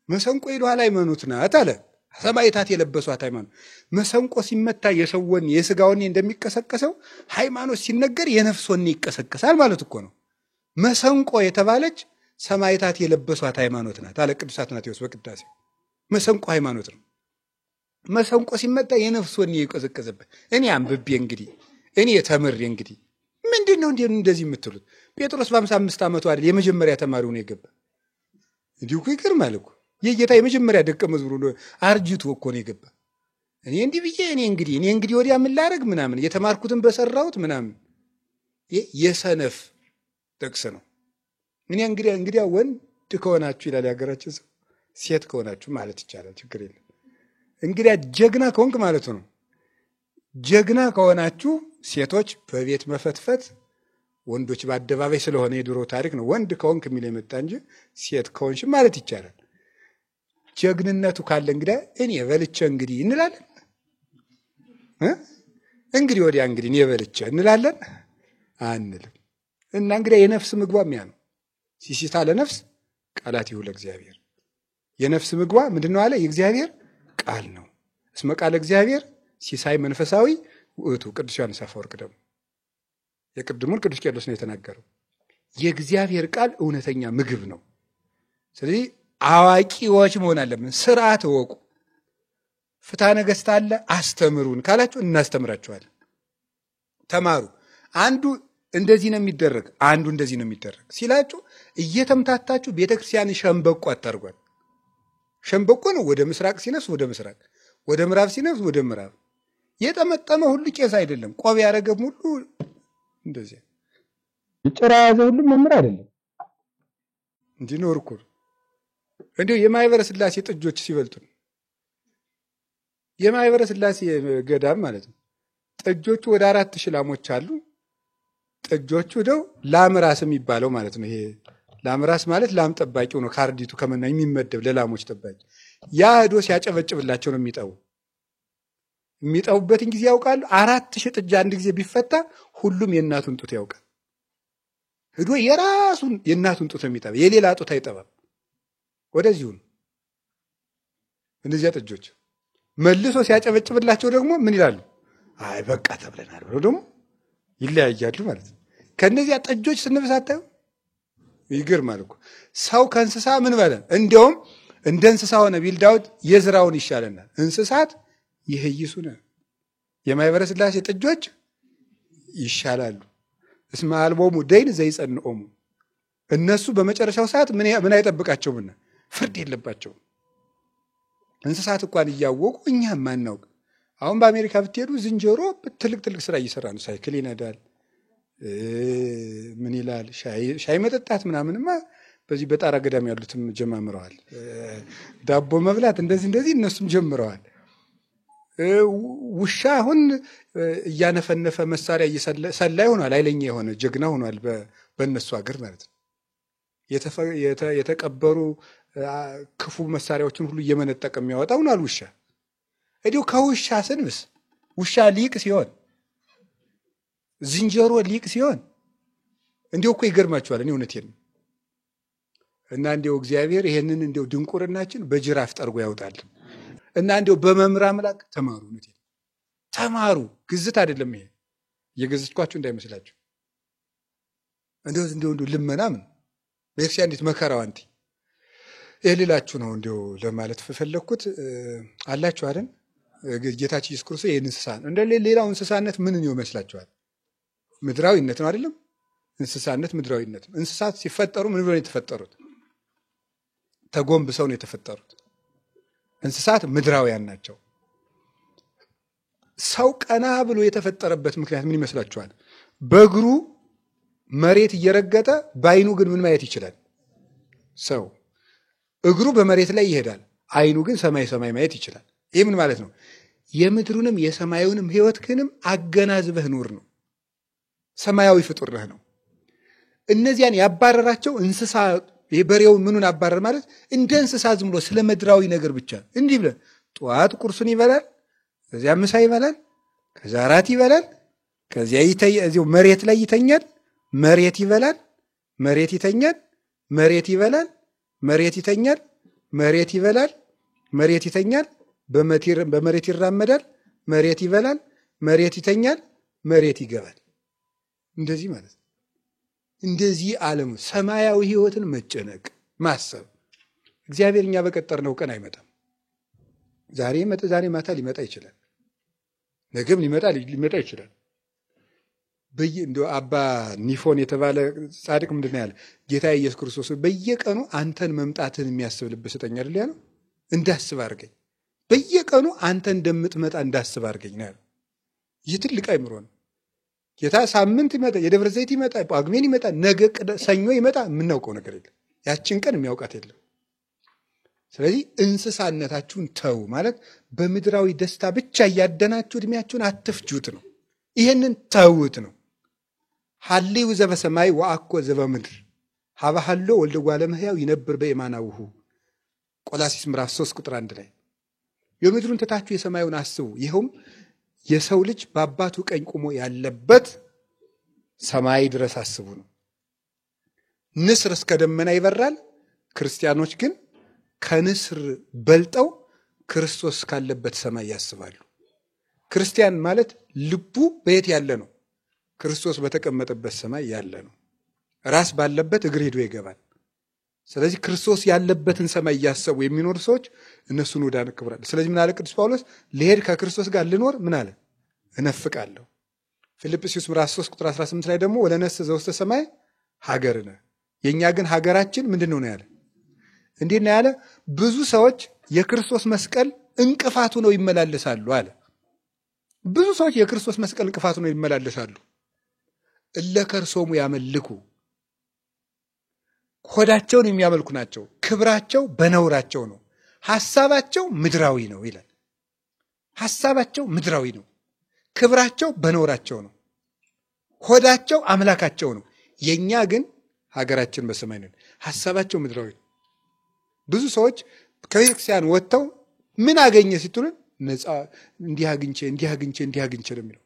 Speaker 1: መሰንቆ ይሏል ሃይማኖት ናት አለ። ሰማይታት የለበሷት ሃይማኖት። መሰንቆ ሲመታ የሰውን የስጋውን እንደሚቀሰቀሰው ሃይማኖት ሲነገር የነፍሶን ይቀሰቀሳል ማለት እኮ ነው። መሰንቆ የተባለች ሰማይታት የለበሷት ሃይማኖት ናት አለ ቅዱስ አትናቴዎስ በቅዳሴ። መሰንቆ ሃይማኖት ነው። መሰንቆ ሲመታ የነፍሶን ይቀሰቀስበት። እኔ አንብቤ እንግዲህ እኔ ተምሬ እንግዲህ ምንድነው እንደዚህ የምትሉት? ጴጥሮስ በ55 ዓመቱ አይደል የመጀመሪያ ተማሪው ነው የገባ። እንዲሁ እኮ ይገርማል እኮ የጌታ የመጀመሪያ ደቀ መዝሙር ነው። አርጅቶ እኮ ነው የገባ። እኔ እንዲህ ብዬ እኔ እንግዲህ ወዲያ ምን ላደርግ ምናምን የተማርኩትን በሰራሁት ምናምን የሰነፍ ጥቅስ ነው። እኔ እንግዲህ ወንድ ከሆናችሁ ይላል ያገራችን ሰው፣ ሴት ከሆናችሁ ማለት ይቻላል፣ ችግር የለም። እንግዲህ ጀግና ከሆንክ ማለት ነው። ጀግና ከሆናችሁ ሴቶች በቤት መፈትፈት፣ ወንዶች በአደባባይ ስለሆነ የድሮ ታሪክ ነው። ወንድ ከሆንክ የሚል የመጣ እንጂ ሴት ከሆንሽ ማለት ይቻላል። ጀግንነቱ ካለ እንግዲህ እኔ በልቼ እንግዲህ እንላለን። እንግዲህ ወዲያ እንግዲህ እኔ በልቼ እንላለን አንልም። እና እንግዲህ የነፍስ ምግቧ ሚያ ነው። ሲሲታ ለነፍስ ቃላት ይሁን ለእግዚአብሔር። የነፍስ ምግቧ ምንድነው አለ? የእግዚአብሔር ቃል ነው። እስመ ቃለ እግዚአብሔር ሲሳይ መንፈሳዊ ውእቱ። ቅዱስ ዮሐንስ አፈወርቅ ደግሞ የቅድሙን ቅዱስ ቄርሎስ ነው የተናገረው። የእግዚአብሔር ቃል እውነተኛ ምግብ ነው። ስለዚህ አዋቂዎች መሆን አለብን። ስርዓት እወቁ። ፍትሐ ነገሥት አለ አስተምሩን ካላችሁ እናስተምራችኋለን። ተማሩ። አንዱ እንደዚህ ነው የሚደረግ፣ አንዱ እንደዚህ ነው የሚደረግ ሲላችሁ እየተምታታችሁ ቤተክርስቲያን ሸምበቆ አታርጓት። ሸምበቆ ነው። ወደ ምስራቅ ሲነፍስ ወደ ምስራቅ፣ ወደ ምዕራብ ሲነፍስ ወደ ምዕራብ። የጠመጠመ ሁሉ ቄስ አይደለም። ቆብ ያደረገም ሁሉ እንደዚህ ጭራ ያዘ ሁሉ መምህር አይደለም። እንዲኖር እኮ እንዲሁ የማኅበረ ሥላሴ ጥጆች ሲበልጡ የማኅበረ ሥላሴ ገዳም ማለት ነው። ጥጆቹ ወደ 4000 ላሞች አሉ። ጥጆቹ ደው ላምራስ የሚባለው ማለት ነው። ይሄ ላምራስ ማለት ላም ጠባቂው ነው። ካርዲቱ ከመና የሚመደብ ለላሞች ጠባቂ። ያ ሄዶ ሲያጨበጭብላቸው ነው የሚጠው። የሚጠውበትን ጊዜ ያውቃሉ። 4000 ጥጃ አንድ ጊዜ ቢፈታ ሁሉም የእናቱን ጡት ያውቃል። ሄዶ የራሱን የእናቱን ጡት የሚጠባ የሌላ ጡት አይጠባም። ወደዚሁ ነው። እነዚያ ጥጆች መልሶ ሲያጨበጭብላቸው ደግሞ ምን ይላሉ? አይ በቃ ተብለናል ብለው ደግሞ ይለያያሉ ማለት ነው። ከነዚያ ጥጆች ስንብሳታዩ ይገርማል እኮ ሰው ከእንስሳ ምን በለ። እንዲያውም እንደ እንስሳ ሆነ ቢል ዳዊት የዝራውን ይሻለናል። እንስሳት ይህይሱነ የማኅበረ ሥላሴ ጥጆች ይሻላሉ። እስመ አልቦሙ ደይን ዘይጸንኦሙ እነሱ በመጨረሻው ሰዓት ምን አይጠብቃቸውምና ፍርድ የለባቸውም። እንስሳት እንኳን እያወቁ እኛም ማናውቅ። አሁን በአሜሪካ ብትሄዱ ዝንጀሮ ትልቅ ስራ እየሰራ ነው። ሳይክል ይነዳል። ምን ይላል? ሻይ መጠጣት ምናምንማ በዚህ በጣራ ገዳም ያሉትም ጀማምረዋል። ዳቦ መብላት እንደዚህ እነሱም ጀምረዋል። ውሻ አሁን እያነፈነፈ መሳሪያ ሰላይ ሆኗል። ኃይለኛ የሆነ ጀግና ሆኗል በእነሱ ሀገር ማለት ነው። የተቀበሩ ክፉ መሳሪያዎችን ሁሉ እየመነጠቀ የሚያወጣ ሆኗል ውሻ። እንዲሁ ከውሻ ስንብስ ውሻ ሊቅ ሲሆን ዝንጀሮ ሊቅ ሲሆን እንዲሁ እኮ ይገርማችኋል። እኔ እውነቴን ነው። እና እንዲሁ እግዚአብሔር ይሄንን እንዲሁ ድንቁርናችን በጅራፍ ጠርጎ ያውጣል። እና እንዲሁ በመምህር አምላክ ተማሩ። እውነቴን ተማሩ። ግዝት አይደለም ይሄ። እየገዝትኳችሁ እንዳይመስላችሁ። እንዲሁ ልመና ምን ቤተክርስቲያን እንዴት መከራው አንቲ እልላችሁ ነው እንዲሁ ለማለት ፈለኩት። አላችሁ አይደል? ጌታችን ኢየሱስ ክርስቶስ ይሄን እንስሳ ነው። እንደ ሌላው እንስሳነት ምን ነው ይመስላችኋል? ምድራዊነት ነው አይደለም? እንስሳነት ምድራዊነት ነው። እንስሳት ሲፈጠሩ ምን ብለው ነው የተፈጠሩት? ተጎንብሰው ነው የተፈጠሩት። እንስሳት ምድራውያን ናቸው። ሰው ቀና ብሎ የተፈጠረበት ምክንያት ምን ይመስላችኋል? በእግሩ መሬት እየረገጠ በአይኑ ግን ምን ማየት ይችላል? ሰው እግሩ በመሬት ላይ ይሄዳል፣ አይኑ ግን ሰማይ ማየት ይችላል። ይህ ምን ማለት ነው? የምድሩንም የሰማዩንም ሕይወትህንም አገናዝበህ ኑር ነው። ሰማያዊ ፍጡር ነህ ነው። እነዚያን ያባረራቸው እንስሳ የበሬውን ምኑን አባረር ማለት እንደ እንስሳ ዝም ብሎ ስለ ምድራዊ ነገር ብቻ እንዲህ ብለህ ጠዋት ቁርሱን ይበላል፣ ከዚያ ምሳ ይበላል፣ ከዚያ እራት ይበላል፣ ከዚያ እዚያው መሬት ላይ ይተኛል፣ መሬት ይበላል፣ መሬት ይተኛል፣ መሬት ይበላል፣ መሬት ይተኛል፣ መሬት ይበላል፣ መሬት ይተኛል፣ በመሬት ይራመዳል፣ መሬት ይበላል፣ መሬት ይተኛል፣ መሬት ይገባል። እንደዚህ ማለት ነው። እንደዚህ ዓለም ሰማያዊ ሕይወትን መጨነቅ ማሰብ። እግዚአብሔር እኛ በቀጠርነው ቀን አይመጣም። ዛሬ ማታ ሊመጣ ይችላል፣ ነገም ሊመጣ ይችላል። እንደው አባ ኒፎን የተባለ ጻድቅ ምንድን ያለ ጌታ ኢየሱስ ክርስቶስ በየቀኑ አንተን መምጣትን የሚያስብ ልብ ስጠኝ አይደል ያለው? እንዳስብ አድርገኝ፣ በየቀኑ አንተ እንደምትመጣ እንዳስብ አድርገኝ ነው ያለው። ይህ ትልቅ አይምሮ ነው። ጌታ ሳምንት ይመጣ፣ የደብረ ዘይት ይመጣ፣ ጳጉሜን ይመጣ፣ ነገ ሰኞ ይመጣ፣ የምናውቀው ነገር የለም። ያችን ቀን የሚያውቃት የለም። ስለዚህ እንስሳነታችሁን ተው ማለት በምድራዊ ደስታ ብቻ እያደናችሁ እድሜያችሁን አትፍጁት ነው። ይሄንን ተውት ነው። ሐልዩ ዘበሰማይ ወአኮ ዘበምድር ሀበ ሀሎ ወልደ እጓለ እመሕያው ይነብር በየማናውሁ ቆላስይስ ምዕራፍ 3 ቁጥር 1 ላይ የምድሩን ትታችሁ የሰማዩን አስቡ። ይኸውም የሰው ልጅ በአባቱ ቀኝ ቆሞ ያለበት ሰማይ ድረስ አስቡ ነው። ንስር እስከ ደመና ይበራል። ክርስቲያኖች ግን ከንስር በልጠው ክርስቶስ ካለበት ሰማይ ያስባሉ። ክርስቲያን ማለት ልቡ በየት ያለ ነው? ክርስቶስ በተቀመጠበት ሰማይ ያለ ነው። ራስ ባለበት እግር ሄዶ ይገባል። ስለዚህ ክርስቶስ ያለበትን ሰማይ እያሰቡ የሚኖሩ ሰዎች እነሱን ወዳን ክብራል። ስለዚህ ምን አለ ቅዱስ ጳውሎስ? ልሄድ ከክርስቶስ ጋር ልኖር ምን አለ? እነፍቃለሁ። ፊልጵስዩስ ምዕራፍ 3 ቁጥር 18 ላይ ደግሞ ወለነስ ዘውስተ ሰማይ ሀገርነ፣ የኛ ግን ሀገራችን ምንድነው ነው ያለ? እንዴት ነው ያለ? ብዙ ሰዎች የክርስቶስ መስቀል እንቅፋቱ ነው ይመላለሳሉ አለ። ብዙ ሰዎች የክርስቶስ መስቀል እንቅፋቱ ነው ይመላለሳሉ። እለ ከርሶሙ ያመልኩ፣ ሆዳቸውን የሚያመልኩ ናቸው። ክብራቸው በነውራቸው ነው። ሐሳባቸው ምድራዊ ነው ይላል። ሐሳባቸው ምድራዊ ነው። ክብራቸው በነውራቸው ነው። ሆዳቸው አምላካቸው ነው። የኛ ግን ሀገራችን በሰማይ ነው። ሐሳባቸው ምድራዊ ነው። ብዙ ሰዎች ከቤተክርስቲያን ወጥተው ምን አገኘ ሲቱልን ነፃ እንዲህ አግኝቼ ነው የሚለው።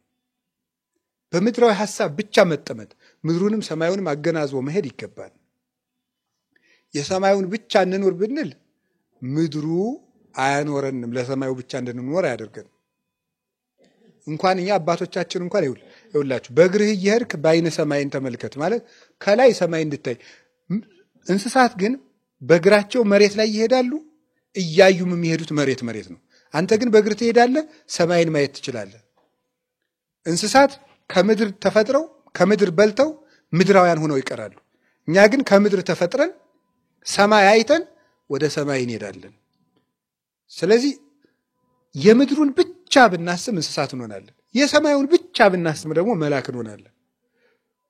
Speaker 1: በምድራዊ ሐሳብ ብቻ መጠመጥ፣ ምድሩንም ሰማዩንም አገናዝቦ መሄድ ይገባል። የሰማዩን ብቻ እንኖር ብንል ምድሩ አያኖረንም። ለሰማዩ ብቻ እንድንኖር አያደርገን። እንኳን እኛ አባቶቻችን እንኳን ይውላችሁ በእግርህ እየሄድክ በዓይነ ሰማይን ተመልከት ማለት ከላይ ሰማይ እንድታይ። እንስሳት ግን በእግራቸው መሬት ላይ ይሄዳሉ። እያዩም የሚሄዱት መሬት ነው። አንተ ግን በእግር ትሄዳለህ፣ ሰማይን ማየት ትችላለህ። እንስሳት ከምድር ተፈጥረው ከምድር በልተው ምድራውያን ሆነው ይቀራሉ። እኛ ግን ከምድር ተፈጥረን ሰማይ አይተን ወደ ሰማይ እንሄዳለን። ስለዚህ የምድሩን ብቻ ብናስብ እንስሳት እንሆናለን። የሰማዩን ብቻ ብናስብ ደግሞ መልአክ እንሆናለን።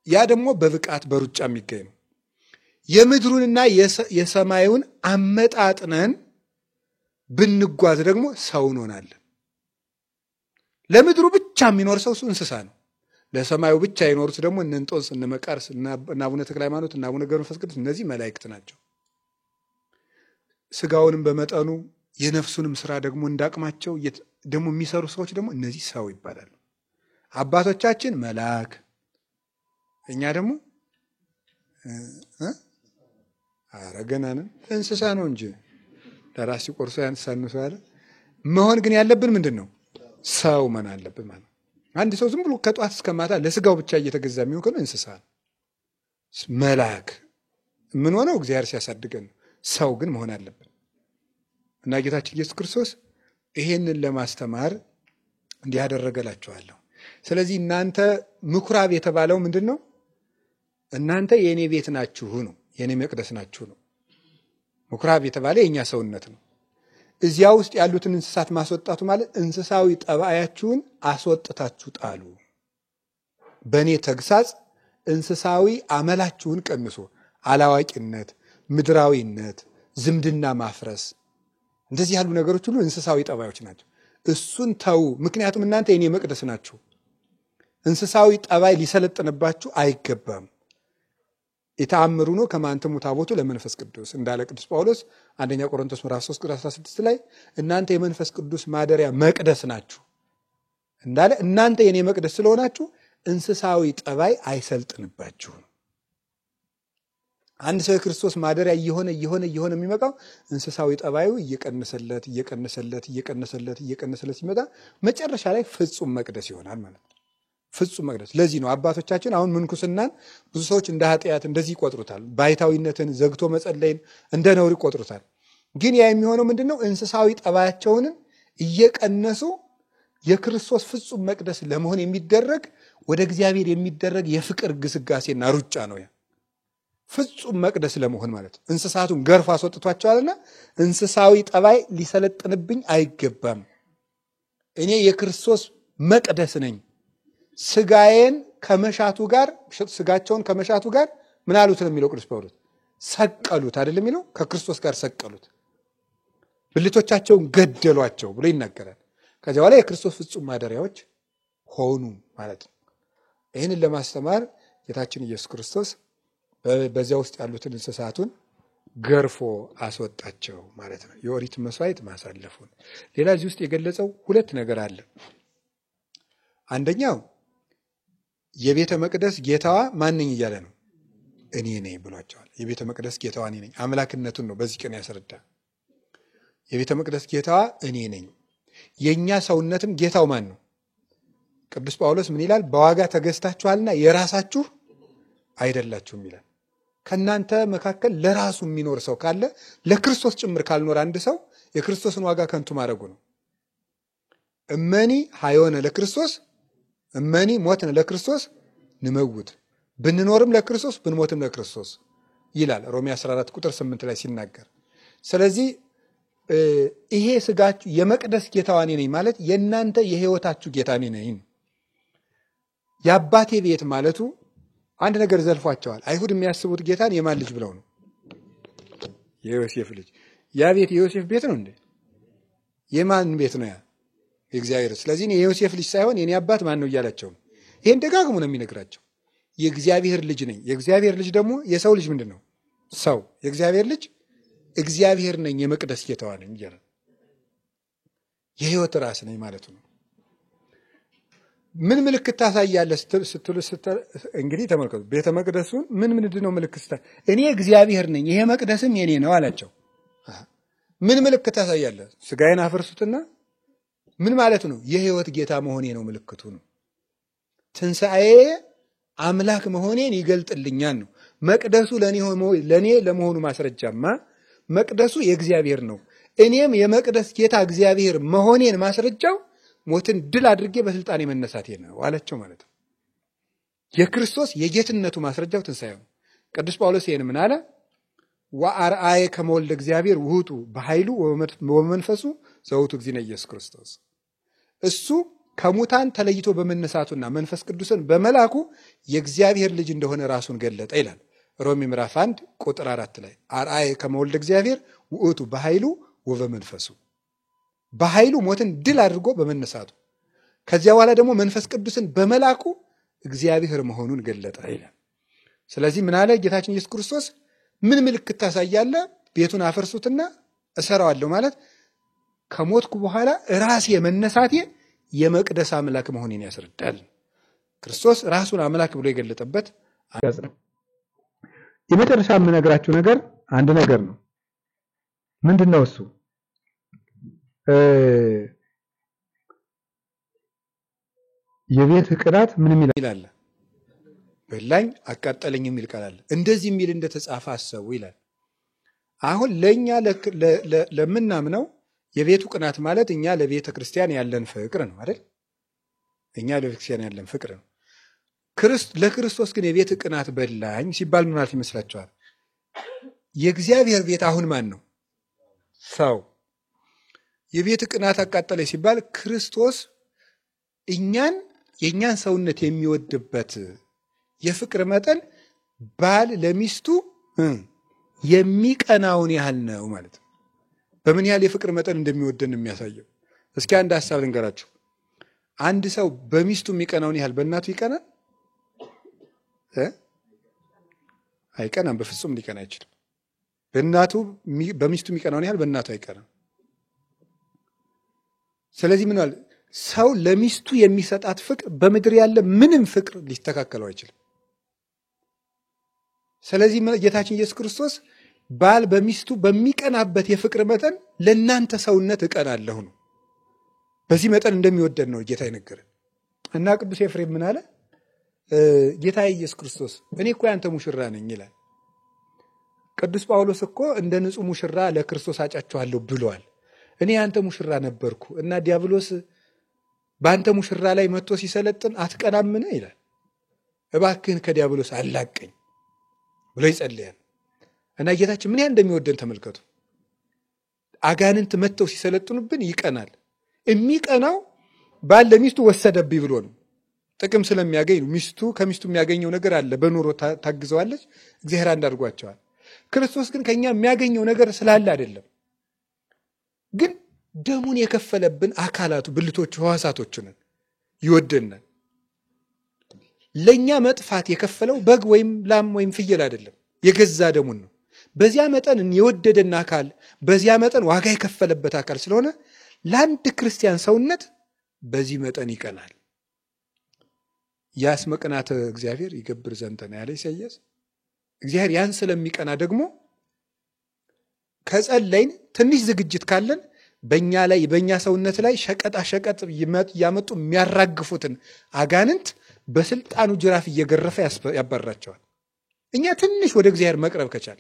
Speaker 1: ያ ደግሞ በብቃት በሩጫ የሚገኝ ነው። የምድሩንና የሰማዩን አመጣጥነን ብንጓዝ ደግሞ ሰው እንሆናለን። ለምድሩ ብቻ የሚኖር ሰው እንስሳ ነው። ለሰማዩ ብቻ የኖሩት ደግሞ እነ እንጦንስ፣ እነ መቃርስ፣ እነ አቡነ ተክለ ሃይማኖት፣ እነ አቡነ ገብረ መንፈስ ቅዱስ እነዚህ መላእክት ናቸው። ስጋውንም በመጠኑ የነፍሱንም ስራ ደግሞ እንዳቅማቸው ደግሞ የሚሰሩ ሰዎች ደግሞ እነዚህ ሰው ይባላሉ። አባቶቻችን መልአክ፣ እኛ ደግሞ አረገናንን እንስሳ ነው እንጂ ለራሲ ቆርሶ ያንሳንሱ ያለ መሆን ግን ያለብን ምንድነው? ሰው መሆን አለብን ማለት። አንድ ሰው ዝም ብሎ ከጧት እስከ ማታ ለስጋው ብቻ እየተገዛ የሚሆን ከሆነ እንስሳ ነው። መልአክ ምን ሆነው እግዚአብሔር ሲያሳድገን ነው። ሰው ግን መሆን አለብን እና ጌታችን ኢየሱስ ክርስቶስ ይሄንን ለማስተማር እንዲህ ያደረገላችኋለሁ። ስለዚህ እናንተ ምኩራብ የተባለው ምንድነው? እናንተ የኔ ቤት ናችሁ ነው፣ የኔ መቅደስ ናችሁ ነው። ምኩራብ የተባለ የኛ ሰውነት ነው። እዚያ ውስጥ ያሉትን እንስሳት ማስወጣቱ ማለት እንስሳዊ ጠባያችሁን አስወጥታችሁ ጣሉ። በእኔ ተግሳጽ እንስሳዊ አመላችሁን ቀንሶ አላዋቂነት፣ ምድራዊነት፣ ዝምድና ማፍረስ፣ እንደዚህ ያሉ ነገሮች ሁሉ እንስሳዊ ጠባዮች ናቸው። እሱን ተው። ምክንያቱም እናንተ የኔ መቅደስ ናችሁ። እንስሳዊ ጠባይ ሊሰለጥንባችሁ አይገባም። የተአምሩ ነው ከማንተሙ ታቦቱ ለመንፈስ ቅዱስ እንዳለ ቅዱስ ጳውሎስ አንደኛ ቆሮንቶስ ምዕራፍ 3 ቁጥር 16 ላይ እናንተ የመንፈስ ቅዱስ ማደሪያ መቅደስ ናችሁ እንዳለ እናንተ የኔ መቅደስ ስለሆናችሁ እንስሳዊ ጠባይ አይሰልጥንባችሁ። አንድ ሰው የክርስቶስ ማደሪያ እየሆነ የሚመጣው እንስሳዊ ጠባዩ እየቀነሰለት ሲመጣ መጨረሻ ላይ ፍጹም መቅደስ ይሆናል ማለት ነው። ፍጹም መቅደስ። ለዚህ ነው አባቶቻችን አሁን ምንኩስናን ብዙ ሰዎች እንደ ኃጢአት እንደዚህ ይቆጥሩታል። ባይታዊነትን፣ ዘግቶ መጸለይን እንደ ነውር ይቆጥሩታል። ግን ያ የሚሆነው ምንድነው? እንስሳዊ ጠባያቸውን እየቀነሱ የክርስቶስ ፍጹም መቅደስ ለመሆን የሚደረግ ወደ እግዚአብሔር የሚደረግ የፍቅር ግስጋሴና ሩጫ ነው። ያ ፍጹም መቅደስ ለመሆን ማለት እንስሳቱን ገርፎ አስወጥቷቸዋልና እንስሳዊ ጠባይ ሊሰለጥንብኝ አይገባም። እኔ የክርስቶስ መቅደስ ነኝ። ስጋቸውን ከመሻቱ ጋር ምን አሉት ነው የሚለው ቅዱስ ጳውሎስ? ሰቀሉት አይደለም የሚለው? ከክርስቶስ ጋር ሰቀሉት፣ ብልቶቻቸውን ገደሏቸው ብሎ ይናገራል። ከዚያ በኋላ የክርስቶስ ፍጹም ማደሪያዎች ሆኑ ማለት ነው። ይህንን ለማስተማር ጌታችን ኢየሱስ ክርስቶስ በዚያ ውስጥ ያሉትን እንስሳቱን ገርፎ አስወጣቸው ማለት ነው። የኦሪት መስዋዕት ማሳለፉን። ሌላ እዚህ ውስጥ የገለጸው ሁለት ነገር አለ። አንደኛው የቤተ መቅደስ ጌታዋ ማንኝ እያለ ነው? እኔ ነኝ ብሏቸዋል። የቤተ መቅደስ ጌታዋ እኔ ነኝ። አምላክነቱን ነው በዚህ ቀን ያስረዳ። የቤተ መቅደስ ጌታዋ እኔ ነኝ። የኛ ሰውነትም ጌታው ማን ነው? ቅዱስ ጳውሎስ ምን ይላል? በዋጋ ተገዝታችኋልና የራሳችሁ አይደላችሁም ይላል። ከናንተ መካከል ለራሱ የሚኖር ሰው ካለ ለክርስቶስ ጭምር ካልኖር አንድ ሰው የክርስቶስን ዋጋ ከንቱ ማድረጉ ነው። እመኒ ሀዮነ ለክርስቶስ እመኒ ሞትነ ለክርስቶስ ንመውት፣ ብንኖርም ለክርስቶስ ብንሞትም ለክርስቶስ ይላል ሮሜ 14 ቁጥር 8 ላይ ሲናገር። ስለዚህ ይሄ ስጋችሁ የመቅደስ ጌታዋ እኔ ነኝ ማለት የእናንተ የህይወታችሁ ጌታ እኔ ነኝ። የአባቴ ቤት ማለቱ አንድ ነገር ዘልፏቸዋል። አይሁድ የሚያስቡት ጌታን የማን ልጅ ብለው ነው? የዮሴፍ ልጅ። ያ ቤት የዮሴፍ ቤት ነው እንዴ? የማን ቤት ነው ያ? የእግዚአብሔር። ስለዚህ የዮሴፍ ልጅ ሳይሆን የኔ አባት ማን ነው እያላቸው ነው። ይሄን ደጋግሞ ነው የሚነግራቸው። የእግዚአብሔር ልጅ ነኝ። የእግዚአብሔር ልጅ ደግሞ የሰው ልጅ ምንድን ነው? ሰው። የእግዚአብሔር ልጅ እግዚአብሔር ነኝ፣ የመቅደስ ጌታዋ ነኝ እያለ የህይወት ራስ ነኝ ማለቱ ነው። ምን ምልክት ታሳያለህ ስትሉ እንግዲህ ተመልከቱ። ቤተ መቅደሱን ምንድን ነው ምልክት? እኔ እግዚአብሔር ነኝ፣ ይሄ መቅደስም የኔ ነው አላቸው። ምን ምልክት ታሳያለህ? ስጋዬን አፍርሱትና ምን ማለት ነው? የህይወት ጌታ መሆኔ ነው ምልክቱ ነው። ትንሣኤ አምላክ መሆኔን ይገልጥልኛል ነው። መቅደሱ ለኔ ለመሆኑ ማስረጃማ መቅደሱ የእግዚአብሔር ነው። እኔም የመቅደስ ጌታ እግዚአብሔር መሆኔን ማስረጃው ሞትን ድል አድርጌ በስልጣኔ መነሳቴ ነው አላቸው ማለት ነው። የክርስቶስ የጌትነቱ ማስረጃው ትንሣኤ ነው። ቅዱስ ጳውሎስ ይሄን ምን አለ? ወአርአየ ከመ ወልደ እግዚአብሔር ውእቱ በኃይሉ ወመንፈሱ ዘውቱ እግዚእነ ኢየሱስ ክርስቶስ። እሱ ከሙታን ተለይቶ በመነሳቱና መንፈስ ቅዱስን በመላኩ የእግዚአብሔር ልጅ እንደሆነ ራሱን ገለጠ ይላል ሮሜ ምዕራፍ 1 ቁጥር 4 ላይ። አርአየ ከመ ወልደ እግዚአብሔር ውእቱ በኃይሉ ወበመንፈሱ፣ በኃይሉ ሞትን ድል አድርጎ በመነሳቱ ከዚያ በኋላ ደግሞ መንፈስ ቅዱስን በመላኩ እግዚአብሔር መሆኑን ገለጠ ይላል። ስለዚህ ምን አለ ጌታችን ኢየሱስ ክርስቶስ? ምን ምልክት ታሳያለህ? ቤቱን አፈርሱትና እሰራዋለሁ ማለት ከሞትኩ በኋላ ራሴ መነሳቴ የመቅደስ አምላክ መሆኔን ያስረዳል። ክርስቶስ ራሱን አምላክ ብሎ የገለጠበት አንቀጽ ነው። የመጨረሻ የምነግራችሁ ነገር አንድ ነገር ነው። ምንድነው እሱ? የቤት ቅናት ምንም ይላል? በላኝ አቃጠለኝ የሚል ቃል አለ። እንደዚህ የሚል እንደተጻፈ አሰቡ ይላል። አሁን ለኛ ለምናምነው የቤቱ ቅናት ማለት እኛ ለቤተ ክርስቲያን ያለን ፍቅር ነው አይደል? እኛ ለቤተ ክርስቲያን ያለን ፍቅር ነው። ለክርስቶስ ግን የቤት ቅናት በላኝ ሲባል ምን ማለት ይመስላችኋል? የእግዚአብሔር ቤት አሁን ማን ነው? ሰው። የቤት ቅናት አቃጠለ ሲባል ክርስቶስ የእኛን ሰውነት የሚወድበት የፍቅር መጠን ባል ለሚስቱ የሚቀናውን ያህል ነው ማለት ነው። በምን ያህል የፍቅር መጠን እንደሚወደን የሚያሳየው። እስኪ አንድ ሐሳብ ልንገራችሁ። አንድ ሰው በሚስቱ የሚቀናውን ያህል በእናቱ ይቀናል? አይቀናም። በፍጹም ሊቀና አይችልም። በሚስቱ የሚቀናውን ያህል በእናቱ አይቀናም። ስለዚህ ምን ማለት ሰው ለሚስቱ የሚሰጣት ፍቅር በምድር ያለ ምንም ፍቅር ሊስተካከለው አይችልም። ስለዚህ ጌታችን ኢየሱስ ክርስቶስ ባል በሚስቱ በሚቀናበት የፍቅር መጠን ለእናንተ ሰውነት እቀናለሁ ነው። በዚህ መጠን እንደሚወደድ ነው ጌታ ይነገረን እና ቅዱስ ኤፍሬም ምን አለ? ጌታ ኢየሱስ ክርስቶስ እኔ እኮ ያንተ ሙሽራ ነኝ ይላል። ቅዱስ ጳውሎስ እኮ እንደ ንጹሕ ሙሽራ ለክርስቶስ አጫቸዋለሁ ብሏል። እኔ ያንተ ሙሽራ ነበርኩ እና ዲያብሎስ በአንተ ሙሽራ ላይ መጥቶ ሲሰለጥን አትቀናምን ይላል። እባክህን ከዲያብሎስ አላቀኝ ብሎ ይጸልያል። እና ጌታችን ምን ያህል እንደሚወደን ተመልከቱ። አጋንንት መጥተው ሲሰለጥኑብን ይቀናል። የሚቀናው ባል ለሚስቱ ወሰደብኝ ብሎ ነው። ጥቅም ስለሚያገኝ ነው። ከሚስቱ የሚያገኘው ነገር አለ። በኑሮ ታግዘዋለች። እግዚአብሔር አንድ አድርጓቸዋል። ክርስቶስ ግን ከኛ የሚያገኘው ነገር ስላለ አይደለም። ግን ደሙን የከፈለብን አካላቱ፣ ብልቶቹ፣ ሕዋሳቶቹን ይወደናል። ለኛ መጥፋት የከፈለው በግ ወይም ላም ወይም ፍየል አይደለም፣ የገዛ ደሙን ነው። በዚያ መጠን የወደደን አካል፣ በዚያ መጠን ዋጋ የከፈለበት አካል ስለሆነ ለአንድ ክርስቲያን ሰውነት በዚህ መጠን ይቀናል። ያስ መቅናተ እግዚአብሔር ይገብር ዘንተና ያለ ኢሳይያስ። እግዚአብሔር ያን ስለሚቀና ደግሞ ከጸለይን ትንሽ ዝግጅት ካለን በእኛ ላይ በእኛ ሰውነት ላይ ሸቀጣ ሸቀጥ ያመጡ የሚያራግፉትን አጋንንት በስልጣኑ ጅራፍ እየገረፈ ያባራቸዋል። እኛ ትንሽ ወደ እግዚአብሔር መቅረብ ከቻል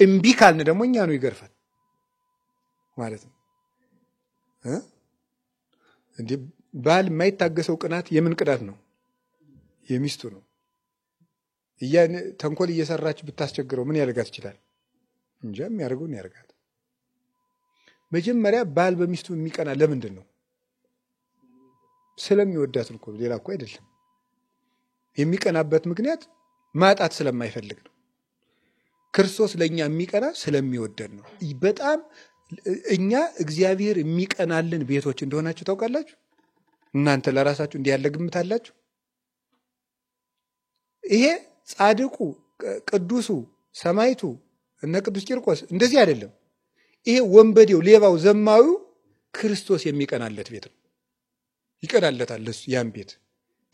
Speaker 1: እምቢ ካልን ደግሞ እኛ ነው ይገርፋል ማለት ነው። እንዴ ባል የማይታገሰው ቅናት የምን ቅናት ነው? የሚስቱ ነው። ተንኮል እየሰራች ብታስቸግረው ምን ያደርጋት ይችላል? እንጃ የሚያደርገውን ያደርጋት። መጀመሪያ ባል በሚስቱ የሚቀና ለምንድን ነው? ስለሚወዳት እኮ ሌላ እኮ አይደለም። የሚቀናበት ምክንያት ማጣት ስለማይፈልግ ነው። ክርስቶስ ለኛ የሚቀና ስለሚወደን ነው። በጣም እኛ እግዚአብሔር የሚቀናልን ቤቶች እንደሆናችሁ ታውቃላችሁ። እናንተ ለራሳችሁ እንዲህ ያለ ግምት አላችሁ? ይሄ ጻድቁ ቅዱሱ ሰማይቱ እነ ቅዱስ ቂርቆስ እንደዚህ አይደለም። ይሄ ወንበዴው ሌባው ዘማዊው ክርስቶስ የሚቀናለት ቤት ነው። ይቀናለታል እሱ ያን ቤት።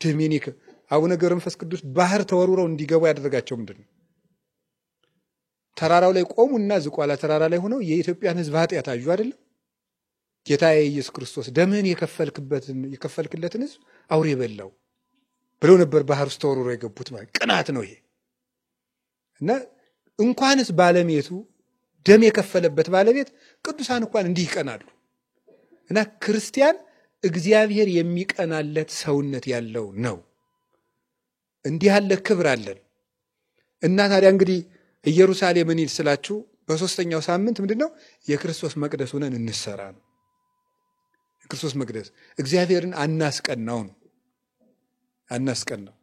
Speaker 1: ዶሚኒክ አቡነ ገብረ መንፈስ ቅዱስ ባህር ተወርውረው እንዲገቡ ያደረጋቸው ምንድነው? ተራራው ላይ ቆሙና ዝቋላ ተራራ ላይ ሆነው የኢትዮጵያን ሕዝብ ኃጢአት አዩ አይደለም? ጌታዬ ኢየሱስ ክርስቶስ ደምህን የከፈልክለትን ሕዝብ አውሬ በላው ብለው ነበር ባህር ውስጥ ተወርውረው የገቡት። ማለት ቅናት ነው ይሄ። እና እንኳንስ ባለቤቱ ደም የከፈለበት ባለቤት ቅዱሳን እንኳን እንዲህ ይቀናሉ። እና ክርስቲያን እግዚአብሔር የሚቀናለት ሰውነት ያለው ነው። እንዲህ ያለ ክብር አለን። እና ታዲያ እንግዲህ ኢየሩሳሌምን ስላችሁ በሶስተኛው ሳምንት ምንድነው? የክርስቶስ መቅደስ ሆነን እንሰራ ነው። የክርስቶስ መቅደስ እግዚአብሔርን አናስቀናው ነው። አናስቀናው።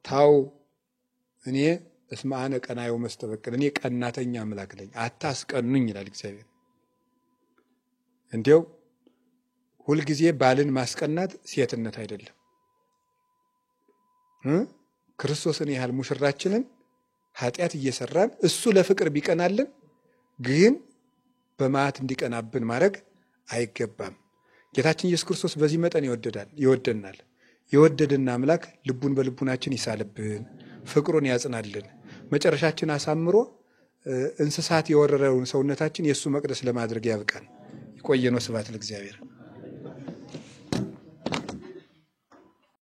Speaker 1: ታው እኔ እስመ አነ ቀናዩ መስተበቅል፣ እኔ ቀናተኛ አምላክ ነኝ አታስቀኑኝ ይላል እግዚአብሔር። እንዲያው ሁልጊዜ ባልን ማስቀናት ሴትነት አይደለም። ክርስቶስን ያህል ሙሽራችንን ኃጢአት እየሰራን እሱ ለፍቅር ቢቀናልን ግን በመዓት እንዲቀናብን ማድረግ አይገባም። ጌታችን ኢየሱስ ክርስቶስ በዚህ መጠን ይወደናል። የወደደን አምላክ ልቡን በልቡናችን ይሳልብን፣ ፍቅሩን ያጽናልን፣ መጨረሻችን አሳምሮ እንስሳት የወረረውን ሰውነታችን የእሱ መቅደስ ለማድረግ ያብቃን። ይቆየን። ስብሐት ለእግዚአብሔር።